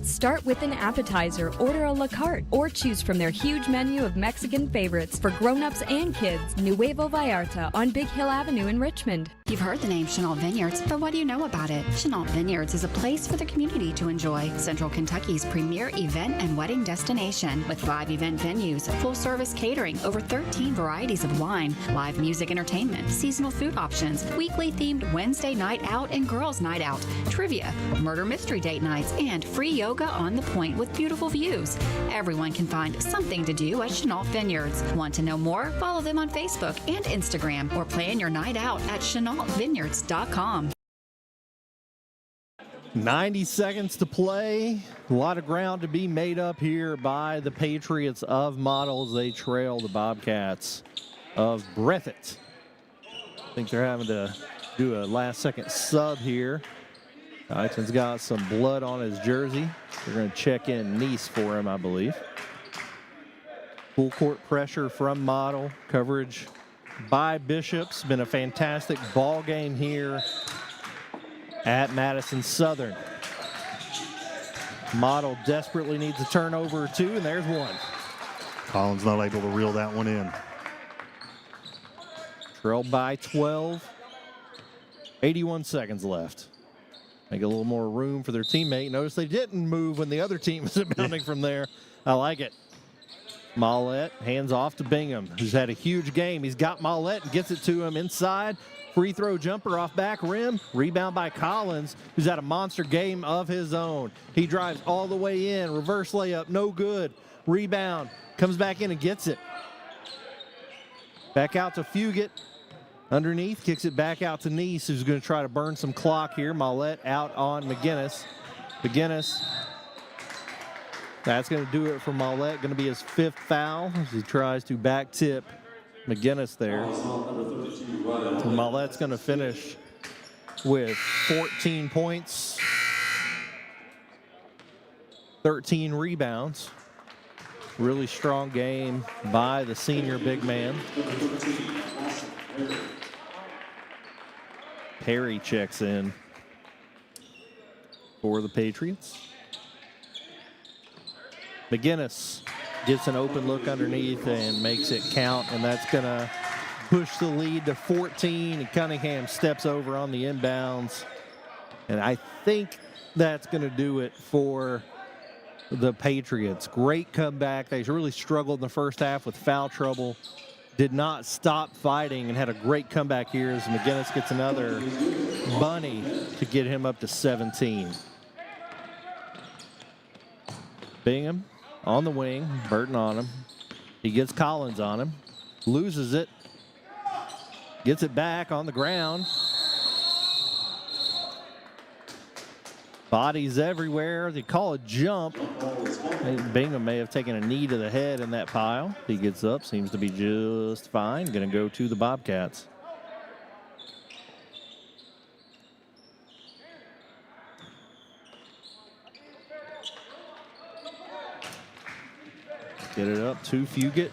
[SPEAKER 12] Start with an appetizer, order a la carte, or choose from their huge menu of Mexican favorites for grown-ups and kids. Nuevo Vallarta on Big Hill Avenue in Richmond.
[SPEAKER 13] You've heard the name Chenault Vineyards, but what do you know about it? Chenault Vineyards is a place for the community to enjoy. Central Kentucky's premier event and wedding destination with 5 event venues, full-service catering, over 13 varieties of wine, live music entertainment, seasonal food options, weekly themed Wednesday night out and girls night out, trivia, murder mystery date nights, and free yoga on the point with beautiful views. Everyone can find something to do at Chenault Vineyards. Want to know more? Follow them on Facebook and Instagram or plan your night out at ChenaultVineyards.com.
[SPEAKER 1] 90 seconds to play. A lot of ground to be made up here by the Patriots of Models. They trail the Bobcats of Breathitt. I think they're having to do a last-second sub here. Tyson's got some blood on his jersey. They're going to check in Nice for him, I believe. Full court pressure from Model. Coverage by Bishop's. Been a fantastic ball game here at Madison Southern. Model desperately needs a turnover or two, and there's one.
[SPEAKER 2] Collins not able to reel that one in.
[SPEAKER 1] Trailed by 12. 81 seconds left. Make a little more room for their teammate. Notice they didn't move when the other team was inbounding from there. I like it. Mollett hands off to Bingham, who's had a huge game. He's got Mollett and gets it to him inside. Free throw jumper off back rim. Rebound by Collins, who's had a monster game of his own. He drives all the way in. Reverse layup, no good. Rebound, comes back in and gets it. Back out to Fugit. Underneath, kicks it back out to Nice, who's going to try to burn some clock here. Mollett out on McGinnis. McGinnis, that's going to do it for Mollett. Going to be his 5th foul as he tries to back tip McGinnis there. So Mollett's going to finish with 14 points, 13 rebounds. Really strong game by the senior big man. Perry checks in for the Patriots. McGinnis gets an open look underneath and makes it count, and that's going to push the lead to 14. And Cunningham steps over on the inbounds, and I think that's going to do it for the Patriots. Great comeback. They really struggled in the first half with foul trouble. Did not stop fighting and had a great comeback here as McGinnis gets another bunny to get him up to 17. Bingham on the wing, Burton on him. He gets Collins on him, loses it, gets it back on the ground. Bodies everywhere. They call a jump. Bingham may have taken a knee to the head in that pile. He gets up, seems to be just fine. Going to go to the Bobcats. Get it up to Fugit.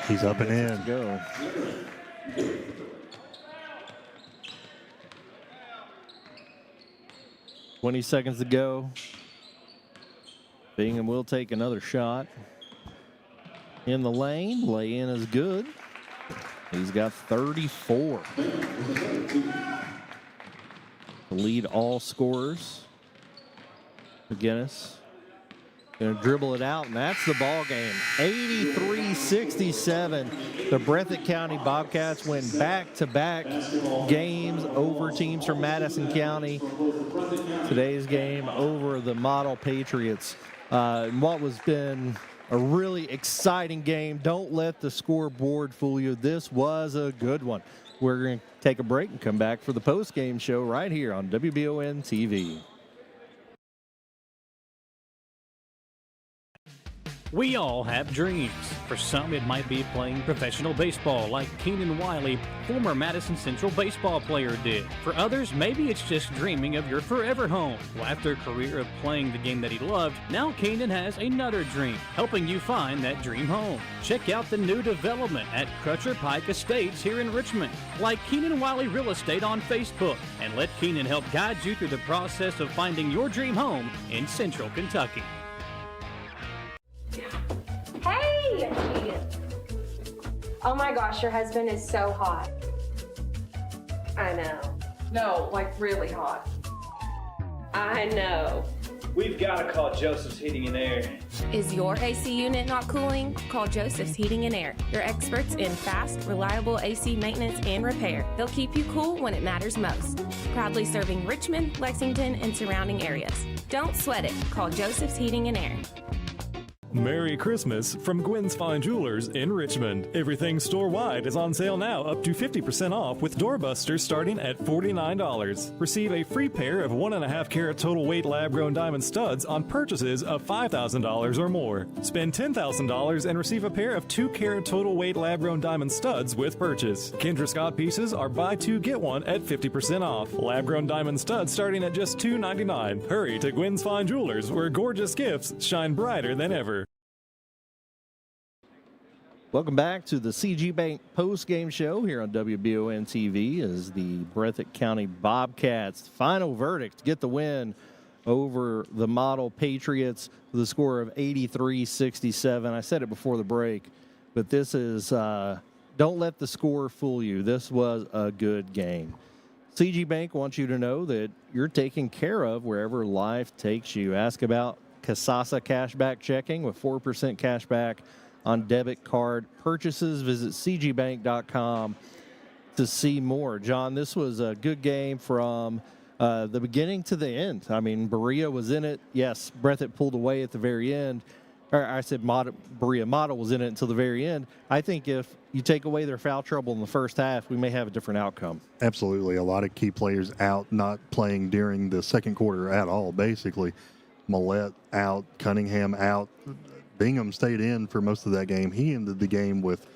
[SPEAKER 2] He's up and in.
[SPEAKER 1] Go. $20 seconds to go. Bingham will take another shot. In the lane, lay in is good. He's got 34. To lead all scorers. McGinnis going to dribble it out, and that's the ball game. 83-67. The Breathitt County Bobcats win back-to-back games over teams from Madison County. Today's game over the Model Patriots. What was been a really exciting game. Don't let the scoreboard fool you. This was a good one. We're going to take a break and come back for the post-game show right here on WBON TV.
[SPEAKER 6] We all have dreams. For some, it might be playing professional baseball like Keenan Wiley, former Madison Central baseball player, did. For others, maybe it's just dreaming of your forever home. Well, after a career of playing the game that he loved, now Keenan has another dream, helping you find that dream home. Check out the new development at Crutcher Pike Estates here in Richmond. Like Keenan Wiley Real Estate on Facebook, and let Keenan help guide you through the process of finding your dream home in Central Kentucky.
[SPEAKER 15] Hey! Oh my gosh, your husband is so hot. I know. No, like really hot. I know.
[SPEAKER 18] We've got to call Joseph's Heating and Air.
[SPEAKER 23] Is your AC unit not cooling? Call Joseph's Heating and Air. Your experts in fast, reliable AC maintenance and repair. They'll keep you cool when it matters most. Proudly serving Richmond, Lexington, and surrounding areas. Don't sweat it. Call Joseph's Heating and Air.
[SPEAKER 10] Merry Christmas from Gwen's Fine Jewelers in Richmond. Everything store-wide is on sale now up to 50% off with doorbusters starting at $49. Receive a free pair of 1.5 carat total weight lab-grown diamond studs on purchases of $5,000 or more. Spend $10,000 and receive a pair of 2 carat total weight lab-grown diamond studs with purchase. Kendra Scott pieces are buy 2 get 1 at 50% off. Lab-grown diamond studs starting at just $2.99. Hurry to Gwen's Fine Jewelers where gorgeous gifts shine brighter than ever.
[SPEAKER 1] Welcome back to the CG Bank post-game show here on WBON TV as the Breathitt County Bobcats final verdict get the win over the Model Patriots with a score of 83-67. I said it before the break, but this is don't let the score fool you. This was a good game. CG Bank wants you to know that you're taken care of wherever life takes you. Ask about Kasasa Cashback Checking with 4% cash back on debit card purchases. Visit cgbank.com to see more. John, this was a good game from the beginning to the end. I mean, Berea was in it. Yes, Breathitt pulled away at the very end. Or I said Berea Model was in it until the very end. I think if you take away their foul trouble in the first half, we may have a different outcome.
[SPEAKER 2] Absolutely. A lot of key players out, not playing during the second quarter at all, basically. Millette out, Cunningham out. Bingham stayed in for most of that game. He ended the game with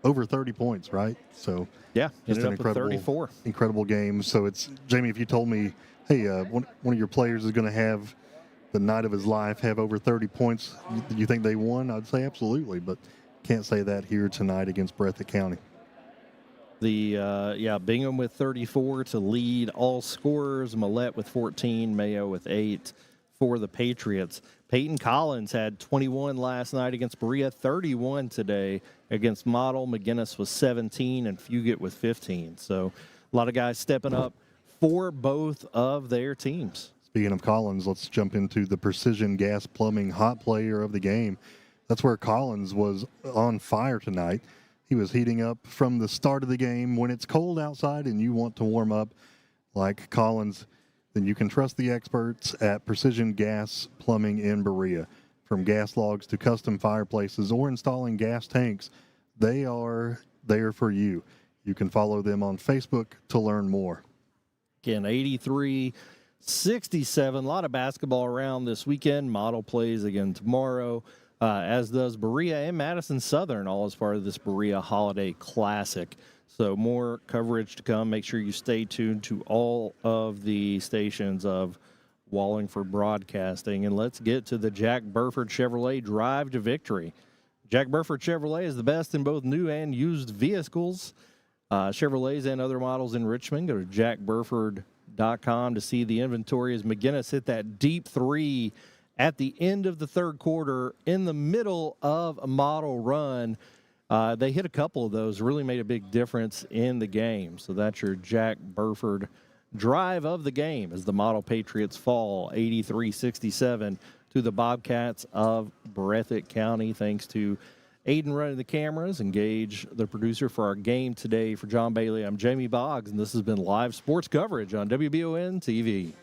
[SPEAKER 2] over 30 points, right? So
[SPEAKER 1] yeah,
[SPEAKER 2] just an incredible game. So it's Jamie. If you told me, hey, one of your players is going to have the night of his life, have over 30 points, you think they won? I'd say absolutely, but can't say that here tonight against Breathitt County.
[SPEAKER 1] Bingham with 34 to lead all scorers. Millette with 14, Mayo with 8 for the Patriots. Peyton Collins had 21 last night against Berea, 31 today against Model. McGinnis was 17 and Fugit with 15. So a lot of guys stepping up for both of their teams.
[SPEAKER 2] Speaking of Collins, let's jump into the Precision Gas Plumbing hot player of the game. That's where Collins was on fire tonight. He was heating up from the start of the game. When it's cold outside and you want to warm up like Collins, then you can trust the experts at Precision Gas Plumbing in Berea. From gas logs to custom fireplaces or installing gas tanks, they are there for you. You can follow them on Facebook to learn more.
[SPEAKER 1] Again, 83-67. A lot of basketball around this weekend. Model plays again tomorrow, as does Berea and Madison Southern, all as part of this Berea Holiday Classic. So more coverage to come. Make sure you stay tuned to all of the stations of Wallingford Broadcasting. And let's get to the Jack Burford Chevrolet Drive to Victory. Jack Burford Chevrolet is the best in both new and used vehicles. Chevrolets and other models in Richmond. Go to jackburford.com to see the inventory as McGinnis hit that deep three at the end of the third quarter in the middle of a model run. They hit a couple of those, really made a big difference in the game. So that's your Jack Burford drive of the game as the Model Patriots fall 83-67 to the Bobcats of Breathitt County. Thanks to Aiden running the cameras and Gage, the producer for our game today. For John Bailey, I'm Jamie Boggs, and this has been live sports coverage on WBON TV.